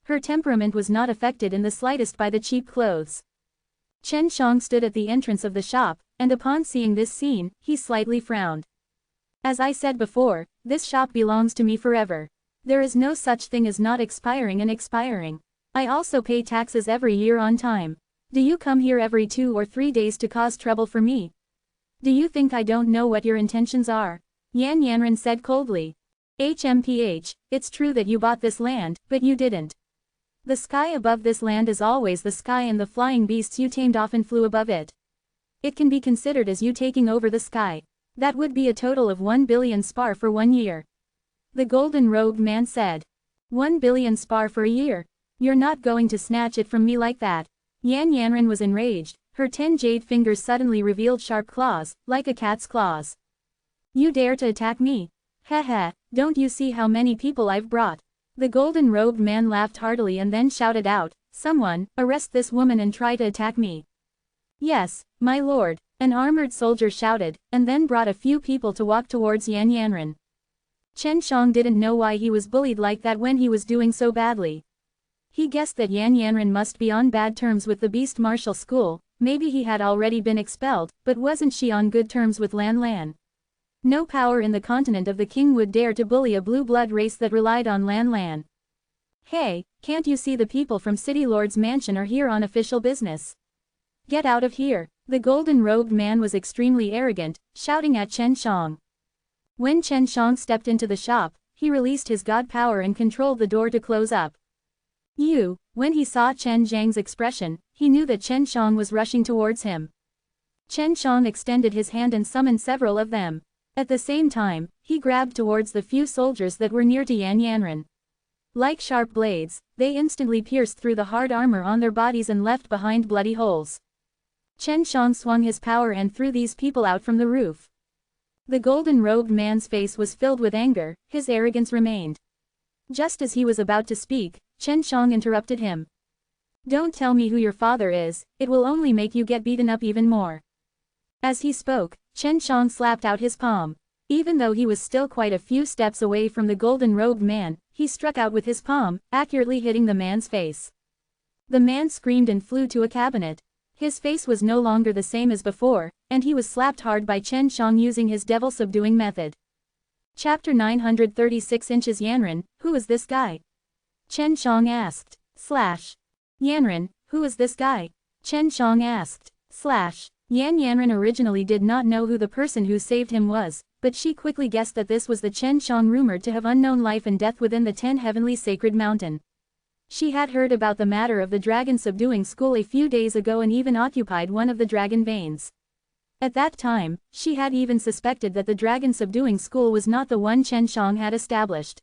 [SPEAKER 1] Her temperament was not affected in the slightest by the cheap clothes. Chen Shang stood at the entrance of the shop, and upon seeing this scene, he slightly frowned. As I said before, this shop belongs to me forever. There is no such thing as not expiring and expiring. I also pay taxes every year on time. Do you come here every 2 or 3 days to cause trouble for me? Do you think I don't know what your intentions are? Yan Yanren said coldly. HMPH, it's true that you bought this land, but you didn't. The sky above this land is always the sky and the flying beasts you tamed often flew above it. It can be considered as you taking over the sky. That would be a total of 1 billion spar for 1 year. The golden-robed man said. 1 billion spar for a year? You're not going to snatch it from me like that. Yan Yanren was enraged, her 10 jade fingers suddenly revealed sharp claws, like a cat's claws. You dare to attack me? Heh, don't you see how many people I've brought? The golden-robed man laughed heartily and then shouted out, someone, arrest this woman and try to attack me. Yes, my lord, an armored soldier shouted, and then brought a few people to walk towards Yan Yanren. Chen Shang didn't know why he was bullied like that when he was doing so badly. He guessed that Yan Yanren must be on bad terms with the Beast Martial School, maybe he had already been expelled, but wasn't she on good terms with Lan Lan? No power in the continent of the king would dare to bully a blue blood race that relied on Lan Lan. Hey, can't you see the people from City Lord's mansion are here on official business? Get out of here. The golden-robed man was extremely arrogant, shouting at Chen Shang. When Chen Shang stepped into the shop, he released his god power and controlled the door to close up. When he saw Chen Zhang's expression, he knew that Chen Shang was rushing towards him. Chen Shang extended his hand and summoned several of them. At the same time, he grabbed towards the few soldiers that were near to Yan Yanren. Like sharp blades, they instantly pierced through the hard armor on their bodies and left behind bloody holes. Chen Shang swung his power and threw these people out from the roof. The golden-robed man's face was filled with anger, his arrogance remained. Just as he was about to speak, Chen Shang interrupted him. Don't tell me who your father is, it will only make you get beaten up even more. As he spoke, Chen Shang slapped out his palm. Even though he was still quite a few steps away from the golden-robed man, he struck out with his palm, accurately hitting the man's face. The man screamed and flew to a cabinet. His face was no longer the same as before, and he was slapped hard by Chen Shang using his devil-subduing method. Chapter 936 Inches Yanren, who is this guy? Chen Shang asked. Yanren, who is this guy? Chen Shang asked. Yan Yanren originally did not know who the person who saved him was, but she quickly guessed that this was the Chen Shang rumored to have unknown life and death within the 10 heavenly sacred mountain. She had heard about the matter of the dragon subduing school a few days ago and even occupied one of the dragon veins. At that time, she had even suspected that the dragon subduing school was not the one Chen Shang had established.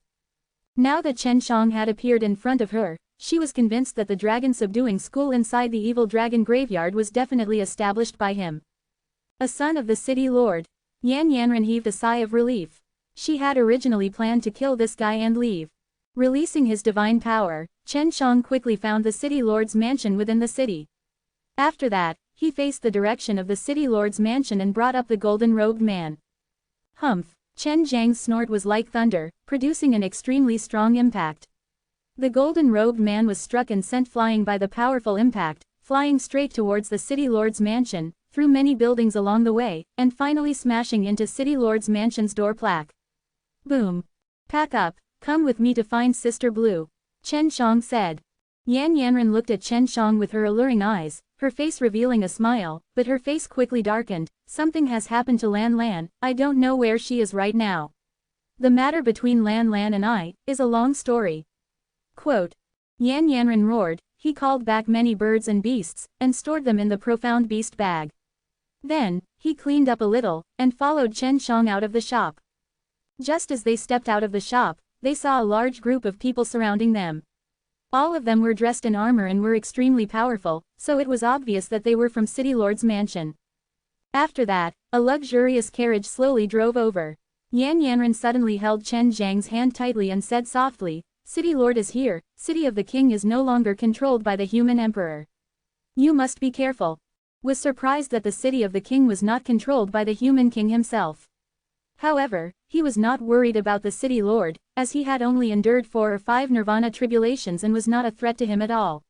[SPEAKER 1] Now that Chen Shang had appeared in front of her, she was convinced that the dragon subduing school inside the evil dragon graveyard was definitely established by him. A son of the city lord. Yan Yanran heaved a sigh of relief. She had originally planned to kill this guy and leave. Releasing his divine power, Chen Shang quickly found the city lord's mansion within the city. After that, he faced the direction of the city lord's mansion and brought up the golden-robed man. Humph! Chen Zhang's snort was like thunder, producing an extremely strong impact. The golden-robed man was struck and sent flying by the powerful impact, flying straight towards the city lord's mansion, through many buildings along the way, and finally smashing into city lord's mansion's door plaque. Boom! Pack up, come with me to find Sister Blue, Chen Shang said. Yan Yanran looked at Chen Shang with her alluring eyes, her face revealing a smile, but her face quickly darkened. Something has happened to Lan Lan, I don't know where she is right now. The matter between Lan Lan and I is a long story. Quote. Yan Yanran roared, he called back many birds and beasts, and stored them in the profound beast bag. Then, he cleaned up a little, and followed Chen Shang out of the shop. Just as they stepped out of the shop, they saw a large group of people surrounding them. All of them were dressed in armor and were extremely powerful, so it was obvious that they were from City Lord's mansion. After that, a luxurious carriage slowly drove over. Yan Yanran suddenly held Chen Zhang's hand tightly and said softly, City Lord is here, City of the King is no longer controlled by the human emperor. You must be careful. Was surprised that the City of the King was not controlled by the human king himself. However, he was not worried about the City Lord, as he had only endured 4 or 5 nirvana tribulations and was not a threat to him at all.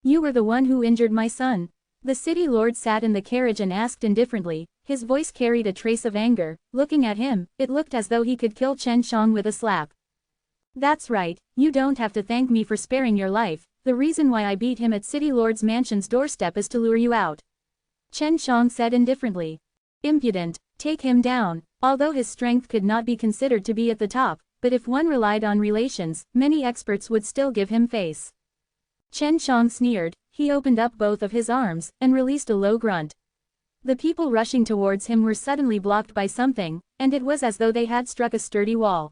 [SPEAKER 1] You were the one who injured my son. The City Lord sat in the carriage and asked indifferently, his voice carried a trace of anger. Looking at him, it looked as though he could kill Chen Shang with a slap. That's right, you don't have to thank me for sparing your life, the reason why I beat him at City Lord's mansion's doorstep is to lure you out. Chen Shang said indifferently. Impudent, take him down. Although his strength could not be considered to be at the top, but if one relied on relations, many experts would still give him face. Chen Shang sneered, he opened up both of his arms, and released a low grunt. The people rushing towards him were suddenly blocked by something, and it was as though they had struck a sturdy wall.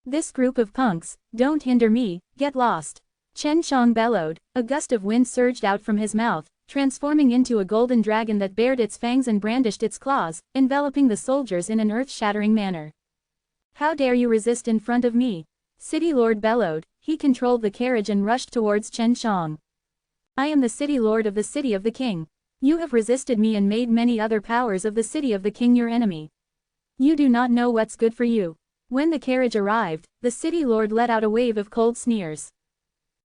[SPEAKER 1] This group of punks, don't hinder me, get lost. Chen Shang bellowed, a gust of wind surged out from his mouth, transforming into a golden dragon that bared its fangs and brandished its claws, enveloping the soldiers in an earth-shattering manner. How dare you resist in front of me? City Lord bellowed, he controlled the carriage and rushed towards Chen Shang. I am the City Lord of the City of the King. You have resisted me and made many other powers of the City of the King your enemy. You do not know what's good for you. When the carriage arrived, the City Lord let out a wave of cold sneers.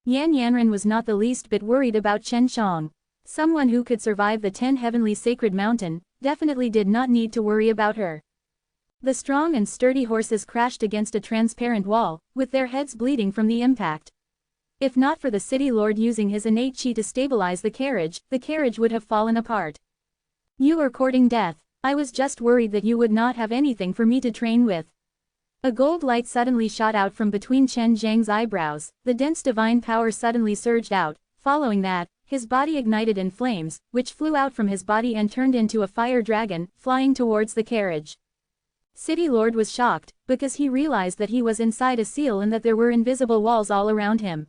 [SPEAKER 1] Yan Yanran was not the least bit worried about Chen Shang. Someone who could survive the 10 heavenly sacred mountain, definitely did not need to worry about her. The strong and sturdy horses crashed against a transparent wall, with their heads bleeding from the impact. If not for the City Lord using his innate chi to stabilize the carriage would have fallen apart. You are courting death, I was just worried that you would not have anything for me to train with. A gold light suddenly shot out from between Chen Zhang's eyebrows, the dense divine power suddenly surged out, following that, his body ignited in flames, which flew out from his body and turned into a fire dragon, flying towards the carriage. City Lord was shocked, because he realized that he was inside a seal and that there were invisible walls all around him.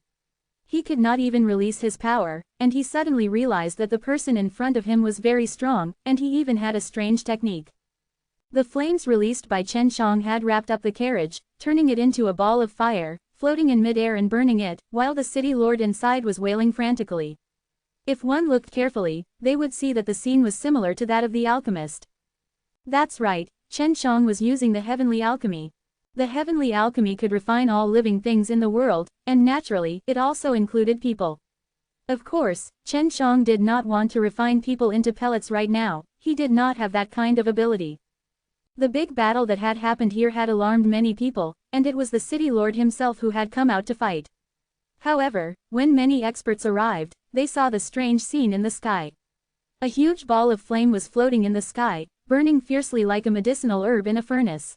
[SPEAKER 1] He could not even release his power, and he suddenly realized that the person in front of him was very strong, and he even had a strange technique. The flames released by Chen Shang had wrapped up the carriage, turning it into a ball of fire, floating in midair and burning it, while the City Lord inside was wailing frantically. If one looked carefully, they would see that the scene was similar to that of the alchemist. That's right, Chen Shang was using the heavenly alchemy. The heavenly alchemy could refine all living things in the world, and naturally, it also included people. Of course, Chen Shang did not want to refine people into pellets right now, he did not have that kind of ability. The big battle that had happened here had alarmed many people, and it was the City Lord himself who had come out to fight. However, when many experts arrived, they saw the strange scene in the sky. A huge ball of flame was floating in the sky, burning fiercely like a medicinal herb in a furnace.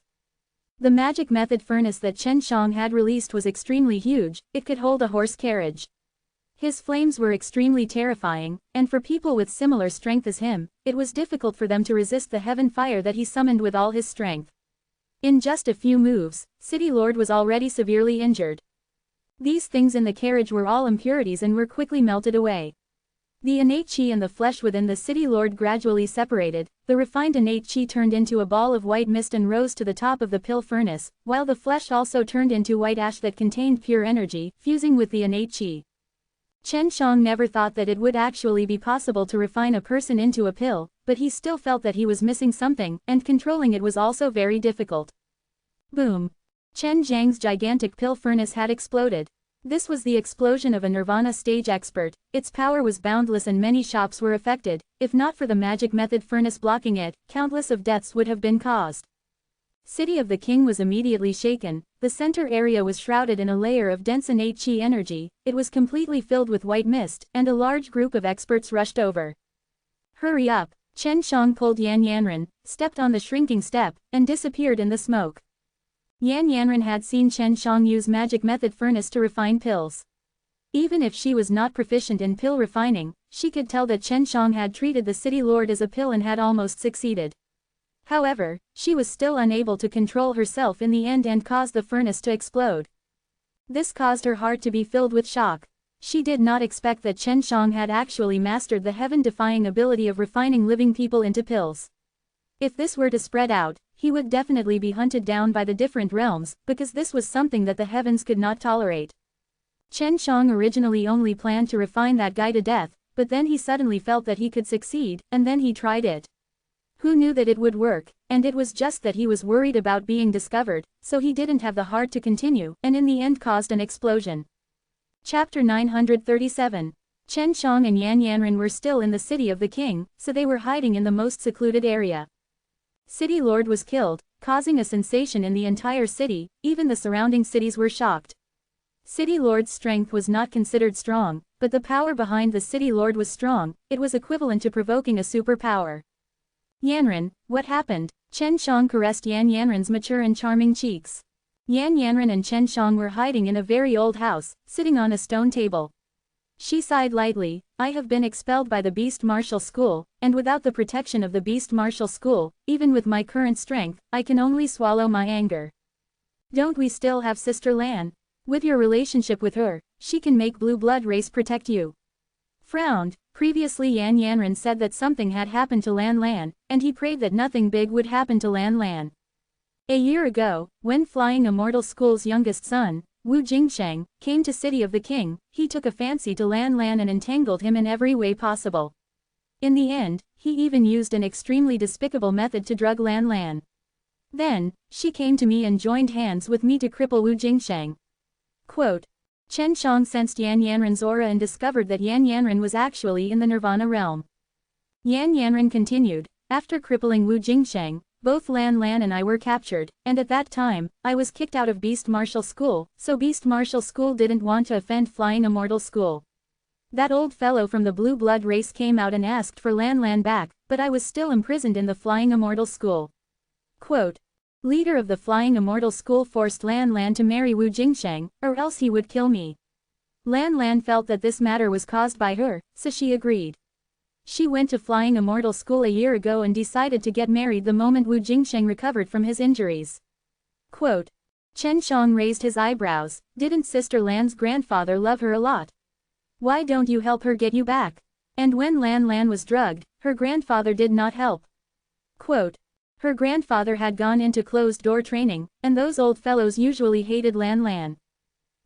[SPEAKER 1] The magic method furnace that Chen Shang had released was extremely huge, it could hold a horse carriage. His flames were extremely terrifying, and for people with similar strength as him, it was difficult for them to resist the heaven fire that he summoned with all his strength. In just a few moves, City Lord was already severely injured. These things in the carriage were all impurities and were quickly melted away. The innate chi and the flesh within the City Lord gradually separated, the refined innate chi turned into a ball of white mist and rose to the top of the pill furnace, while the flesh also turned into white ash that contained pure energy, fusing with the innate chi. Chen Shang never thought that it would actually be possible to refine a person into a pill, but he still felt that he was missing something, and controlling it was also very difficult. Boom! Chen Zhang's gigantic pill furnace had exploded. This was the explosion of a Nirvana stage expert, its power was boundless and many shops were affected. If not for the magic method furnace blocking it, countless of deaths would have been caused. City of the King was immediately shaken, the center area was shrouded in a layer of dense innate chi energy, it was completely filled with white mist, and a large group of experts rushed over. Hurry up! Chen Shang pulled Yan Yanren, stepped on the shrinking step, and disappeared in the smoke. Yan Yanren had seen Chen Shang use magic method furnace to refine pills. Even if she was not proficient in pill refining, she could tell that Chen Shang had treated the City Lord as a pill and had almost succeeded. However, she was still unable to control herself in the end and caused the furnace to explode. This caused her heart to be filled with shock. She did not expect that Chen Shang had actually mastered the heaven-defying ability of refining living people into pills. If this were to spread out, he would definitely be hunted down by the different realms, because this was something that the heavens could not tolerate. Chen Shang originally only planned to refine that guy to death, but then he suddenly felt that he could succeed, and then he tried it. Who knew that it would work, and it was just that he was worried about being discovered, so he didn't have the heart to continue, and in the end caused an explosion. Chapter 937. Chen Shang and Yan Yanren were still in the City of the King, so they were hiding in the most secluded area. City Lord was killed, causing a sensation in the entire city, even the surrounding cities were shocked. City Lord's strength was not considered strong, but the power behind the City Lord was strong, it was equivalent to provoking a superpower. Yanren, what happened? Chen Shang caressed Yan Yanren's mature and charming cheeks. Yan Yanren and Chen Shang were hiding in a very old house, sitting on a stone table. She sighed lightly, I have been expelled by the Beast Martial School, and without the protection of the Beast Martial School, even with my current strength, I can only swallow my anger. Don't we still have Sister Lan? With your relationship with her, she can make blue blood race protect you. Frowned. Previously Yan Yanren said that something had happened to Lan Lan, and he prayed that nothing big would happen to Lan Lan. A year ago, when Flying Immortal School's youngest son, Wu Jingsheng, came to City of the King, he took a fancy to Lan Lan and entangled him in every way possible. In the end, he even used an extremely despicable method to drug Lan Lan. Then, she came to me and joined hands with me to cripple Wu Jingsheng. Quote. Chen Shang sensed Yan Yanren's aura and discovered that Yan Yanren was actually in the Nirvana realm. Yan Yanren continued, after crippling Wu Jingsheng, both Lan Lan and I were captured, and at that time, I was kicked out of Beast Martial School, so Beast Martial School didn't want to offend Flying Immortal School. That old fellow from the Blue Blood race came out and asked for Lan Lan back, but I was still imprisoned in the Flying Immortal School. Quote. Leader of the Flying Immortal School forced Lan Lan to marry Wu Jingsheng, or else he would kill me. Lan Lan felt that this matter was caused by her, so she agreed. She went to Flying Immortal School a year ago and decided to get married the moment Wu Jingsheng recovered from his injuries. Quote. Chen Shang raised his eyebrows, didn't Sister Lan's grandfather love her a lot? Why don't you help her get you back? And when Lan Lan was drugged, her grandfather did not help. Quote. Her grandfather had gone into closed-door training, and those old fellows usually hated Lan Lan.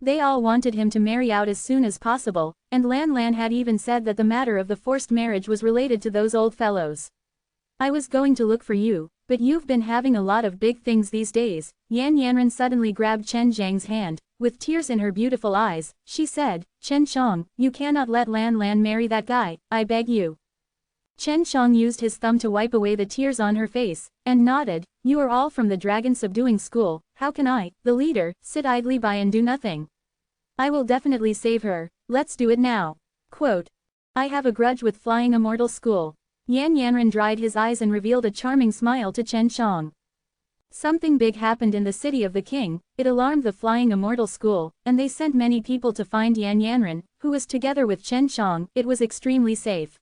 [SPEAKER 1] They all wanted him to marry out as soon as possible, and Lan Lan had even said that the matter of the forced marriage was related to those old fellows. I was going to look for you, but you've been having a lot of big things these days. Yan Yanren suddenly grabbed Chen Zhang's hand, with tears in her beautiful eyes, she said, Chen Shang, you cannot let Lan Lan marry that guy, I beg you. Chen Shang used his thumb to wipe away the tears on her face, and nodded, you are all from the Dragon Subduing School, how can I, the leader, sit idly by and do nothing? I will definitely save her, let's do it now. Quote. I have a grudge with Flying Immortal School. Yan Yanran dried his eyes and revealed a charming smile to Chen Shang. Something big happened in the city of the king, it alarmed the Flying Immortal School, and they sent many people to find Yan Yanran, who was together with Chen Shang. It was extremely safe.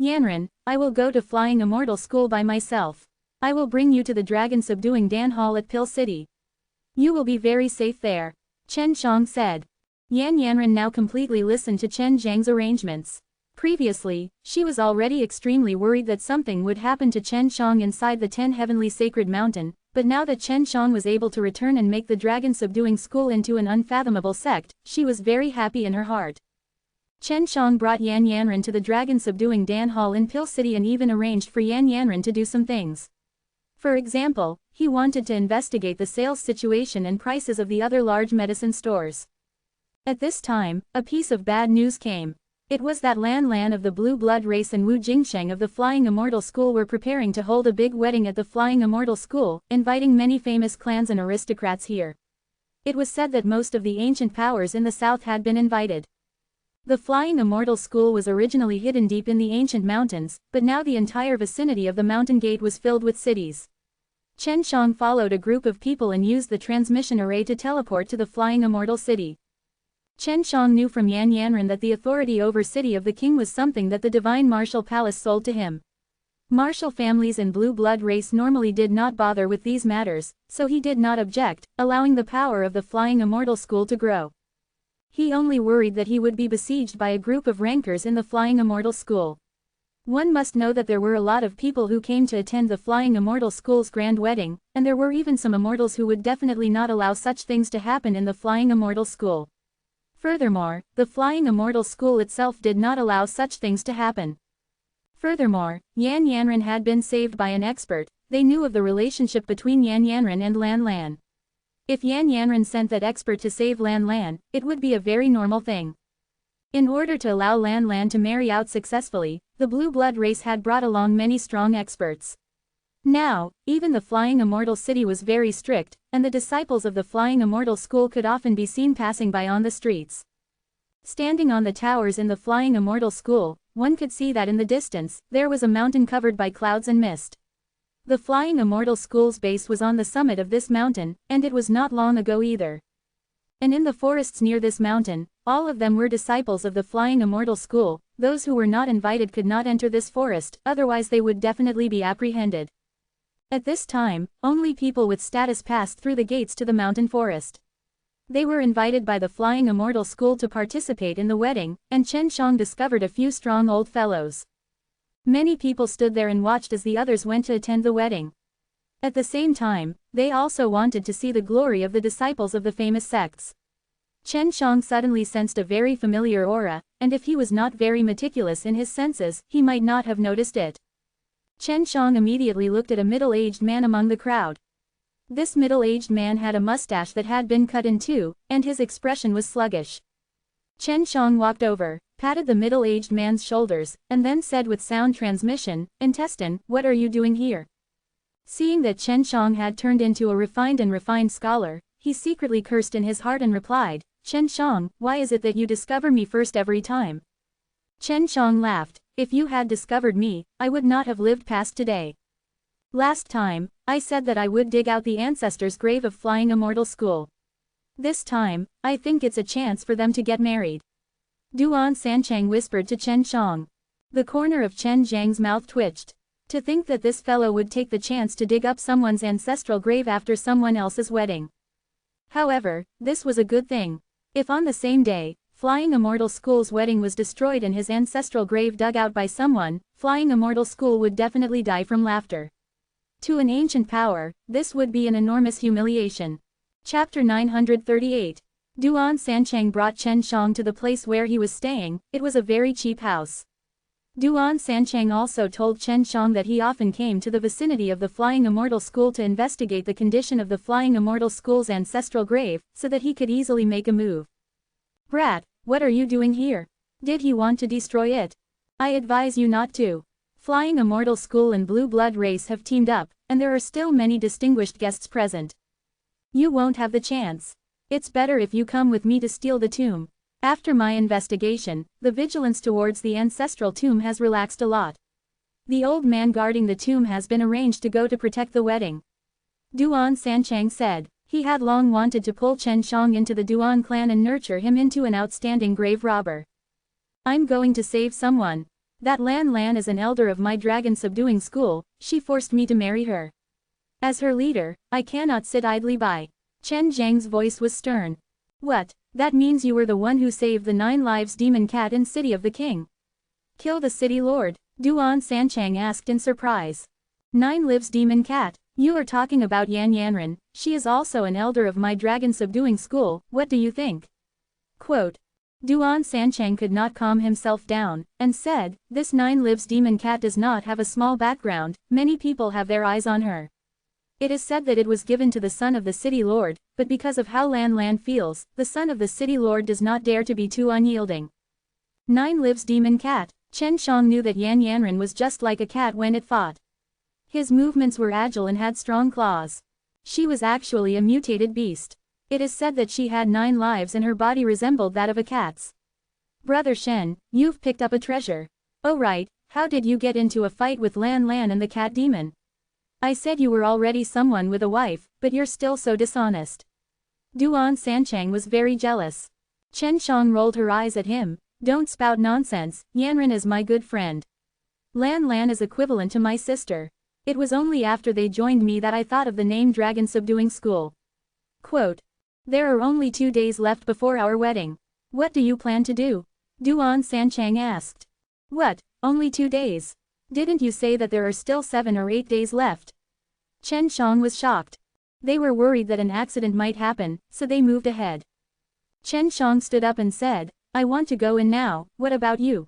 [SPEAKER 1] Yanran, I will go to Flying Immortal School by myself. I will bring you to the dragon-subduing Dan Hall at Pill City. You will be very safe there. Chen Shang said. Yan Yanran now completely listened to Chen Zhang's arrangements. Previously, she was already extremely worried that something would happen to Chen Shang inside the 10 Heavenly Sacred Mountain, but now that Chen Shang was able to return and make the dragon-subduing school into an unfathomable sect, she was very happy in her heart. Chen Shang brought Yan Yanran to the dragon-subduing Dan Hall in Pill City and even arranged for Yan Yanran to do some things. For example, he wanted to investigate the sales situation and prices of the other large medicine stores. At this time, a piece of bad news came. It was that Lan Lan of the Blue Blood race and Wu Jingsheng of the Flying Immortal School were preparing to hold a big wedding at the Flying Immortal School, inviting many famous clans and aristocrats here. It was said that most of the ancient powers in the south had been invited. The Flying Immortal School was originally hidden deep in the ancient mountains, but now the entire vicinity of the mountain gate was filled with cities. Chen Shang followed a group of people and used the transmission array to teleport to the Flying Immortal City. Chen Shang knew from Yan Yanran that the authority over City of the King was something that the Divine Martial Palace sold to him. Martial families and Blue Blood race normally did not bother with these matters, so he did not object, allowing the power of the Flying Immortal School to grow. He only worried that he would be besieged by a group of rankers in the Flying Immortal School. One must know that there were a lot of people who came to attend the Flying Immortal School's grand wedding, and there were even some immortals who would definitely not allow such things to happen in the Flying Immortal School. Furthermore, the Flying Immortal School itself did not allow such things to happen. Furthermore, Yan Yanran had been saved by an expert. They knew of the relationship between Yan Yanran and Lan Lan. If Yan Yanran sent that expert to save Lan Lan, it would be a very normal thing. In order to allow Lan Lan to marry out successfully, the Blue Blood race had brought along many strong experts. Now, even the Flying Immortal City was very strict, and the disciples of the Flying Immortal School could often be seen passing by on the streets. Standing on the towers in the Flying Immortal School, one could see that in the distance, there was a mountain covered by clouds and mist. The Flying Immortal School's base was on the summit of this mountain, and it was not long ago either. And in the forests near this mountain, all of them were disciples of the Flying Immortal School. Those who were not invited could not enter this forest, otherwise they would definitely be apprehended. At this time, only people with status passed through the gates to the mountain forest. They were invited by the Flying Immortal School to participate in the wedding, and Chen Shang discovered a few strong old fellows. Many people stood there and watched as the others went to attend the wedding. At the same time, they also wanted to see the glory of the disciples of the famous sects. Chen Shang suddenly sensed a very familiar aura, and if he was not very meticulous in his senses, he might not have noticed it. Chen Shang immediately looked at a middle-aged man among the crowd. This middle-aged man had a mustache that had been cut in two, and his expression was sluggish. Chen Shang walked over, patted the middle-aged man's shoulders, and then said with sound transmission, "Intestine, what are you doing here?" Seeing that Chen Shang had turned into a refined scholar, he secretly cursed in his heart and replied, "Chen Shang, why is it that you discover me first every time?" Chen Shang laughed, "If you had discovered me, I would not have lived past today. Last time, I said that I would dig out the ancestors' grave of Flying Immortal School. This time, I think it's a chance for them to get married." Duan Sanchang whispered to Chen Shang. The corner of Chen Zhang's mouth twitched. To think that this fellow would take the chance to dig up someone's ancestral grave after someone else's wedding. However, this was a good thing. If on the same day, Flying Immortal School's wedding was destroyed and his ancestral grave dug out by someone, Flying Immortal School would definitely die from laughter. To an ancient power, this would be an enormous humiliation. Chapter 938. Duan Sanchang brought Chen Shang to the place where he was staying. It was a very cheap house. Duan Sanchang also told Chen Shang that he often came to the vicinity of the Flying Immortal School to investigate the condition of the Flying Immortal School's ancestral grave, so that he could easily make a move. "Brat, what are you doing here? Did he want to destroy it? I advise you not to. Flying Immortal School and Blue Blood race have teamed up, and there are still many distinguished guests present. You won't have the chance. It's better if you come with me to steal the tomb. After my investigation, the vigilance towards the ancestral tomb has relaxed a lot. The old man guarding the tomb has been arranged to go to protect the wedding. Duan Sanchang said. He had long wanted to pull Chen Shang into the Duan clan and nurture him into an outstanding grave robber. I'm going to save someone. That Lan Lan is an elder of my dragon subduing school, she forced me to marry her. As her leader, I cannot sit idly by. Chen Zhang's voice was stern. What? That means you were the one who saved the 9 lives demon cat in City of the King. Kill the city lord? Duan Sanchang asked in surprise. 9 lives demon cat? You are talking about Yan Yanran, she is also an elder of my dragon subduing school, what do you think? Quote. Duan Sanchang could not calm himself down, and said, this 9 lives demon cat does not have a small background, many people have their eyes on her. It is said that it was given to the son of the city lord, but because of how Lan Lan feels, the son of the city lord does not dare to be too unyielding. 9 lives demon cat. Chen Shang knew that Yan Yanran was just like a cat when it fought. His movements were agile and had strong claws. She was actually a mutated beast. It is said that she had 9 lives and her body resembled that of a cat's. Brother Shen, you've picked up a treasure. Oh right, how did you get into a fight with Lan Lan and the cat demon? I said you were already someone with a wife, but you're still so dishonest. Duan Sanchang was very jealous. Chen Shang rolled her eyes at him. Don't spout nonsense, Yanran is my good friend. Lan Lan is equivalent to my sister. It was only after they joined me that I thought of the name Dragon Subduing School. Quote. There are only 2 days left before our wedding. What do you plan to do? Duan Sanchang asked. What, only 2 days? Didn't you say that there are still 7 or 8 days left? Chen Shang was shocked. They were worried that an accident might happen, so they moved ahead. Chen Shang stood up and said, I want to go in now, what about you?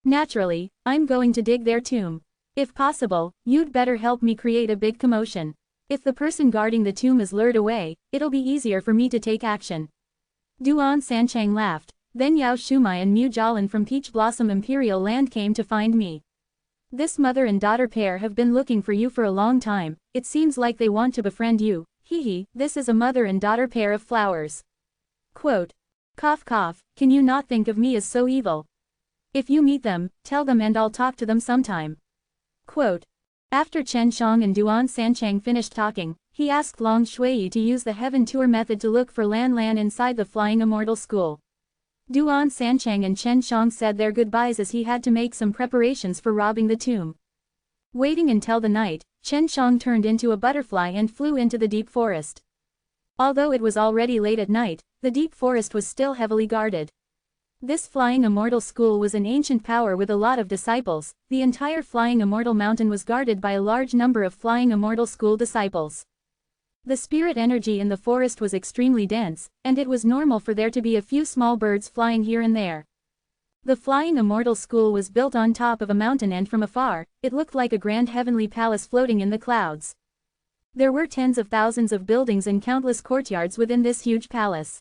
[SPEAKER 1] Naturally, I'm going to dig their tomb. If possible, you'd better help me create a big commotion. If the person guarding the tomb is lured away, it'll be easier for me to take action. Duan Sanchang laughed. Then Yao Shumai and Mu Jialin from Peach Blossom Imperial Land came to find me. This mother and daughter pair have been looking for you for a long time, it seems like they want to befriend you, hehe, this is a mother and daughter pair of flowers. Quote. Cough cough, can you not think of me as so evil? If you meet them, tell them and I'll talk to them sometime. Quote. After Chen Shang and Duan Sanchang finished talking, he asked Long Shui to use the Heaven Tour method to look for Lan Lan inside the Flying Immortal School. Duan Sanchang and Chen Shang said their goodbyes as he had to make some preparations for robbing the tomb. Waiting until the night, Chen Shang turned into a butterfly and flew into the deep forest. Although it was already late at night, the deep forest was still heavily guarded. This Flying Immortal School was an ancient power with a lot of disciples. The entire Flying Immortal Mountain was guarded by a large number of Flying Immortal School disciples. The spirit energy in the forest was extremely dense, and it was normal for there to be a few small birds flying here and there. The Flying Immortal School was built on top of a mountain and from afar, it looked like a grand heavenly palace floating in the clouds. There were tens of thousands of buildings and countless courtyards within this huge palace.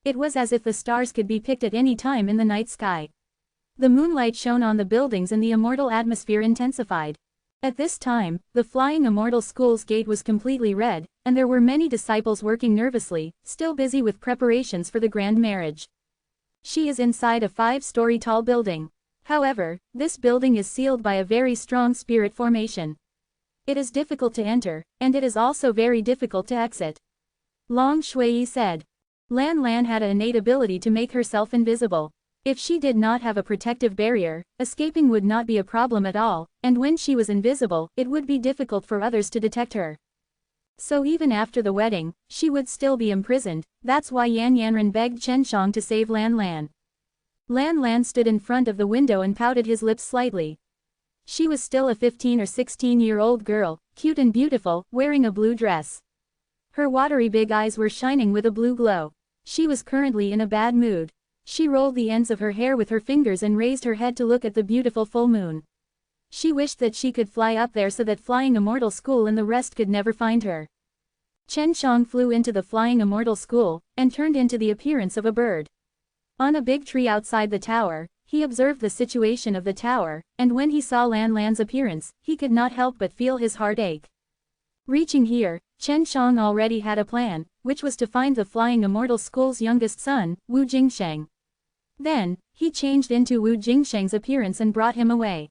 [SPEAKER 1] It was as if the stars could be picked at any time in the night sky. The moonlight shone on the buildings and the immortal atmosphere intensified. At this time, the Flying Immortal School's gate was completely red, and there were many disciples working nervously, still busy with preparations for the grand marriage. She is inside a 5-story tall building. However, this building is sealed by a very strong spirit formation. It is difficult to enter, and it is also very difficult to exit. Long Shui said. Lan Lan had an innate ability to make herself invisible. If she did not have a protective barrier, escaping would not be a problem at all, and when she was invisible, it would be difficult for others to detect her. So even after the wedding, she would still be imprisoned. That's why Yan Yanran begged Chen Shang to save Lan Lan. Lan Lan stood in front of the window and pouted his lips slightly. She was still a 15 or 16-year-old girl, cute and beautiful, wearing a blue dress. Her watery big eyes were shining with a blue glow. She was currently in a bad mood. She rolled the ends of her hair with her fingers and raised her head to look at the beautiful full moon. She wished that she could fly up there so that Flying Immortal School and the rest could never find her. Chen Shang flew into the Flying Immortal School, and turned into the appearance of a bird. On a big tree outside the tower, he observed the situation of the tower, and when he saw Lan Lan's appearance, he could not help but feel his heart ache. Reaching here, Chen Shang already had a plan, which was to find the Flying Immortal School's youngest son, Wu Jingsheng. Then, he changed into Wu Jingsheng's appearance and brought him away.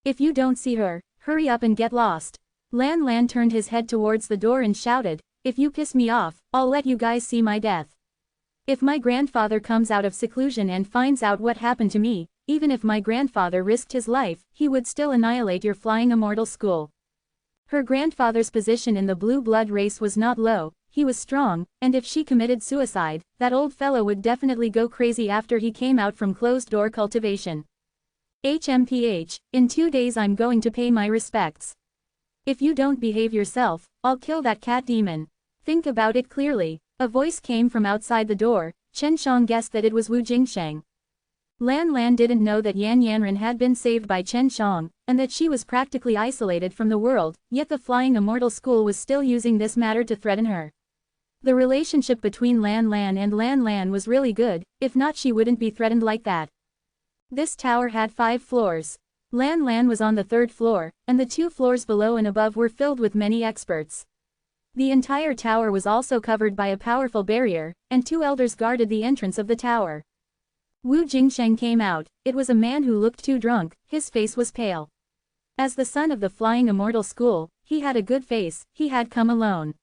[SPEAKER 1] If you don't see her, hurry up and get lost. Lan Lan turned his head towards the door and shouted, if you piss me off, I'll let you guys see my death. If my grandfather comes out of seclusion and finds out what happened to me, even if my grandfather risked his life, he would still annihilate your flying immortal school. Her grandfather's position in the blue blood race was not low, he was strong, and if she committed suicide, that old fellow would definitely go crazy after he came out from closed-door cultivation. HMPH, in 2 days I'm going to pay my respects. If you don't behave yourself, I'll kill that cat demon. Think about it clearly. A voice came from outside the door. Chen Shang guessed that it was Wu Jingsheng. Lan Lan didn't know that Yan Yanren had been saved by Chen Shang, and that she was practically isolated from the world, yet the Flying Immortal School was still using this matter to threaten her. The relationship between Lan Lan and Lan Lan was really good, if not she wouldn't be threatened like that. This tower had 5 floors. Lan Lan was on the 3rd floor, and the 2 floors below and above were filled with many experts. The entire tower was also covered by a powerful barrier, and 2 elders guarded the entrance of the tower. Wu Jingsheng came out. It was a man who looked too drunk, his face was pale. As the son of the Flying Immortal School, he had a good face, he had come alone.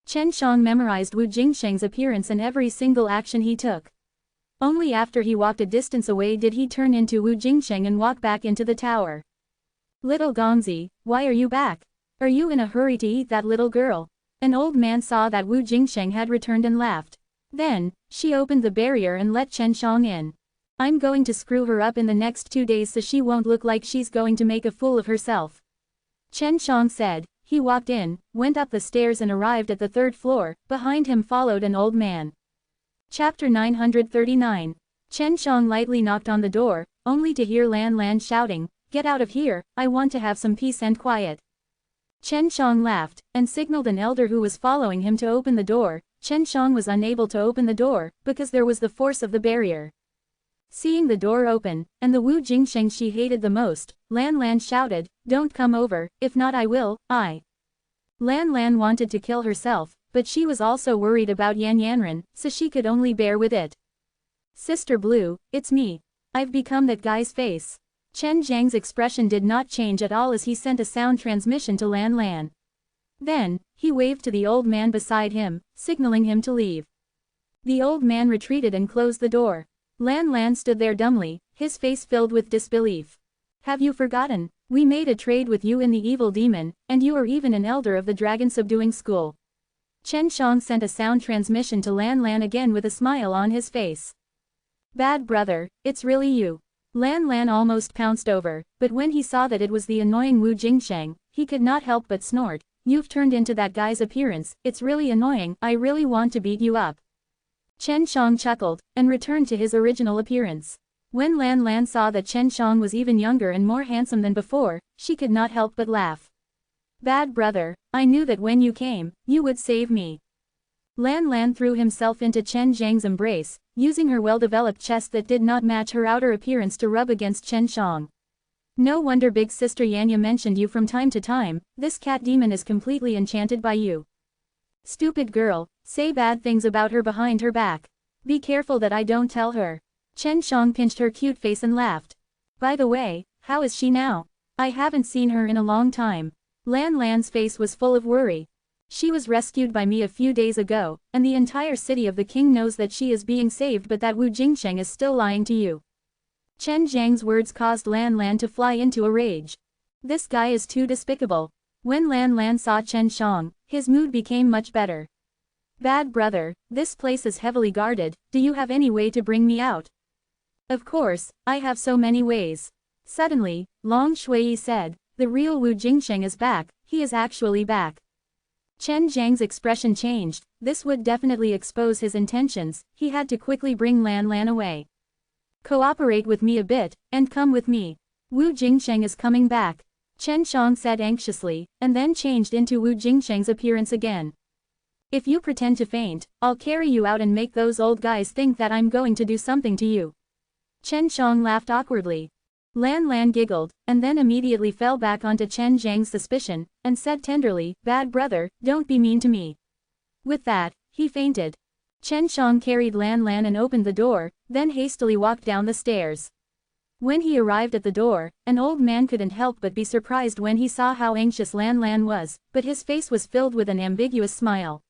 [SPEAKER 1] Chen Shang memorized Wu Jingsheng's appearance and every single action he took. Only after he walked a distance away did he turn into Wu Jingsheng and walk back into the tower. Little Gongzi, why are you back? Are you in a hurry to eat that little girl? An old man saw that Wu Jingsheng had returned and laughed. Then, she opened the barrier and let Chen Shang in. I'm going to screw her up in the next 2 days so she won't look like she's going to make a fool of herself. Chen Shang said. He walked in, went up the stairs and arrived at the 3rd floor. Behind him followed an old man. Chapter 939. Chen Shang lightly knocked on the door, only to hear Lan Lan shouting, "Get out of here, I want to have some peace and quiet." Chen Shang laughed, and signaled an elder who was following him to open the door. Chen Shang was unable to open the door, because there was the force of the barrier. Seeing the door open, and the Wu Jingsheng she hated the most, Lan Lan shouted, "Don't come over, if not I will, I." Lan Lan wanted to kill herself, but she was also worried about Yan Yanren, so she could only bear with it. Sister Blue, it's me. I've become that guy's face. Chen Zhang's expression did not change at all as he sent a sound transmission to Lan Lan. Then, he waved to the old man beside him, signaling him to leave. The old man retreated and closed the door. Lan Lan stood there dumbly, his face filled with disbelief. Have you forgotten? We made a trade with you in the evil demon, and you are even an elder of the dragon subduing school. Chen Shang sent a sound transmission to Lan Lan again with a smile on his face. Bad brother, it's really you. Lan Lan almost pounced over, but when he saw that it was the annoying Wu Jingsheng, he could not help but snort. You've turned into that guy's appearance, it's really annoying, I really want to beat you up. Chen Shang chuckled, and returned to his original appearance. When Lan Lan saw that Chen Shang was even younger and more handsome than before, she could not help but laugh. Bad brother, I knew that when you came, you would save me. Lan Lan threw himself into Chen Zhang's embrace, using her well-developed chest that did not match her outer appearance to rub against Chen Shang. No wonder big sister Yanya mentioned you from time to time, this cat demon is completely enchanted by you. Stupid girl, say bad things about her behind her back. Be careful that I don't tell her. Chen Shang pinched her cute face and laughed. By the way, how is she now? I haven't seen her in a long time. Lan Lan's face was full of worry. She was rescued by me a few days ago, and the entire city of the king knows that she is being saved, but that Wu Jingsheng is still lying to you. Chen Zhang's words caused Lan Lan to fly into a rage. This guy is too despicable. When Lan Lan saw Chen Shang, his mood became much better. Bad brother, this place is heavily guarded, do you have any way to bring me out? Of course, I have so many ways. Suddenly, Long Shui said, the real Wu Jingsheng is back, he is actually back. Chen Zhang's expression changed, this would definitely expose his intentions, he had to quickly bring Lan Lan away. Cooperate with me a bit, and come with me. Wu Jingsheng is coming back. Chen Shang said anxiously, and then changed into Wu Jingsheng's appearance again. If you pretend to faint, I'll carry you out and make those old guys think that I'm going to do something to you. Chen Shang laughed awkwardly. Lan Lan giggled, and then immediately fell back onto Chen Zhang's suspicion, and said tenderly, Bad brother, don't be mean to me. With that, he fainted. Chen Shang carried Lan Lan and opened the door, then hastily walked down the stairs. When he arrived at the door, an old man couldn't help but be surprised when he saw how anxious Lan Lan was, but his face was filled with an ambiguous smile.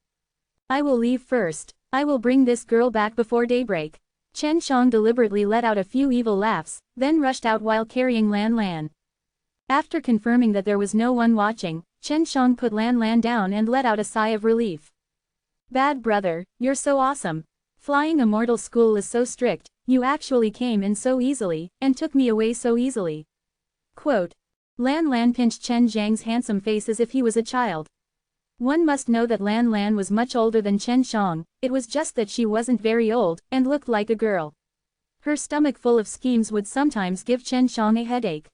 [SPEAKER 1] I will leave first. I will bring this girl back before daybreak. Chen Shang deliberately let out a few evil laughs, then rushed out while carrying Lan Lan. After confirming that there was no one watching, Chen Shang put Lan Lan down and let out a sigh of relief. Bad brother, you're so awesome. Flying Immortal School is so strict, you actually came in so easily, and took me away so easily. Quote. Lan Lan pinched Chen Zhang's handsome face as if he was a child. One must know that Lan Lan was much older than Chen Shang, it was just that she wasn't very old, and looked like a girl. Her stomach full of schemes would sometimes give Chen Shang a headache.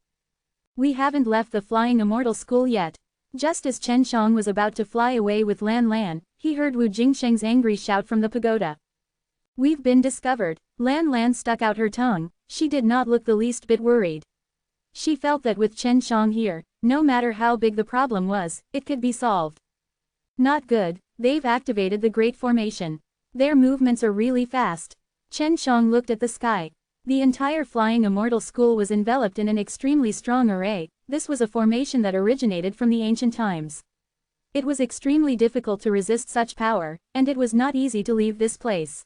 [SPEAKER 1] We haven't left the Flying Immortal School yet. Just as Chen Shang was about to fly away with Lan Lan, he heard Wu Jingsheng's angry shout from the pagoda. We've been discovered. Lan Lan stuck out her tongue, she did not look the least bit worried. She felt that with Chen Shang here, no matter how big the problem was, it could be solved. Not good, they've activated the Great Formation. Their movements are really fast. Chen Shang looked at the sky. The entire Flying Immortal School was enveloped in an extremely strong array. This was a formation that originated from the ancient times. It was extremely difficult to resist such power, and it was not easy to leave this place.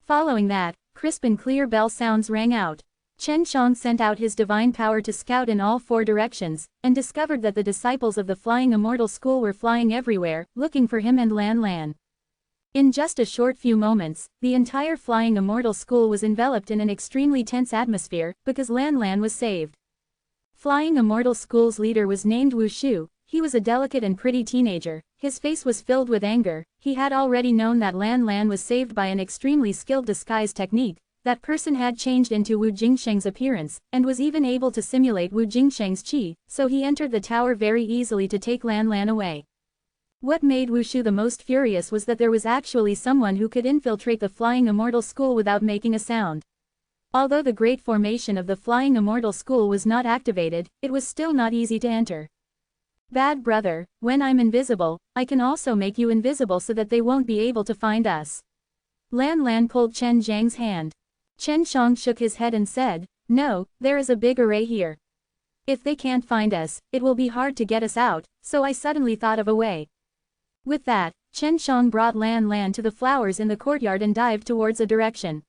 [SPEAKER 1] Following that, crisp and clear bell sounds rang out. Chen Shang sent out his divine power to scout in all four directions, and discovered that the disciples of the Flying Immortal School were flying everywhere, looking for him and Lan Lan. In just a short few moments, the entire Flying Immortal School was enveloped in an extremely tense atmosphere, because Lan Lan was saved. Flying Immortal School's leader was named Wu Shu. He was a delicate and pretty teenager, his face was filled with anger. He had already known that Lan Lan was saved by an extremely skilled disguise technique. That person had changed into Wu Jingsheng's appearance, and was even able to simulate Wu Jingsheng's qi, so he entered the tower very easily to take Lan Lan away. What made Wu Shu the most furious was that there was actually someone who could infiltrate the Flying Immortal School without making a sound. Although the Great Formation of the Flying Immortal School was not activated, it was still not easy to enter. Bad brother, when I'm invisible, I can also make you invisible so that they won't be able to find us. Lan Lan pulled Chen Zhang's hand. Chen Shang shook his head and said, no, there is a big array here. If they can't find us, it will be hard to get us out, so I suddenly thought of a way. With that, Chen Shang brought Lan Lan to the flowers in the courtyard and dived towards a direction.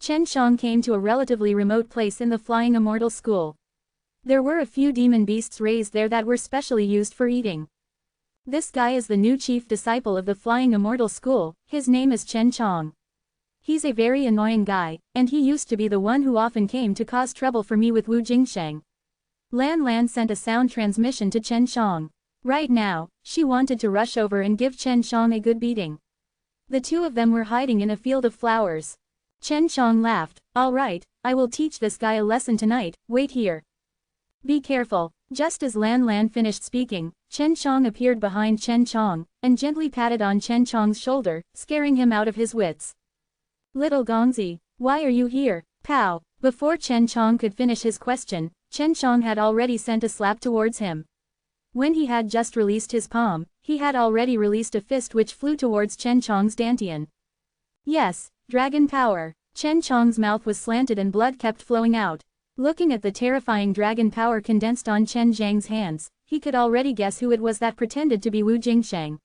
[SPEAKER 1] Chen Shang came to a relatively remote place in the Flying Immortal School. There were a few demon beasts raised there that were specially used for eating. This guy is the new chief disciple of the Flying Immortal School, his name is Chen Chong. He's a very annoying guy, and he used to be the one who often came to cause trouble for me with Wu Jingsheng. Lan Lan sent a sound transmission to Chen Shang. Right now, she wanted to rush over and give Chen Shang a good beating. The two of them were hiding in a field of flowers. Chen Shang laughed, all right, I will teach this guy a lesson tonight, wait here. Be careful. Just as Lan Lan finished speaking, Chen Shang appeared behind Chen Chong, and gently patted on Chen Chong's shoulder, scaring him out of his wits. Little Gongzi, why are you here? Pow! Before Chen Chong could finish his question, Chen Chong had already sent a slap towards him. When he had just released his palm, he had already released a fist which flew towards Chen Chong's dantian. Yes, dragon power. Chen Chong's mouth was slanted and blood kept flowing out. Looking at the terrifying dragon power condensed on Chen Zhang's hands, he could already guess who it was that pretended to be Wu Jingsheng.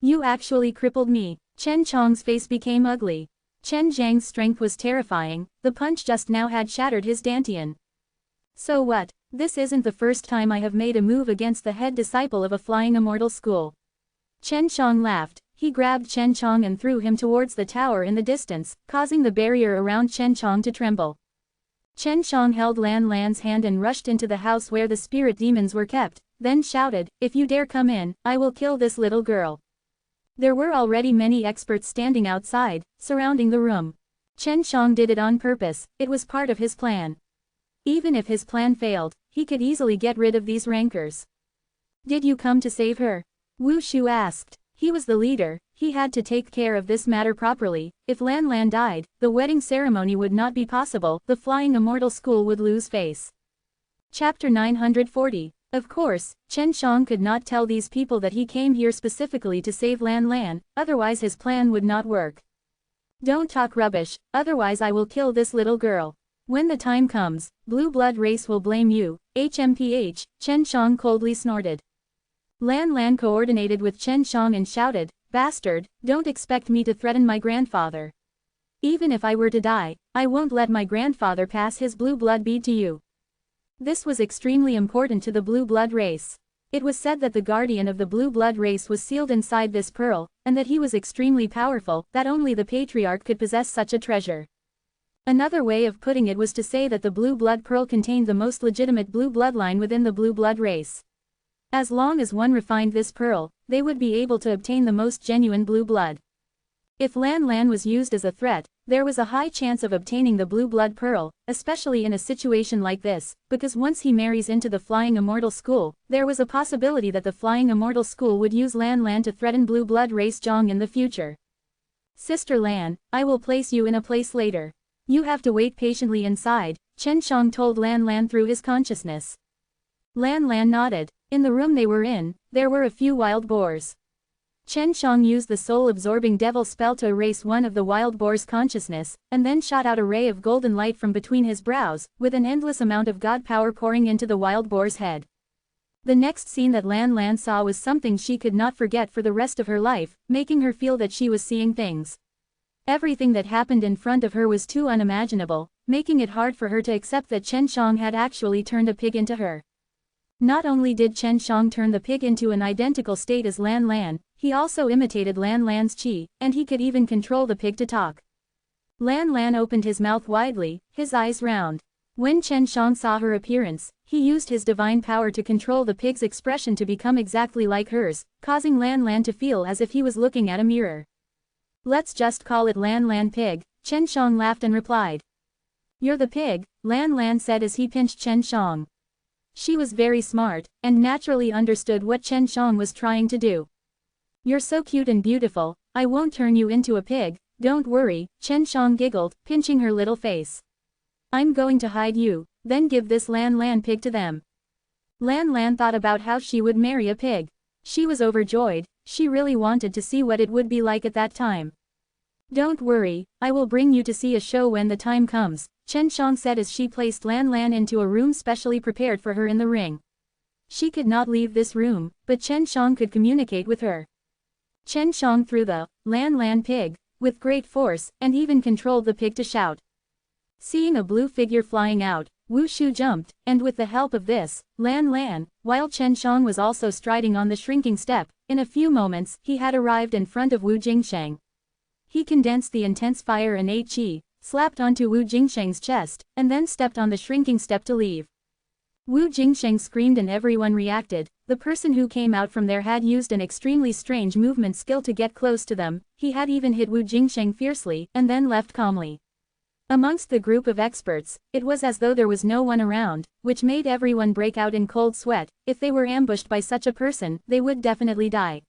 [SPEAKER 1] You actually crippled me. Chen Chong's face became ugly. Chen Zhang's strength was terrifying, the punch just now had shattered his dantian. So what? This isn't the first time I have made a move against the head disciple of a Flying Immortal School. Chen Chong laughed, he grabbed Chen Chong and threw him towards the tower in the distance, causing the barrier around Chen Chong to tremble. Chen Chong held Lan Lan's hand and rushed into the house where the spirit demons were kept, then shouted, if you dare come in, I will kill this little girl. There were already many experts standing outside, surrounding the room. Chen Chong did it on purpose, it was part of his plan. Even if his plan failed, he could easily get rid of these rancors. Did you come to save her? Wu Shu asked. He was the leader, he had to take care of this matter properly. If Lan Lan died, the wedding ceremony would not be possible, the Flying Immortal School would lose face. Chapter 940. Of course, Chen Shang could not tell these people that he came here specifically to save Lan Lan, otherwise his plan would not work. Don't talk rubbish, otherwise I will kill this little girl. When the time comes, blue blood race will blame you, HMPH, Chen Shang coldly snorted. Lan Lan coordinated with Chen Shang and shouted, "Bastard, don't expect me to threaten my grandfather. Even if I were to die, I won't let my grandfather pass his blue blood bead to you." This was extremely important to the blue blood race. It was said that the guardian of the blue blood race was sealed inside this pearl, and that he was extremely powerful, that only the patriarch could possess such a treasure. Another way of putting it was to say that the blue blood pearl contained the most legitimate blue bloodline within the blue blood race. As long as one refined this pearl, they would be able to obtain the most genuine blue blood. If Lan Lan was used as a threat, there was a high chance of obtaining the blue blood pearl, especially in a situation like this, because once he marries into the Flying Immortal School, there was a possibility that the Flying Immortal School would use Lan Lan to threaten blue blood race Zhang in the future. "Sister Lan, I will place you in a place later. You have to wait patiently inside," Chen Shang told Lan Lan through his consciousness. Lan Lan nodded. In the room they were in, there were a few wild boars. Chen Shang used the soul-absorbing devil spell to erase one of the wild boar's consciousness, and then shot out a ray of golden light from between his brows, with an endless amount of god power pouring into the wild boar's head. The next scene that Lan Lan saw was something she could not forget for the rest of her life, making her feel that she was seeing things. Everything that happened in front of her was too unimaginable, making it hard for her to accept that Chen Shang had actually turned a pig into her. Not only did Chen Shang turn the pig into an identical state as Lan Lan, he also imitated Lan Lan's chi, and he could even control the pig to talk. Lan Lan opened his mouth widely, his eyes round. When Chen Shang saw her appearance, he used his divine power to control the pig's expression to become exactly like hers, causing Lan Lan to feel as if he was looking at a mirror. "Let's just call it Lan Lan Pig," Chen Shang laughed and replied. "You're the pig," Lan Lan said as he pinched Chen Shang. She was very smart, and naturally understood what Chen Shang was trying to do. "You're so cute and beautiful, I won't turn you into a pig, don't worry," Chen Shang giggled, pinching her little face. "I'm going to hide you, then give this Lan Lan pig to them." Lan Lan thought about how she would marry a pig. She was overjoyed, she really wanted to see what it would be like at that time. "Don't worry, I will bring you to see a show when the time comes," Chen Shang said as she placed Lan Lan into a room specially prepared for her in the ring. She could not leave this room, but Chen Shang could communicate with her. Chen Shang threw the Lan Lan pig with great force, and even controlled the pig to shout. Seeing a blue figure flying out, Wu Shu jumped, and with the help of this, Lan Lan, while Chen Shang was also striding on the shrinking step, in a few moments, he had arrived in front of Wu Jingsheng. He condensed the intense fire and qi, slapped onto Wu Jingsheng's chest, and then stepped on the shrinking step to leave. Wu Jingsheng screamed and everyone reacted. The person who came out from there had used an extremely strange movement skill to get close to them. He had even hit Wu Jingsheng fiercely, and then left calmly. Amongst the group of experts, it was as though there was no one around, which made everyone break out in cold sweat. If they were ambushed by such a person, they would definitely die.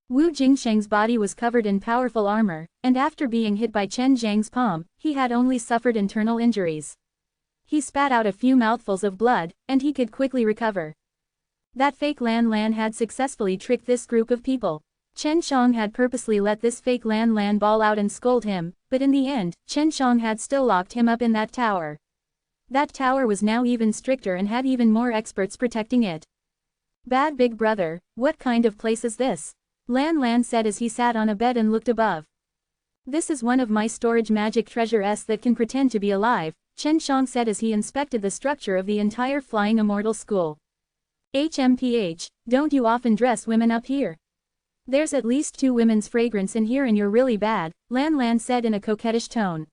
[SPEAKER 1] Wu Jingsheng's body was covered in powerful armor, and after being hit by Chen Zhang's palm, he had only suffered internal injuries. He spat out a few mouthfuls of blood, and he could quickly recover. That fake Lan Lan had successfully tricked this group of people. Chen Shang had purposely let this fake Lan Lan ball out and scold him, but in the end, Chen Shang had still locked him up in that tower. That tower was now even stricter and had even more experts protecting it. "Bad big brother, what kind of place is this?" Lan Lan said as he sat on a bed and looked above. "This is one of my storage magic treasures that can pretend to be alive," Chen Shang said as he inspected the structure of the entire Flying Immortal School. "HMPH, don't you often dress women up here? There's at least 2 women's fragrance in here and you're really bad," Lan Lan said in a coquettish tone.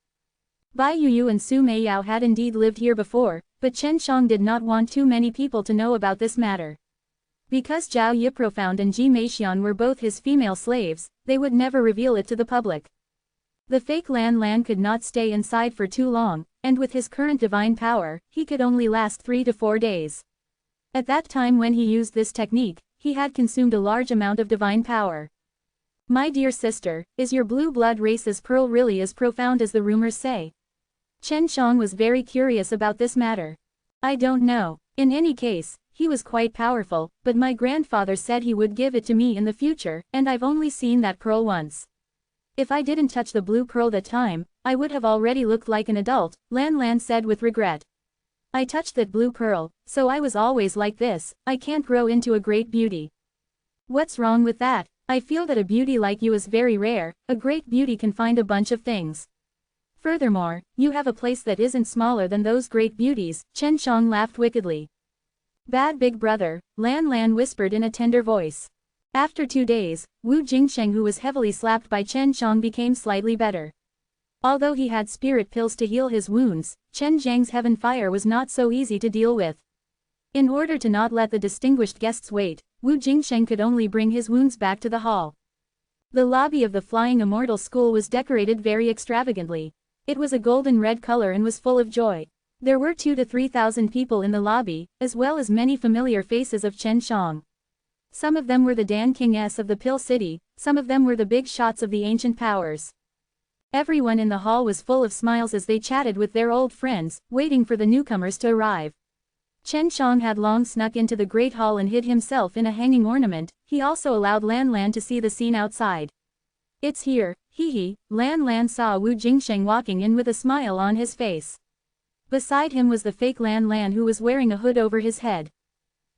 [SPEAKER 1] Bai Yuyu and Su Meiyao had indeed lived here before, but Chen Shang did not want too many people to know about this matter. Because Zhao Yiprofound and Ji Meixian were both his female slaves, they would never reveal it to the public. The fake Lan Lan could not stay inside for too long, and with his current divine power, he could only last 3 to 4 days. At that time when he used this technique, he had consumed a large amount of divine power. "My dear sister, is your blue blood race's pearl really as profound as the rumors say?" Chen Shang was very curious about this matter. "I don't know. In any case, he was quite powerful, but my grandfather said he would give it to me in the future, and I've only seen that pearl once. If I didn't touch the blue pearl that time, I would have already looked like an adult, Lan Lan said with regret. I touched that blue pearl, so I was always like this, I can't grow into a great beauty. What's wrong with that? I feel that a beauty like you is very rare, a great beauty can find a bunch of things. Furthermore, you have a place that isn't smaller than those great beauties, Chen Shang laughed wickedly. Bad big brother, Lan Lan whispered in a tender voice. After 2 days, Wu Jingsheng, who was heavily slapped by Chen Shang, became slightly better. Although he had spirit pills to heal his wounds, Chen Zhang's heaven fire was not so easy to deal with. In order to not let the distinguished guests wait, Wu Jingsheng could only bring his wounds back to the hall. The lobby of the Flying Immortal School was decorated very extravagantly. It was a golden red color and was full of joy. There were 2,000 to 3,000 people in the lobby, as well as many familiar faces of Chen Shang. Some of them were the Dan King-s of the Pill City, some of them were the big shots of the ancient powers. Everyone in the hall was full of smiles as they chatted with their old friends, waiting for the newcomers to arrive. Chen Shang had long snuck into the great hall and hid himself in a hanging ornament. He also allowed Lan Lan to see the scene outside. It's here, hee. Lan Lan saw Wu Jingsheng walking in with a smile on his face. Beside him was the fake Lan Lan, who was wearing a hood over his head.